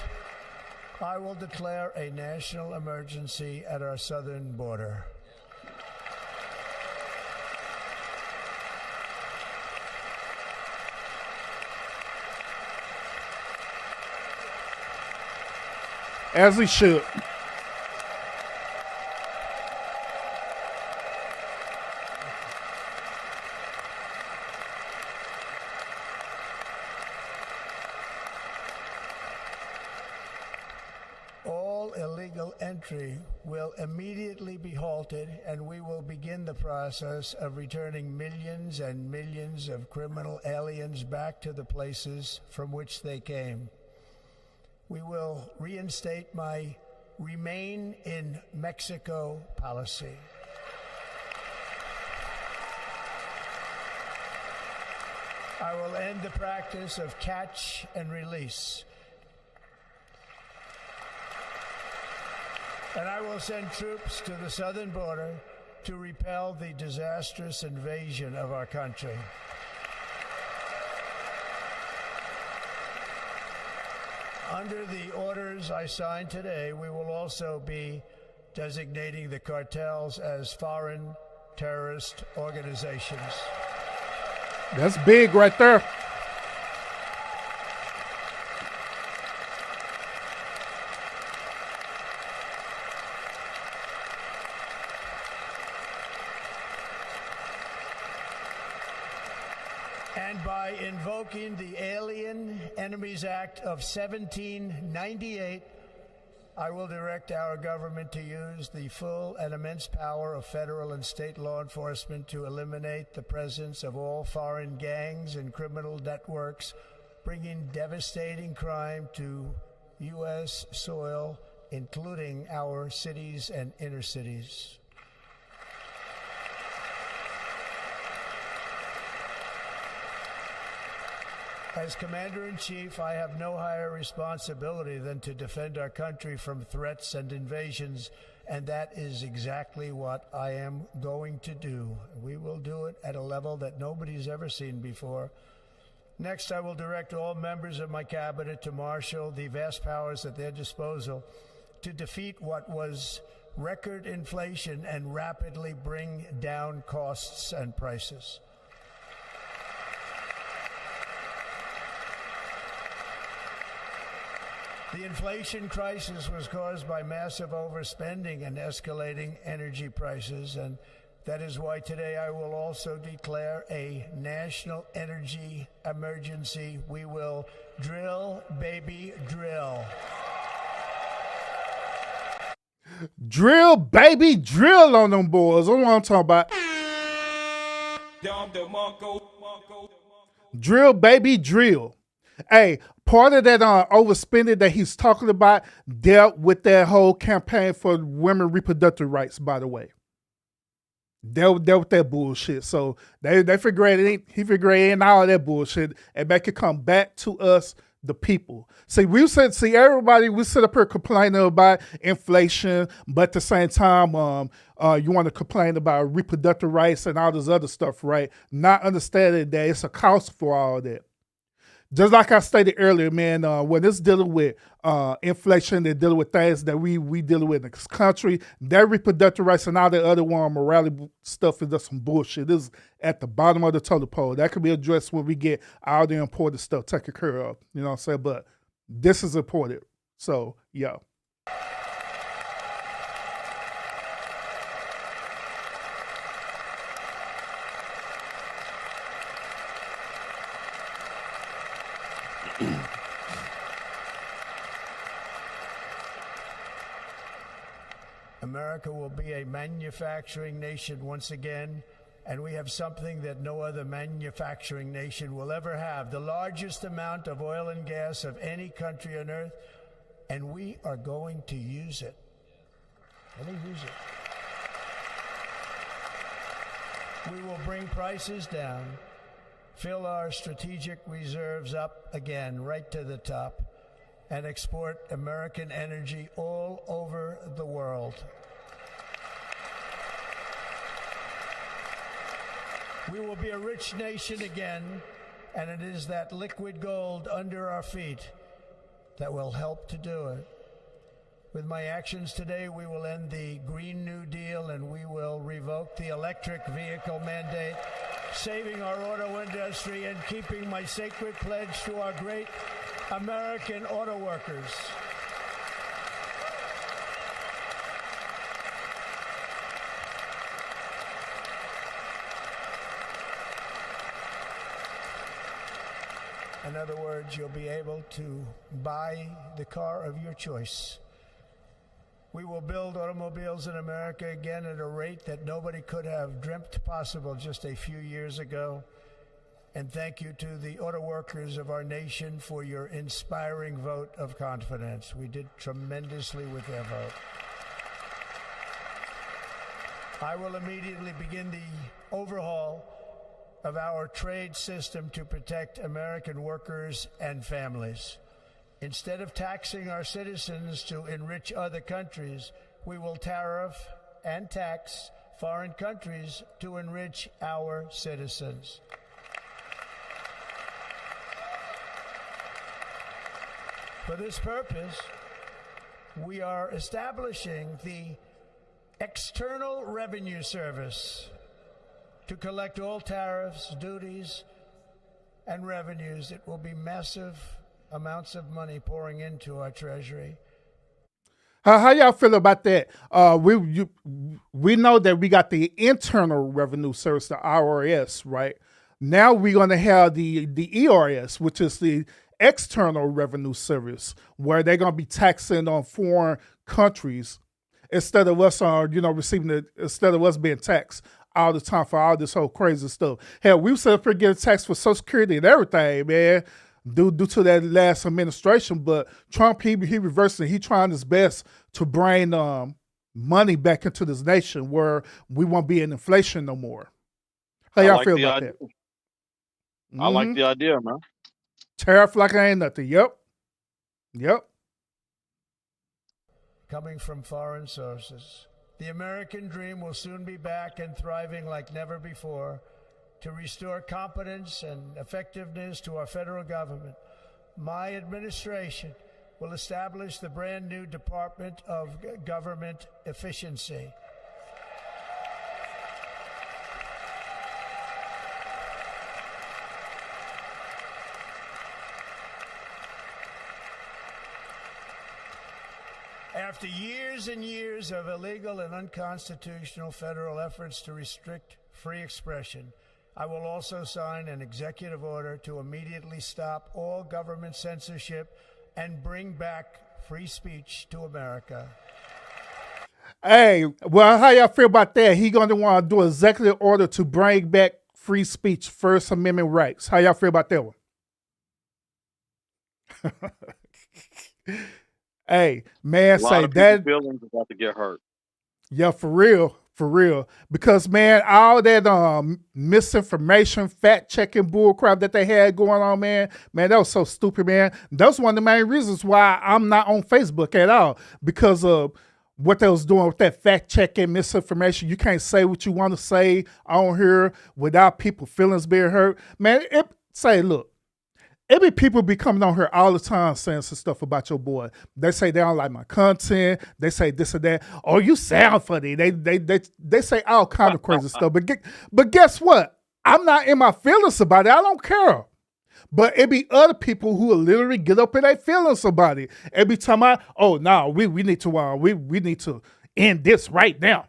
I will declare a national emergency at our southern border. As he should. All illegal entry will immediately be halted, and we will begin the process of returning millions and millions of criminal aliens back to the places from which they came. We will reinstate my Remain in Mexico policy. I will end the practice of catch and release. And I will send troops to the southern border to repel the disastrous invasion of our country. Under the orders I signed today, we will also be designating the cartels as foreign terrorist organizations. That's big right there. And by invoking the Alien Enemies Act of 1798, I will direct our government to use the full and immense power of federal and state law enforcement to eliminate the presence of all foreign gangs and criminal networks, bringing devastating crime to U.S. soil, including our cities and inner cities. As Commander-in-Chief, I have no higher responsibility than to defend our country from threats and invasions, and that is exactly what I am going to do. We will do it at a level that nobody's ever seen before. Next, I will direct all members of my cabinet to marshal the vast powers at their disposal to defeat what was record inflation and rapidly bring down costs and prices. The inflation crisis was caused by massive overspending and escalating energy prices, and That is why today I will also declare a national energy emergency. We will drill, baby, drill. Drill, baby, drill on them boys. That's what I'm talking about. Drill, baby, drill. Hey, part of that overspending that he's talking about dealt with that whole campaign for women reproductive rights, by the way. Dealt with that bullshit. So they figure he figured it ain't all that bullshit and make it come back to us, the people. See, everybody, we sit up here complaining about inflation, but at the same time, you want to complain about reproductive rights and all this other stuff, right? Not understanding that it's a cost for all that. Just like I stated earlier, man, when it's dealing with inflation and dealing with things that we dealing with in this country, that reproductive rights and all the other morality stuff is just some bullshit. This is at the bottom of the totem pole. That could be addressed when we get all the important stuff taken care of. You know what I'm saying? But this is important. So, yeah. America will be a manufacturing nation once again, and we have something that no other manufacturing nation will ever have, the largest amount of oil and gas of any country on earth, and we are going to use it. Let me use it. We will bring prices down, fill our strategic reserves up again, right to the top, and export American energy all over the world. We will be a rich nation again, and it is that liquid gold under our feet that will help to do it. With my actions today, we will end the Green New Deal and we will revoke the electric vehicle mandate, saving our auto industry and keeping my sacred pledge to our great American auto workers. In other words, you'll be able to buy the car of your choice. We will build automobiles in America again at a rate that nobody could have dreamt possible just a few years ago. And thank you to the auto workers of our nation for your inspiring vote of confidence. We did tremendously with their vote. I will immediately begin the overhaul of our trade system to protect American workers and families. Instead of taxing our citizens to enrich other countries, we will tariff and tax foreign countries to enrich our citizens. For this purpose, we are establishing the External Revenue Service to collect all tariffs, duties, and revenues. It will be massive amounts of money pouring into our treasury. How y'all feel about that? We know that we got the Internal Revenue Service, the IRS, right? Now we're going to have the ERS, which is the External Revenue Service, where they're going to be taxing on foreign countries instead of us, instead of us being taxed all the time for all this whole crazy stuff. Hell, we was up here getting taxed for Social Security and everything, man, due to that last administration. But Trump, he reversing. He trying his best to bring money back into this nation where we won't be in inflation no more. How y'all feel about that? I like the idea, man. Tariff like I ain't nothing. Yep. Coming from foreign sources. The American dream will soon be back and thriving like never before to restore competence and effectiveness to our federal government. My administration will establish the brand new Department of Government Efficiency. After years and years of illegal and unconstitutional federal efforts to restrict free expression, I will also sign an executive order to immediately stop all government censorship and bring back free speech to America. Hey, well, how y'all feel about that? He gonna want to do an executive order to bring back free speech, First Amendment rights. How y'all feel about that one? Hey, man, A lot say of people's that. feelings about to get hurt. Yeah, for real. For real. Because, man, all that misinformation, fact checking bullcrap that they had going on, man, that was so stupid, man. That's one of the main reasons why I'm not on Facebook at all. Because of what they was doing with that fact checking misinformation. You can't say what you want to say on here without people feelings being hurt. Man, look. Every people be coming on here all the time saying some stuff about your boy. They say they don't like my content. They say this or that. Oh, you sound funny. They say all kind of crazy stuff. But guess what? I'm not in my feelings about it. I don't care. But it be other people who will literally get up in their feelings about it. Every time oh no, we need to end this right now.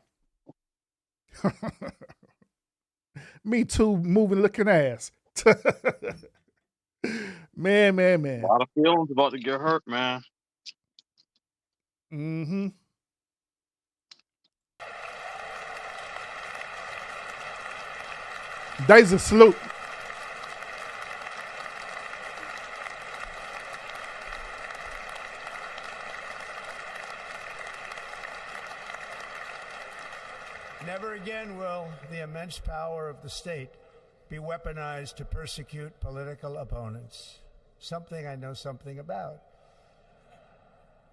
Me too, moving looking ass. Man. A lot of feelings about to get hurt, man. Mm-hmm. Daisy salute. Never again will the immense power of the state be weaponized to persecute political opponents. Something I know something about.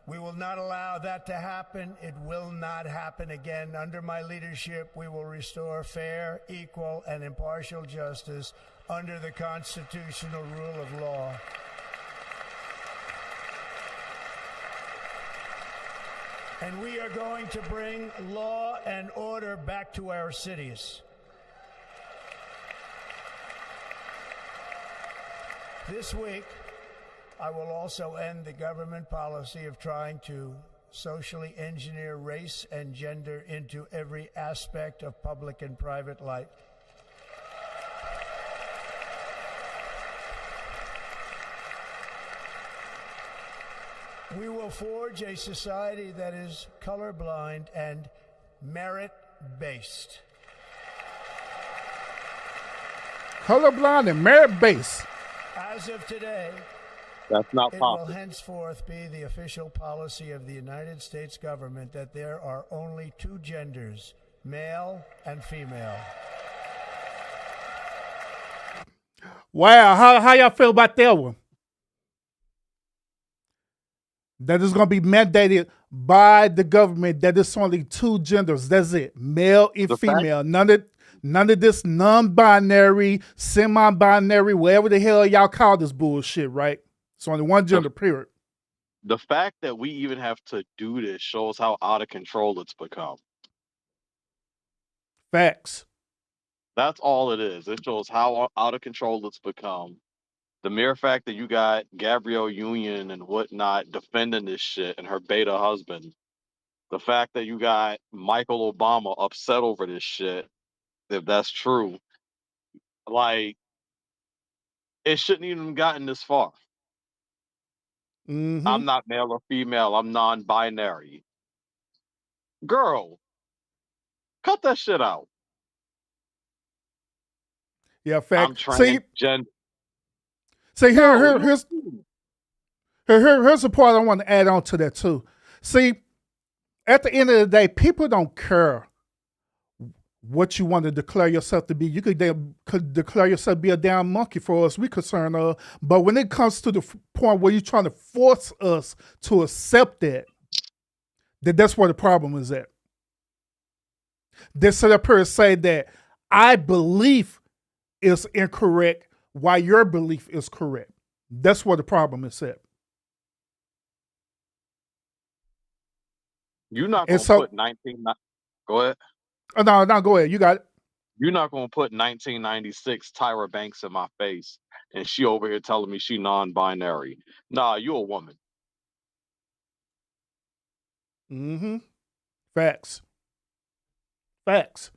We will not allow that to happen. It will not happen again. Under my leadership, we will restore fair, equal, and impartial justice under the constitutional rule of law. And we are going to bring law and order back to our cities. This week, I will also end the government policy of trying to socially engineer race and gender into every aspect of public and private life. We will forge a society that is colorblind and merit-based. Colorblind and merit-based. As of today, that's not it possible. Will henceforth be the official policy of the United States government that there are only two genders, male and female. Wow, how y'all feel about that one? That is going to be mandated by the government that it's only two genders. That's it, male and female. None of this non-binary, semi-binary, whatever the hell y'all call this bullshit, right? It's only one gender, period. The fact that we even have to do this shows how out of control it's become. Facts. That's all it is. It shows how out of control it's become. The mere fact that you got Gabrielle Union and whatnot defending this shit and her beta husband. The fact that you got Michael Obama upset over this shit, if that's true, like, it shouldn't even have gotten this far. Mm-hmm. I'm not male or female. I'm non-binary. Girl, cut that shit out. Yeah, fact. I'm transgender. See, here's the part I want to add on to that too. See, at the end of the day, people don't care what you want to declare yourself to be. You could declare yourself to be a damn monkey for us we concerned of. But when it comes to the point where you're trying to force us to accept that, that's where the problem is at. They sit up here and say that I belief is incorrect while your belief is correct. That's where the problem is at. You're not going to put 19... Go ahead. Oh, no, go ahead. You got it. You're not going to put 1996 Tyra Banks in my face and she over here telling me she non-binary. Nah, you a woman. Mm-hmm. Facts. Facts.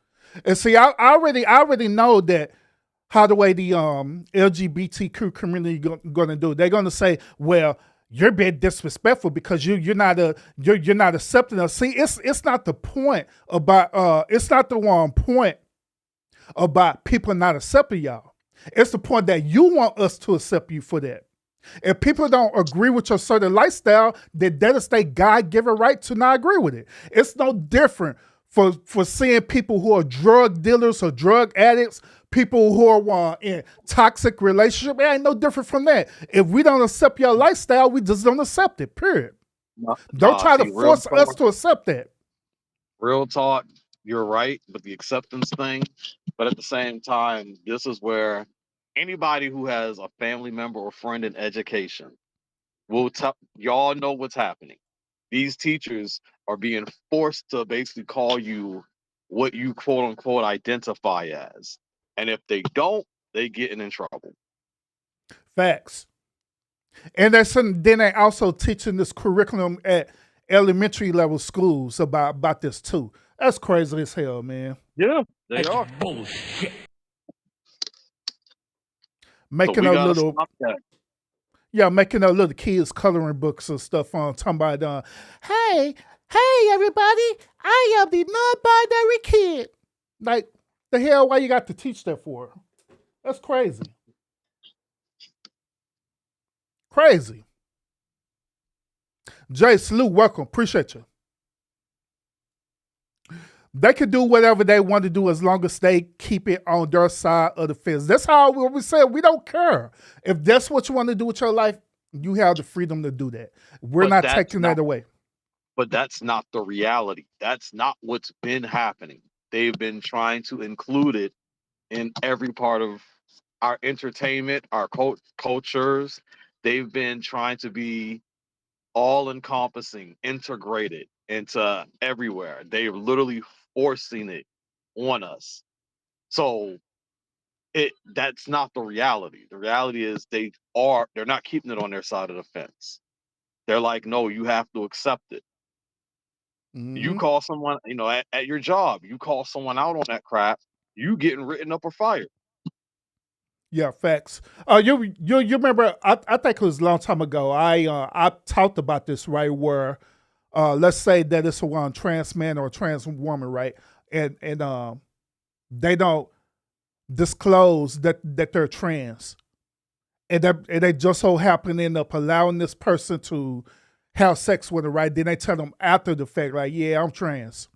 And see, I already know that how the way the LGBTQ community going to do. They're going to say, well, you're being disrespectful because you're not accepting us. See, it's not the point about it's not the one point about people not accepting y'all. It's the point that you want us to accept you for that. If people don't agree with your certain lifestyle, then that is their God-given right to not agree with it. It's no different for seeing people who are drug dealers or drug addicts, people who are in toxic relationship. It ain't no different from that. If we don't accept your lifestyle, we just don't accept it, period. Don't try to force us to accept that. Real talk, you're right with the acceptance thing. But at the same time, this is where anybody who has a family member or friend in education will tell y'all know what's happening. These teachers are being forced to basically call you what you quote unquote identify as. And if they don't, they getting in trouble. Facts. And then they also teaching this curriculum at elementary level schools about this too. That's crazy as hell, man. Yeah, they are. Bullshit. Making So we a gotta little stop that. making up little kids coloring books and stuff on talking about hey everybody, I am the non-binary kid. Like the hell, why you got to teach that for? That's crazy. Crazy. Jay, salute, welcome, appreciate you. They can do whatever they want to do as long as they keep it on their side of the fence. That's how we say we don't care. If that's what you want to do with your life, you have the freedom to do that. We're But not that's taking that not away. but that's not the reality. That's not what's been happening. They've been trying to include it in every part of our entertainment, our cultures. They've been trying to be all encompassing, integrated into everywhere. They're literally forcing it on us. So that's not the reality. The reality is they're not keeping it on their side of the fence. They're like, no, you have to accept it. You Mm-hmm. call someone, at your job, you call someone out on that crap, you getting written up or fired. Yeah, facts. You remember? I think it was a long time ago. I talked about this, right? Where let's say that it's a one trans man or a trans woman, right? And they don't disclose that they're trans, and they just so happen to end up allowing this person to have sex with her, right? Then they tell them after the fact, like, yeah, I'm trans.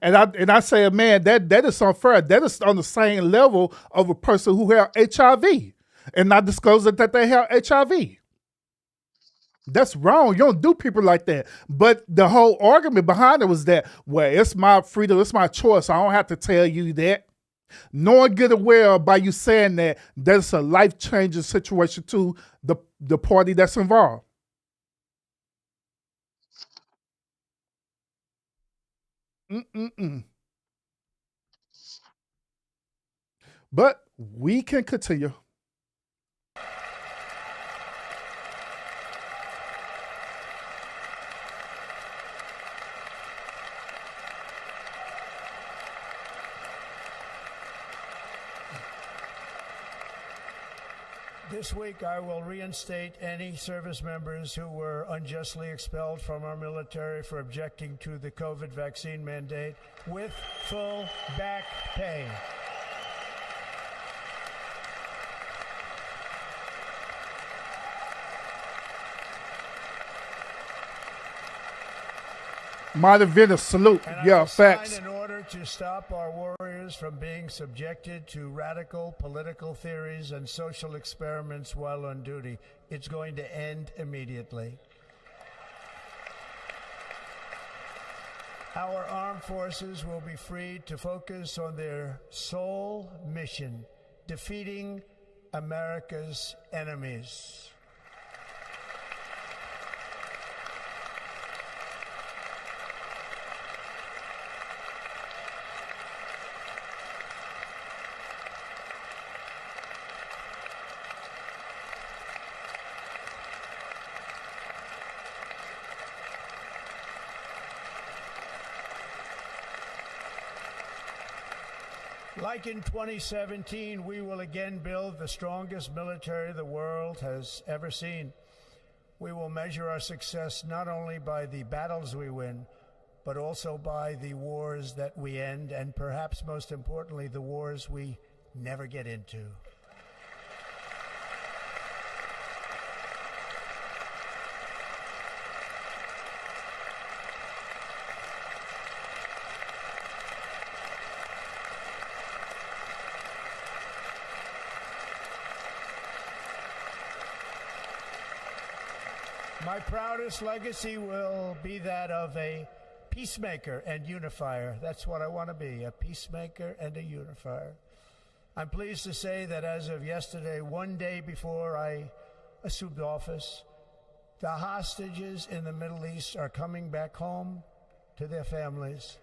And I say, man, that is unfair. That is on the same level of a person who have HIV and not disclosing that they have HIV. That's wrong. You don't do people like that. But the whole argument behind it was that, well, it's my freedom, it's my choice. I don't have to tell you that. Knowing good and well by you saying that, that's a life-changing situation to the party that's involved. Mm-mm-mm. But we can continue. This week, I will reinstate any service members who were unjustly expelled from our military for objecting to the COVID vaccine mandate with full back pay. Mighty Venus, salute. And Yeah, I will facts. sign an order to stop our warriors from being subjected to radical political theories and social experiments while on duty. It's going to end immediately. Our armed forces will be free to focus on their sole mission, defeating America's enemies. Like in 2017, we will again build the strongest military the world has ever seen. We will measure our success not only by the battles we win, but also by the wars that we end, and perhaps most importantly, the wars we never get into. My proudest legacy will be that of a peacemaker and unifier. That's what I want to be, a peacemaker and a unifier. I'm pleased to say that as of yesterday, one day before I assumed office, the hostages in the Middle East are coming back home to their families.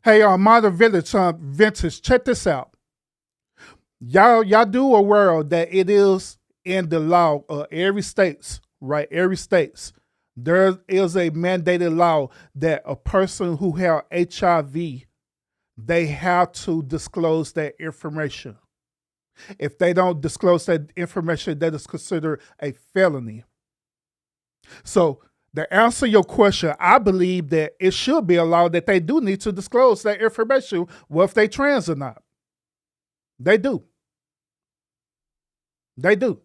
Hey, Modern Vintage, check this out. Y'all do aware that it is in the law of every states, right? Every states, there is a mandated law that a person who have HIV, they have to disclose that information. If they don't disclose that information, that is considered a felony. So, to answer your question, I believe that it should be a law that they do need to disclose that information, whether they trans or not. They do. They do.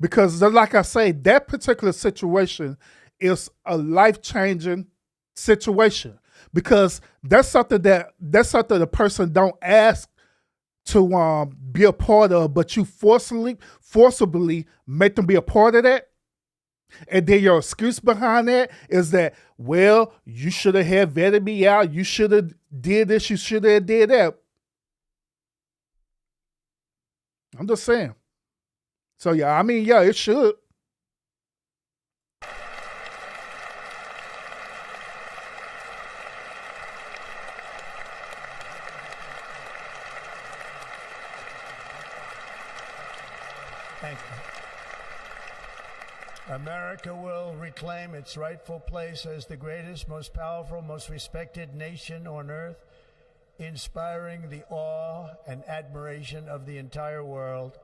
Because like I say, that particular situation is a life-changing situation. Because that's something the person don't ask to be a part of, but you forcibly make them be a part of that. And then your excuse behind that is that, well, you should have vetted me out. You should have did this. You should have did that. I'm just saying. So, yeah, I mean, yeah, it should. Thank you. America will reclaim its rightful place as the greatest, most powerful, most respected nation on earth, inspiring the awe and admiration of the entire world.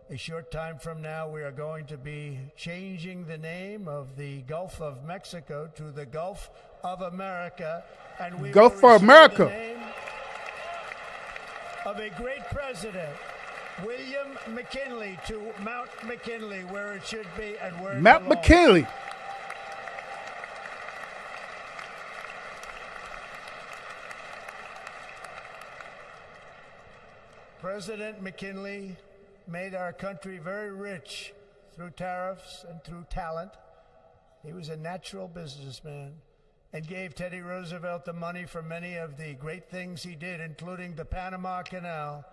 A short time from now, we are going to be changing the name of the Gulf of Mexico to the Gulf of America, and we Gulf will of America. the name of a great president, William McKinley, to Mount McKinley, where it should be and where it Mount belongs. McKinley. President McKinley made our country very rich through tariffs and through talent. He was a natural businessman and gave Teddy Roosevelt the money for many of the great things he did, including the Panama Canal,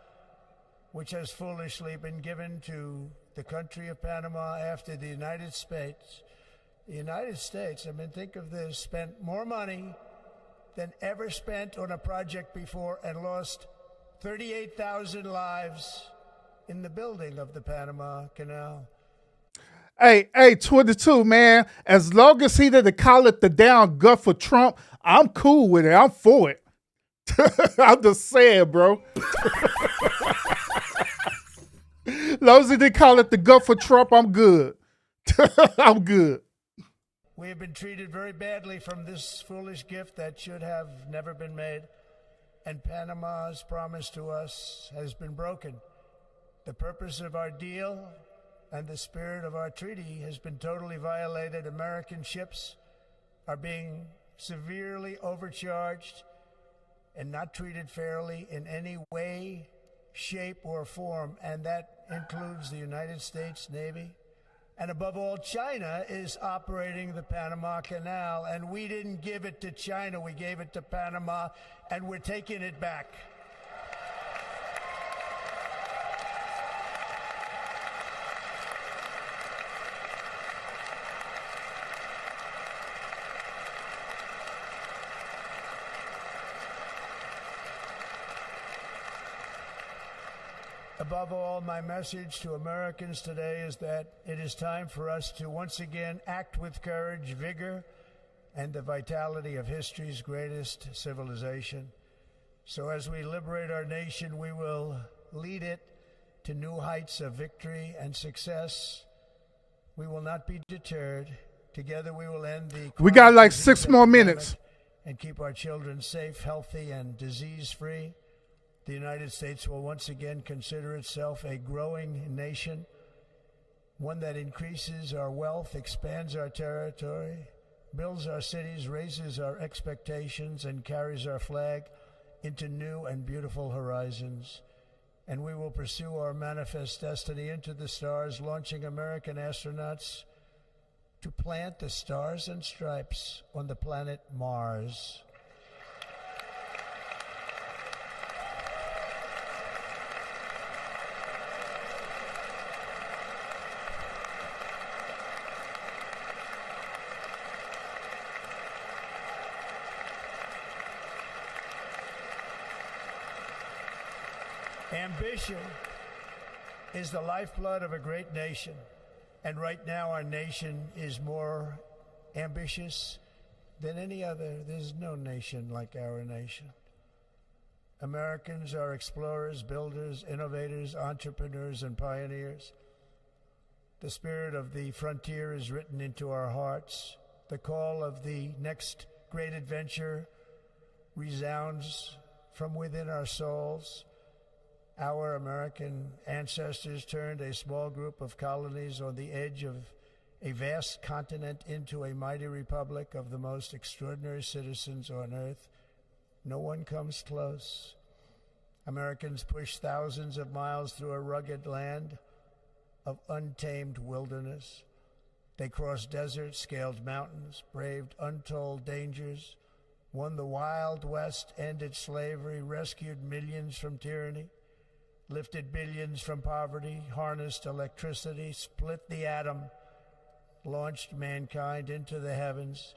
which has foolishly been given to the country of Panama after the United States. The United States, I mean, think of this, spent more money than ever spent on a project before and lost 38,000 lives in the building of the Panama Canal. Hey, 22, man. As long as he didn't call it the down gut for Trump, I'm cool with it. I'm for it. I'm just saying, bro. As long as he didn't call it the gut for Trump, I'm good. I'm good. We have been treated very badly from this foolish gift that should have never been made, and Panama's promise to us has been broken. The purpose of our deal and the spirit of our treaty has been totally violated. American ships are being severely overcharged and not treated fairly in any way, shape, or form, and that includes the United States Navy. And above all, China is operating the Panama Canal, and we didn't give it to China, we gave it to Panama, and we're taking it back. Above all, my message to Americans today is that it is time for us to once again act with courage, vigor, and the vitality of history's greatest civilization. So as we liberate our nation, we will lead it to new heights of victory and success. We will not be deterred. Together we will end the We got like 6 epidemic more minutes. and keep our children safe, healthy, and disease-free. The United States will once again consider itself a growing nation, one that increases our wealth, expands our territory, builds our cities, raises our expectations, and carries our flag into new and beautiful horizons. And we will pursue our manifest destiny into the stars, launching American astronauts to plant the stars and stripes on the planet Mars. Ambition is the lifeblood of a great nation, and right now our nation is more ambitious than any other. There's no nation like our nation. Americans are explorers, builders, innovators, entrepreneurs, and pioneers. The spirit of the frontier is written into our hearts. The call of the next great adventure resounds from within our souls. Our American ancestors turned a small group of colonies on the edge of a vast continent into a mighty republic of the most extraordinary citizens on earth. No one comes close. Americans pushed thousands of miles through a rugged land of untamed wilderness. They crossed deserts, scaled mountains, braved untold dangers, won the Wild West, ended slavery, rescued millions from tyranny, lifted billions from poverty, harnessed electricity, split the atom, launched mankind into the heavens,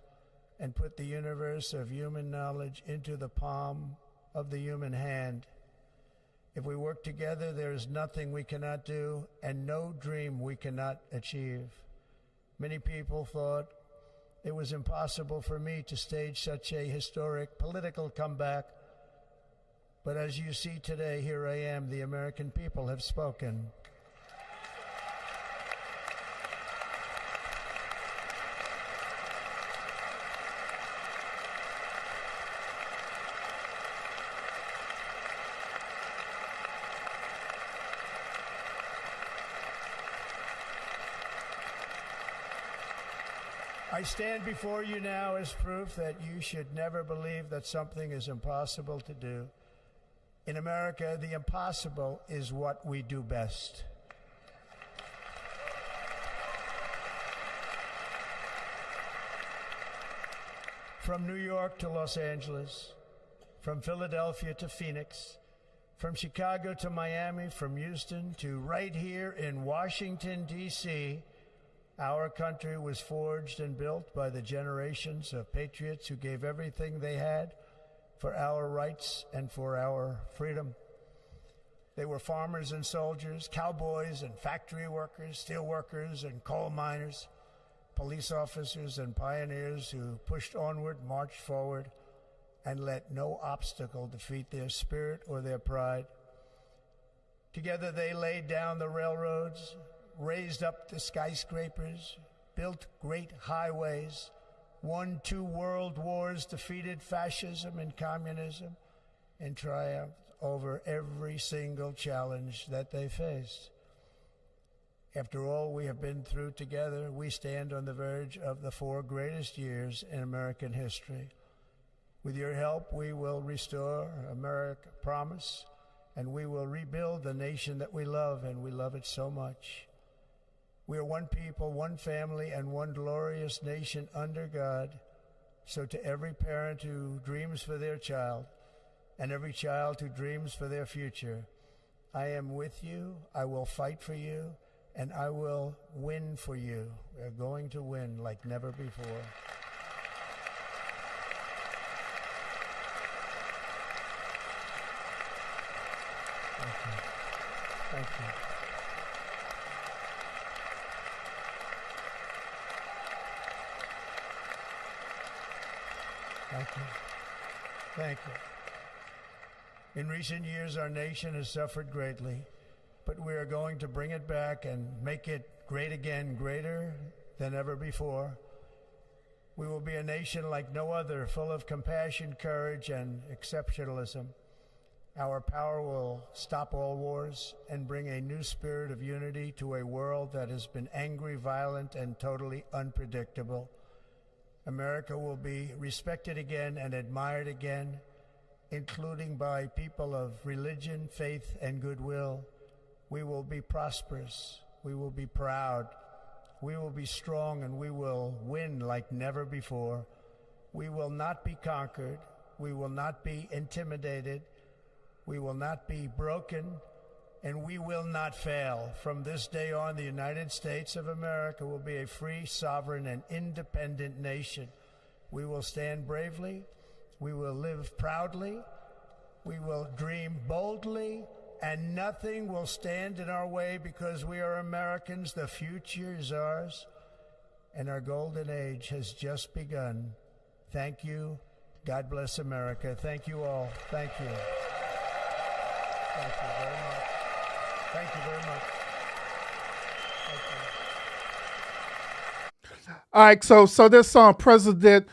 and put the universe of human knowledge into the palm of the human hand. If we work together, there is nothing we cannot do and no dream we cannot achieve. Many people thought it was impossible for me to stage such a historic political comeback. But as you see today, here I am. The American people have spoken. I stand before you now as proof that you should never believe that something is impossible to do. In America, the impossible is what we do best. From New York to Los Angeles, from Philadelphia to Phoenix, from Chicago to Miami, from Houston to right here in Washington, D.C., our country was forged and built by the generations of patriots who gave everything they had for our rights and for our freedom. They were farmers and soldiers, cowboys and factory workers, steel workers and coal miners, police officers and pioneers who pushed onward, marched forward, and let no obstacle defeat their spirit or their pride. Together they laid down the railroads, raised up the skyscrapers, built great highways, won 2 world wars, defeated fascism and communism, and triumphed over every single challenge that they faced. After all we have been through together, we stand on the verge of the 4 greatest years in American history. With your help, we will restore America's promise, and we will rebuild the nation that we love, and we love it so much. We are one people, one family, and one glorious nation under God. So to every parent who dreams for their child, and every child who dreams for their future, I am with you, I will fight for you, and I will win for you. We're going to win like never before. Thank you. Thank you. Thank you. Thank you. In recent years, our nation has suffered greatly, but we are going to bring it back and make it great again, greater than ever before. We will be a nation like no other, full of compassion, courage, and exceptionalism. Our power will stop all wars and bring a new spirit of unity to a world that has been angry, violent, and totally unpredictable. America will be respected again and admired again, including by people of religion, faith, and goodwill. We will be prosperous. We will be proud. We will be strong, and we will win like never before. We will not be conquered. We will not be intimidated. We will not be broken, and we will not fail. From this day on, the United States of America will be a free, sovereign, and independent nation. We will stand bravely. We will live proudly. We will dream boldly, and nothing will stand in our way because we are Americans. The future is ours, and our golden age has just begun. Thank you. God bless America. Thank you all. Thank you. Thank you very much. Thank you very much. Thank you. All right, so this President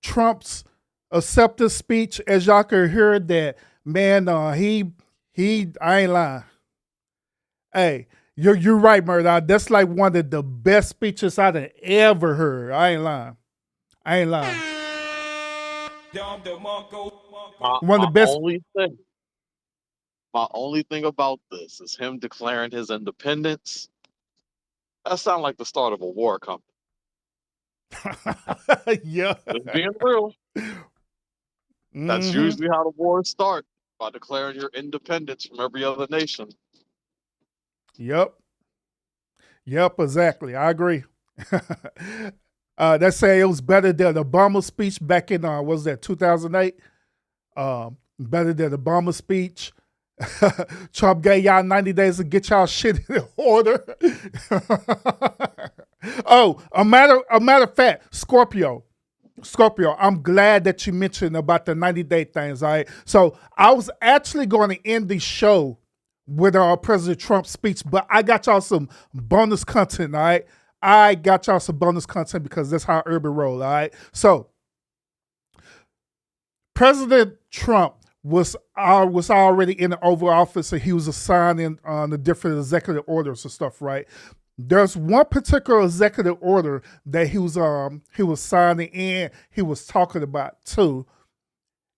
Trump's acceptance speech, as y'all can hear that, man, he I ain't lying. Hey, you're right, Murdoch. That's like one of the best speeches I've ever heard. I ain't lying. One of the best. My only thing about this is him declaring his independence. That sounds like the start of a war coming. Yeah. Just being real. That's usually how the wars start, by declaring your independence from every other nation. Yep, exactly. I agree. They say it was better than the Obama speech back in, what was that, 2008? Better than the Obama speech. Trump gave y'all 90 days to get y'all shit in order. Oh, a matter of fact, Scorpio, I'm glad that you mentioned about the 90-day things, all right? So I was actually going to end the show with President Trump's speech, but I got y'all some bonus content, all right? I got y'all some bonus content because that's how Urban roll, all right? So President Trump was already in the Oval Office, and he was assigning the different executive orders and stuff, right? There's one particular executive order that he was signing and he was talking about too.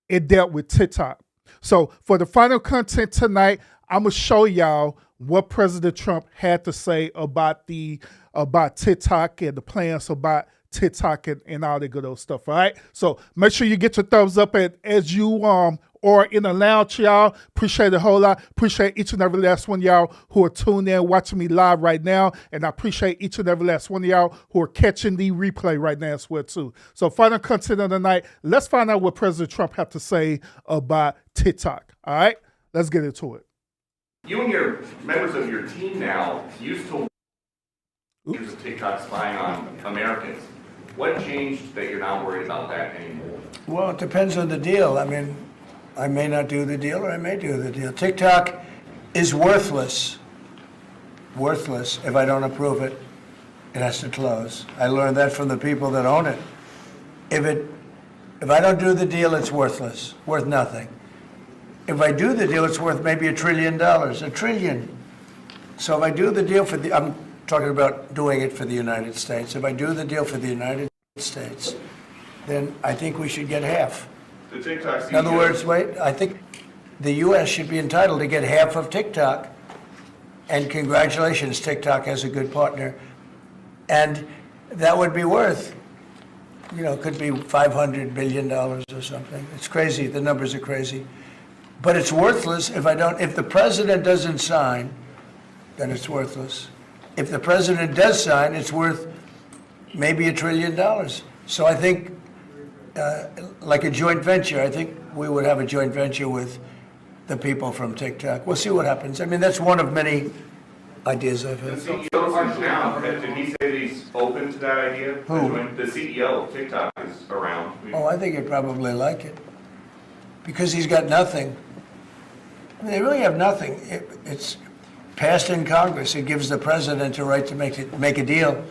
It dealt with TikTok. So for the final content tonight, I'm gonna show y'all what President Trump had to say about TikTok and the plans about TikTok and all that good old stuff. All right. So make sure you get your thumbs up as you or in the lounge, y'all. Appreciate it a whole lot. Appreciate each and every last one of y'all who are tuned in, watching me live right now. And I appreciate each and every last one of y'all who are catching the replay right now as well, too. So final content of the night. Let's find out what President Trump had to say about TikTok. All right? Let's get into it. You and your members of your team now used to use of TikTok spying on Americans. What changed that you're not worried about that anymore? Well, it depends on the deal. I mean, I may not do the deal or I may do the deal. TikTok is worthless. Worthless if I don't approve it. It has to close. I learned that from the people that own it. If I don't do the deal, it's worthless. Worth nothing. If I do the deal, it's worth maybe $1 trillion. $1 trillion. So if I do the deal I'm talking about doing it for the United States. If I do the deal for the United States, then I think we should get half. The TikTok CEO. In other words, I think the U.S. should be entitled to get half of TikTok. And congratulations, TikTok has a good partner. And that would be worth, could be $500 billion or something. It's crazy. The numbers are crazy. But it's worthless if the president doesn't sign, then it's worthless. If the president does sign, it's worth maybe $1 trillion. So I think, like a joint venture, I think we would have a joint venture with the people from TikTok. We'll see what happens. I mean, that's one of many ideas I've The had. CEO's now, did he say that he's open to that idea? Who? The CEO of TikTok is around. Oh, I think he'd probably like it. Because he's got nothing. I mean, they really have nothing. It's passed in Congress. It gives the president a right to make a deal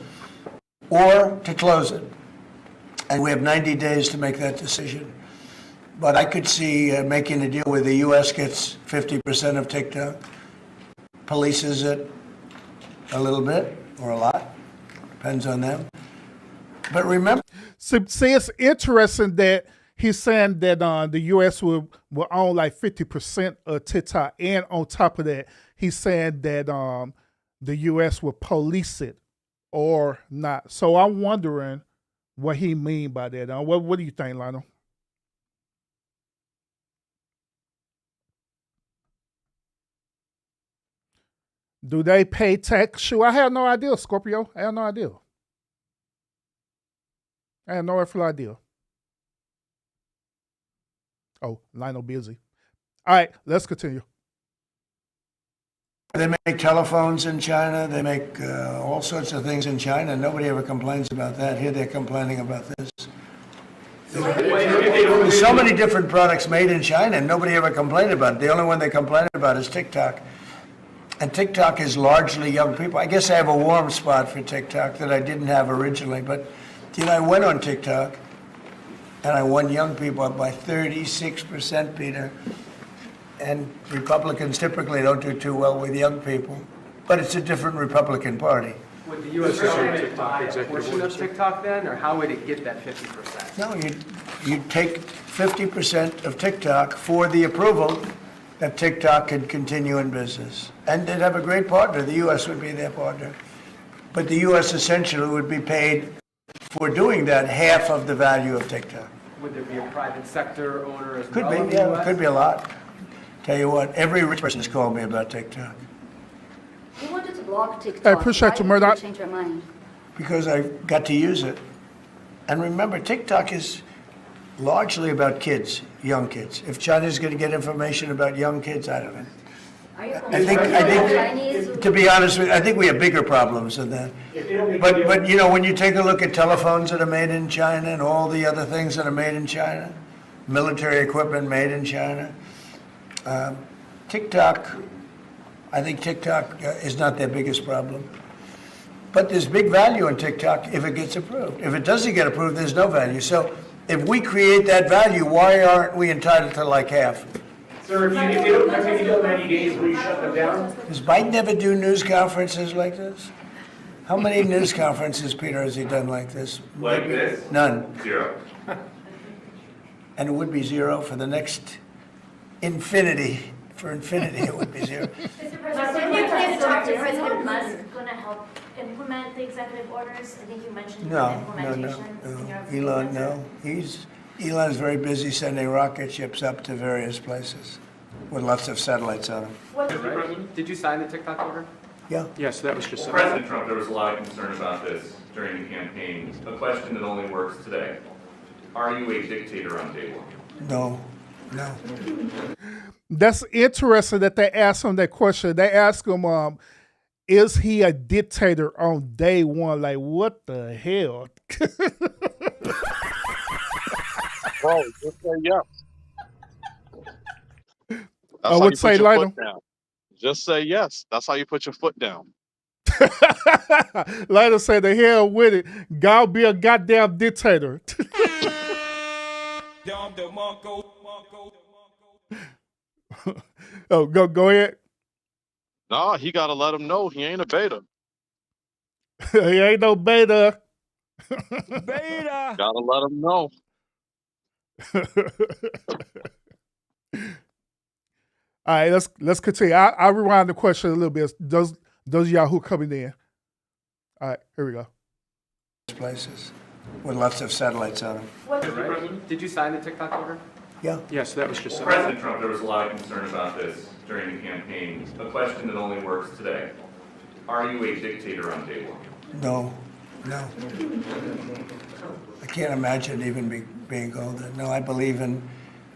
or to close it. And we have 90 days to make that decision. But I could see making a deal where the U.S. gets 50% of TikTok, polices it a little bit or a lot, depends on them. But remember... See, it's interesting that he's saying that the U.S. will own like 50% of TikTok. And on top of that, he's saying that the U.S. will police it or not. So I'm wondering what he mean by that. What do you think, Lionel? Do they pay tax? Shoot, I have no idea, Scorpio. I have no idea. I have no actual idea. Oh, Lionel busy. All right, let's continue. They make telephones in China. They make all sorts of things in China. Nobody ever complains about that. Here they're complaining about this. There's so many different products made in China, and nobody ever complained about it. The only one they complain about is TikTok. And TikTok is largely young people. I guess I have a warm spot for TikTok that I didn't have originally. But, you know, I went on TikTok, and I won young people up by 36%, Peter. And Republicans typically don't do too well with young people. But it's a different Republican Party. Would the U.S. government buy a portion of TikTok then, or how would it get that 50%? No, you'd take 50% of TikTok for the approval that TikTok could continue in business. And they'd have a great partner. The U.S. would be their partner. But the U.S. essentially would be paid for doing that half of the value of TikTok. Would there be a private sector owner as Could well? be, in the yeah, US? could be a lot. Tell you what, every rich person has called me about TikTok. You wanted to block TikTok. I appreciate you, Why did Murdoch. change your mind? Because I got to use it. And remember, TikTok is largely about kids, young kids. If China's going to get information about young kids, I don't know. Are you I think, to be honest with you, I think we have bigger problems than that. But you know, when you take a look at telephones that are made in China and all the other things that are made in China, military equipment made in China, TikTok, I think TikTok is not their biggest problem. But there's big value in TikTok if it gets approved. If it doesn't get approved, there's no value. So if we create that value, why aren't we entitled to like half? Sir, if you don't take until 90 days, will you shut them down? Does Biden ever do news conferences like this? How many news conferences, Peter, has he done like this? Like this? None. 0. And it would be 0 for the next infinity. For infinity, it would be 0. Mr. President, you plan to talk to President Musk going to help implement the executive orders? I think you mentioned implementation. Elon, no. Elon's very busy sending rocket ships up to various places with lots of satellites on them. Mr. President, did you sign the TikTok order? Yeah. Yes, that was just. President Trump, there was a lot of concern about this during the campaign. A question that only works today. Are you a dictator on day one? No. That's interesting that they asked him that question. They asked him, is he a dictator on day one? Like, what the hell? Bro, just say yes. I would say, Lionel. Just say yes. That's how you put your foot down. Lionel said, the hell with it. God be a goddamn dictator. Oh, go ahead. Nah, he got to let him know he ain't a beta. He ain't no beta. Beta. Got to let him know. All right, let's continue. I'll rewind the question a little bit. Does Yahoo coming in? All right, here we go. Places with lots of satellites on them. Mr. President, did you sign the TikTok order? Yeah. Yes, that was just. President Trump, there was a lot of concern about this during the campaign. A question that only works today. Are you a dictator on day one? No. I can't imagine even being called that. No, I believe in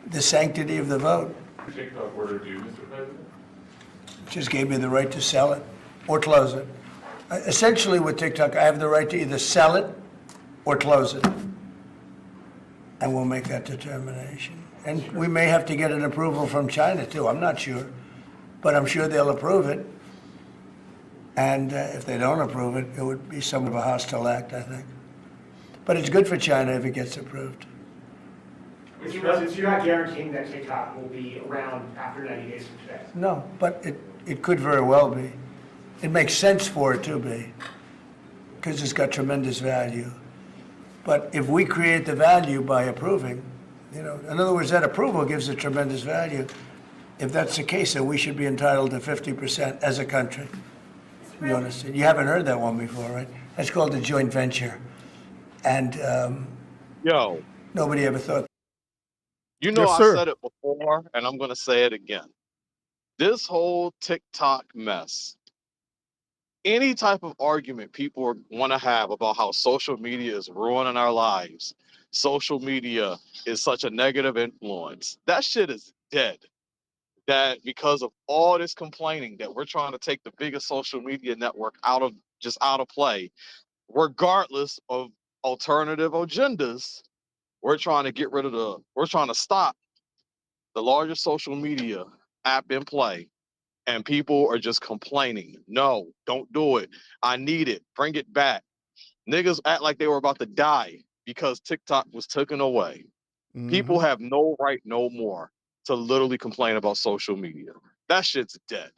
the sanctity of the vote. TikTok order do, Mr. President? Just gave me the right to sell it or close it. Essentially with TikTok, I have the right to either sell it or close it. And we'll make that determination. And we may have to get an approval from China too, I'm not sure. But I'm sure they'll approve it. And if they don't approve it, it would be somewhat of a hostile act, I think. But it's good for China if it gets approved. Mr. President, so you're not guaranteeing that TikTok will be around after 90 days from today? No, but it could very well be. It makes sense for it to be, because it's got tremendous value. But if we create the value by approving, in other words, that approval gives it tremendous value. If that's the case, then we should be entitled to 50% as a country. You understand? You haven't heard that one before, right? That's called a joint venture. And nobody ever thought. You know, Yes, I sir. said it before, and I'm going to say it again. This whole TikTok mess, any type of argument people want to have about how social media is ruining our lives, social media is such a negative influence, that shit is dead. That because of all this complaining that we're trying to take the biggest social media network out of play, regardless of alternative agendas, we're trying to stop the largest social media app in play, and people are just complaining. No, don't do it. I need it. Bring it back. Niggas act like they were about to die because TikTok was taken away. People have no right no more to literally complain about social media. That shit's dead.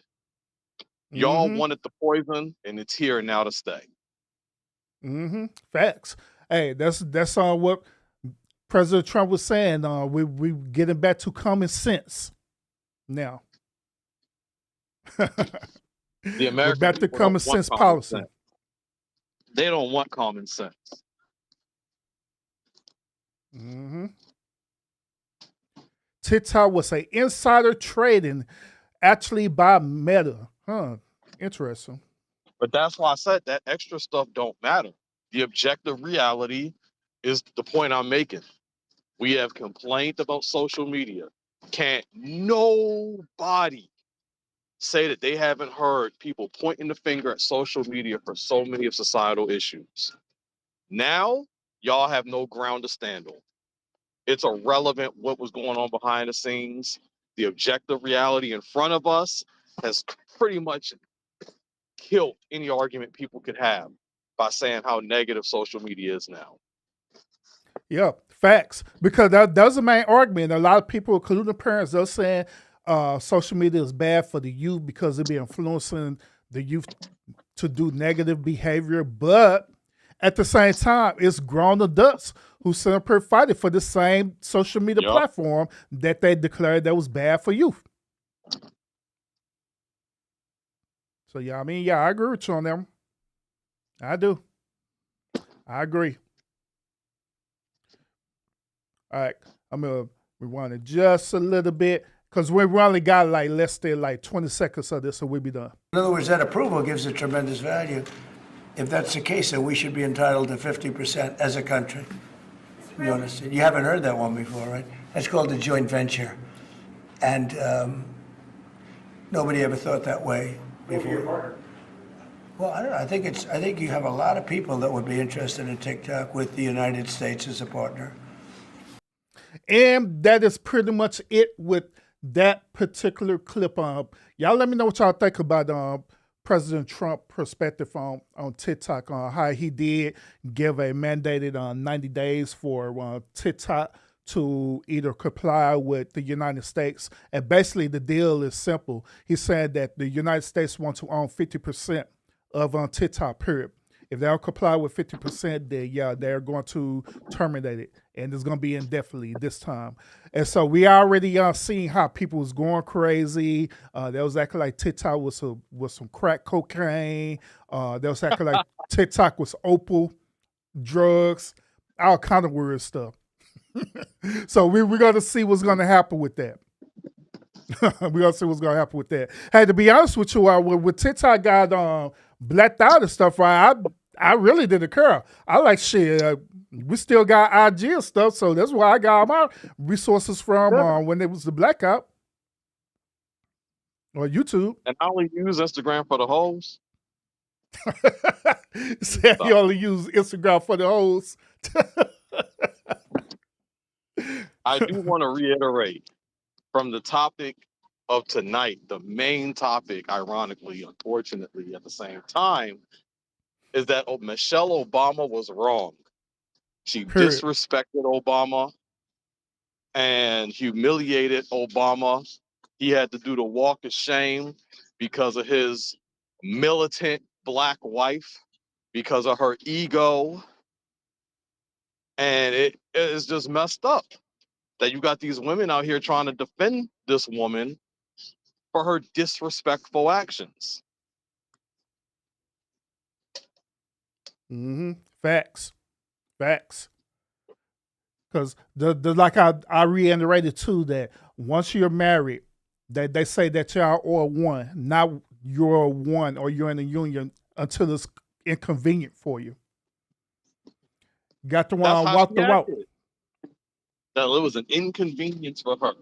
Y'all wanted the poison, and it's here now to stay. Facts. Hey, that's what President Trump was saying. We getting back to common sense now. The American We're back to people common don't want sense common policy. sense. They don't want common sense. TikTok was a insider trading actually by Meta. Interesting. But that's why I said that extra stuff don't matter. The objective reality is the point I'm making. We have complained about social media. Can't nobody say that they haven't heard people pointing the finger at social media for so many of societal issues. Now, y'all have no ground to stand on. It's irrelevant what was going on behind the scenes. The objective reality in front of us has pretty much killed any argument people could have by saying how negative social media is now. Yeah, facts. Because that's the main argument. A lot of people, including parents, they're saying social media is bad for the youth because it be influencing the youth to do negative behavior. But at the same time, it's grown adults who sit up here fighting for the same social media platform that they declared that was bad for youth. So I agree with you on them. I do. I agree. All right, I'm gonna rewind it just a little bit because we only got less than 20 seconds of this, so we'll be done. In other words, that approval gives it tremendous value. If that's the case, then we should be entitled to 50% as a country. You understand? You haven't heard that one before, right? That's called a joint venture. And nobody ever thought that way before. Well, I don't know. I think you have a lot of people that would be interested in TikTok with the United States as a partner. And that is pretty much it with that particular clip. Y'all let me know what y'all think about President Trump perspective on TikTok, on how he did give a mandated 90 days for TikTok to either comply with the United States. And basically the deal is simple. He said that the United States wants to own 50% of TikTok, period. If they don't comply with 50%, then they're going to terminate it. And it's going to be indefinitely this time. And so we already seen how people was going crazy. They was acting like TikTok was some crack cocaine. They was acting like TikTok was opal, drugs, all kind of weird stuff. So we're going to see what's going to happen with that. We're going to see what's going to happen with that. Hey, to be honest with you, with TikTok got blacked out and stuff, right? I really didn't care. I like shit. We still got IG and stuff, so that's where I got all my resources from when it was the blackout. Or YouTube. And I only use Instagram for the hoes. Say you only use Instagram for the hoes. I do want to reiterate from the topic of tonight, the main topic, ironically, unfortunately, at the same time, is that Michelle Obama was wrong. She Period. disrespected Obama and humiliated Obama. He had to do the walk of shame because of his militant black wife, because of her ego. And it is just messed up that you got these women out here trying to defend this woman for her disrespectful actions. Mm-hmm. Facts. Facts. Because the like I reiterated too that once you're married, they say that y'all are one, not you're one or you're in a union until it's inconvenient for you. Got to That's how walk she the walk. acted. That it was an inconvenience for her.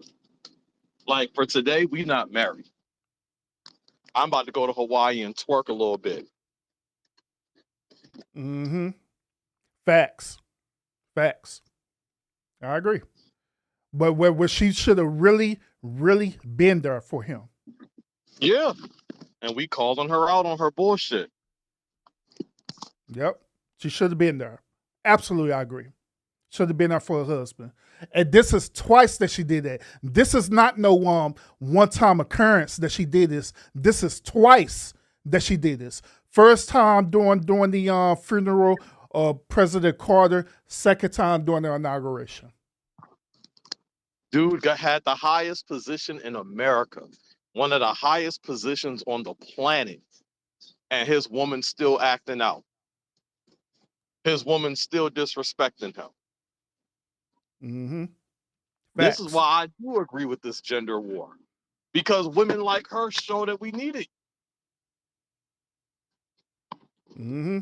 Like for today, we not married. I'm about to go to Hawaii and twerk a little bit. Mm-hmm. Facts. Facts. I agree. But where she should have really, really been there for him. Yeah. And we calling her out on her bullshit. Yep. She should have been there. Absolutely, I agree. Should have been there for her husband. And this is twice that she did that. This is not no one-time occurrence that she did this. This is twice that she did this. First time during the funeral of President Carter. Second time during the inauguration. Dude had the highest position in America. One of the highest positions on the planet. And his woman still acting out. His woman still disrespecting him. Mm-hmm. This is why I do agree with this gender war. Because women like her show that we need it. Mm-hmm.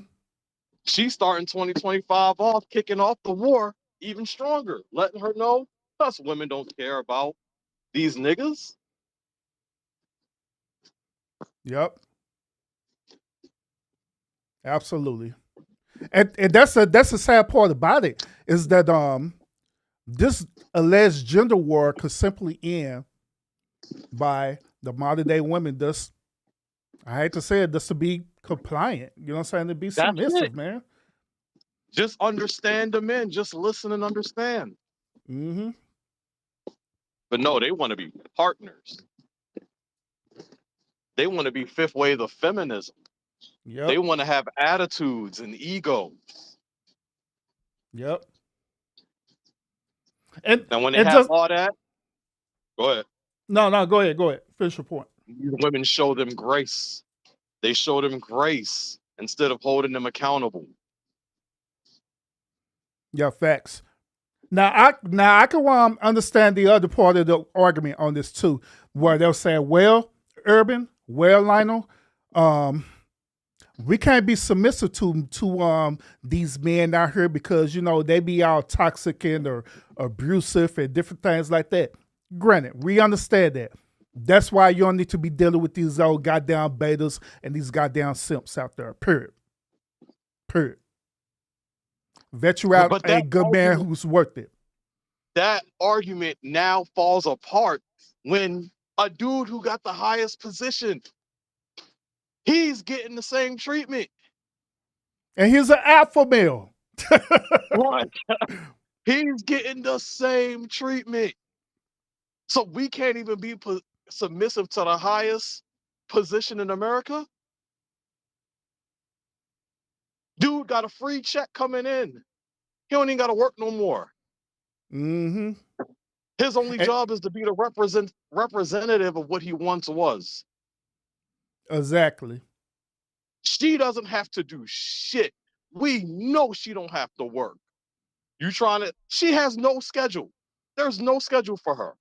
She's starting 2025 off, kicking off the war even stronger, letting her know us women don't care about these niggas. Yep. Absolutely. And that's the sad part about it is that this alleged gender war could simply end by the modern day women just, I hate to say it, just to be compliant. You know what I'm saying? To be submissive, man. Just understand the men. Just listen and understand. Mm-hmm. But no, they want to be partners. They want to be fifth wave of feminism. Yep. They want to have attitudes and ego. Yep. And when they have all that, go ahead. No, go ahead. Go ahead. Finish your point. These women show them grace. They show them grace instead of holding them accountable. Yeah, facts. Now I can understand the other part of the argument on this too, where they'll say, well, Urban, well, Lionel, we can't be submissive to these men out here because they be all toxic and or abusive and different things like that. Granted, we understand that. That's why you don't need to be dealing with these old goddamn betas and these goddamn simps out there. Period. Vet you out a good man who's worth it. That argument now falls apart when a dude who got the highest position, he's getting the same treatment. And he's an alpha male. What? He's getting the same treatment. So we can't even be submissive to the highest position in America? Dude got a free check coming in. He don't even got to work no more. Mm-hmm. His only job is to be the representative of what he once was. Exactly. She doesn't have to do shit. We know she don't have to work. She has no schedule. There's no schedule for her.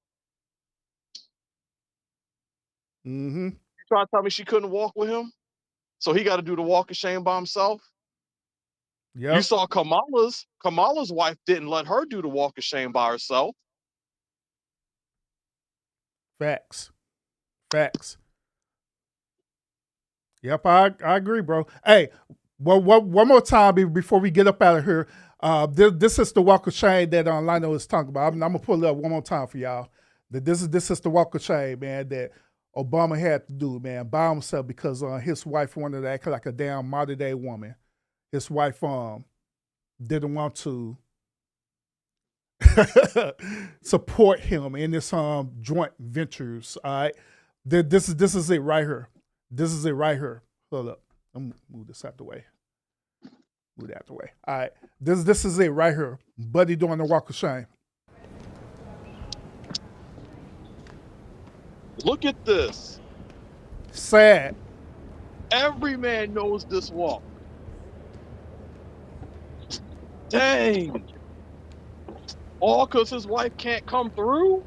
Mm-hmm. You trying to tell me she couldn't walk with him? So he got to do the walk of shame by himself? Yep. You saw Kamala's wife didn't let her do the walk of shame by herself. Facts. Yep, I agree, bro. Hey, one more time before we get up out of here. This is the walk of shame that Lionel is talking about. I'm gonna pull it up one more time for y'all. This is the walk of shame, man, that Obama had to do, man, by himself because his wife wanted to act like a damn modern day woman. His wife didn't want to support him in this joint ventures. All right, this is it right here. This is it right here. Hold up, I'm gonna move this out the way. Move that out the way. All right, this is it right here. Buddy doing the walk of shame. Look at this. Sad. Every man knows this walk. Dang. All because his wife can't come through?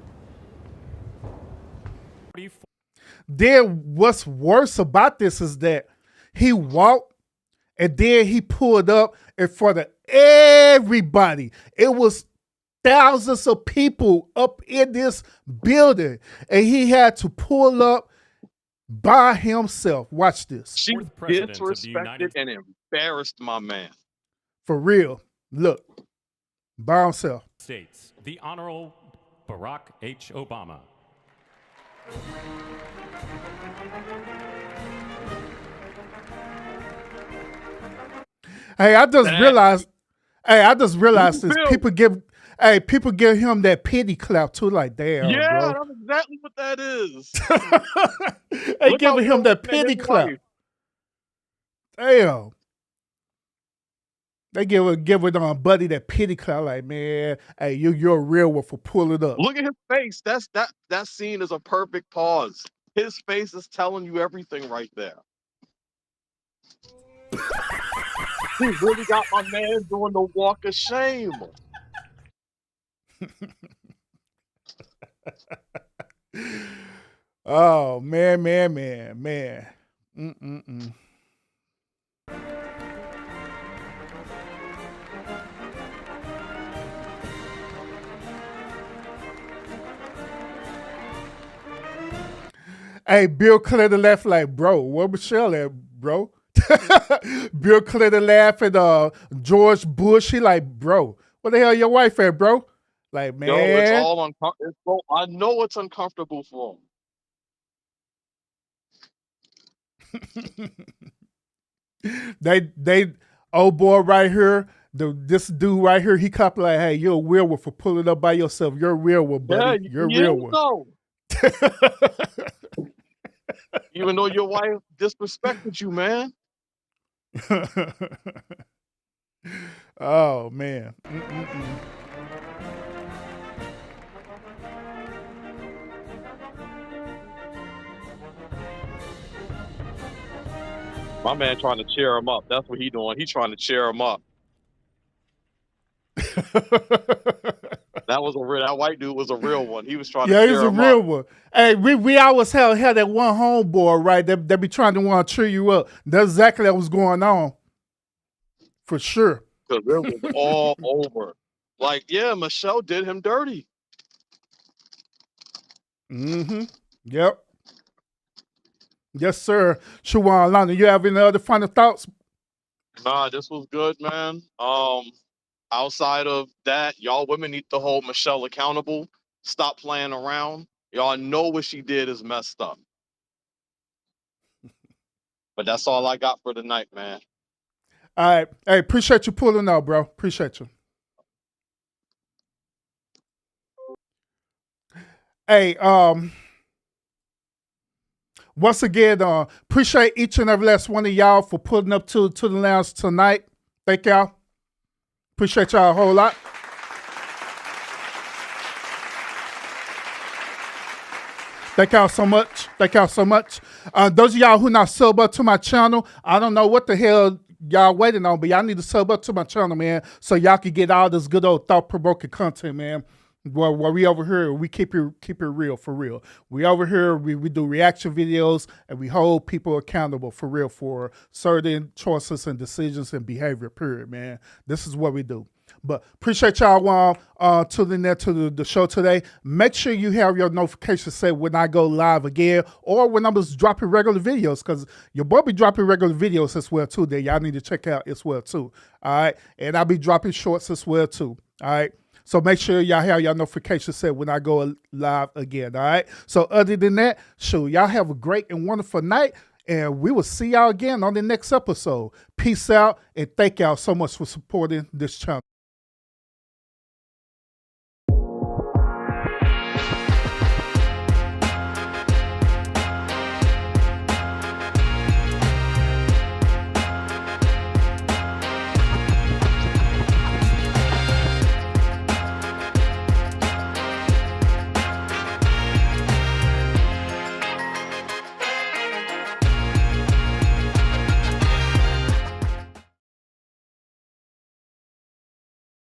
Then what's worse about this is that he walked and then he pulled up in front of everybody. It was thousands of people up in this building and he had to pull up by himself. Watch this. She disrespected and embarrassed my man. For real. Look. By himself. States, the Honorable Barack H. Obama. Hey, I just realized this. People give him that pity clap too, like damn. Yeah, bro. that's exactly what that is. They giving him that pity clap. Damn. They give it on Buddy that pity clap, like, man, hey, you're a real one for pulling up. Look at his face. That scene is a perfect pause. His face is telling you everything right there. He really got my man doing the walk of shame. Oh, man. Hey, Bill Clinton left like, bro, where Michelle at, bro? Bill Clinton laughing, George Bush, he like, bro, what the hell your wife at, bro? Like, man. Yo, it's all uncomfortable. I know it's uncomfortable for him. they old boy right here, this dude right here, he cop like, hey, you're a real one for pulling up by yourself. You're a real one, buddy. Yeah, you're a real one. No. Even though your wife disrespected you, man. Oh, man. My man trying to cheer him up. That's what he doing. He trying to cheer him up. That white dude was a real one. He was trying to cheer him up. Yeah, he's a real one. Hey, we always had that one homeboy, right, that be trying to want to cheer you up. That's exactly what was going on. For sure. Because it was all over. Like, yeah, Michelle did him dirty. Mm-hmm. Yep. Yes, sir. Shawan Lana, you have any other final thoughts? Nah, this was good, man. Outside of that, y'all women need to hold Michelle accountable. Stop playing around. Y'all know what she did is messed up. But that's all I got for tonight, man. All right. Hey, appreciate you pulling out, bro. Appreciate you. Hey, once again, appreciate each and every last one of y'all for pulling up to the lounge tonight. Thank y'all. Appreciate y'all a whole lot. Thank y'all so much. Thank y'all so much. Those of y'all who not sub up to my channel, I don't know what the hell y'all waiting on, but y'all need to sub up to my channel, man, so y'all can get all this good old thought-provoking content, man. Well, we over here, we keep it real, for real. We over here, we do reaction videos, and we hold people accountable, for real, for certain choices and decisions and behavior, period, man. This is what we do. But appreciate y'all tuning in to the show today. Make sure you have your notifications set when I go live again or when I'm just dropping regular videos, because your boy be dropping regular videos as well too that y'all need to check out as well too. All right. And I'll be dropping shorts as well too. All right. So make sure y'all have your notifications set when I go live again. All right. So other than that, y'all have a great and wonderful night. And we will see y'all again on the next episode. Peace out, and thank y'all so much for supporting this channel.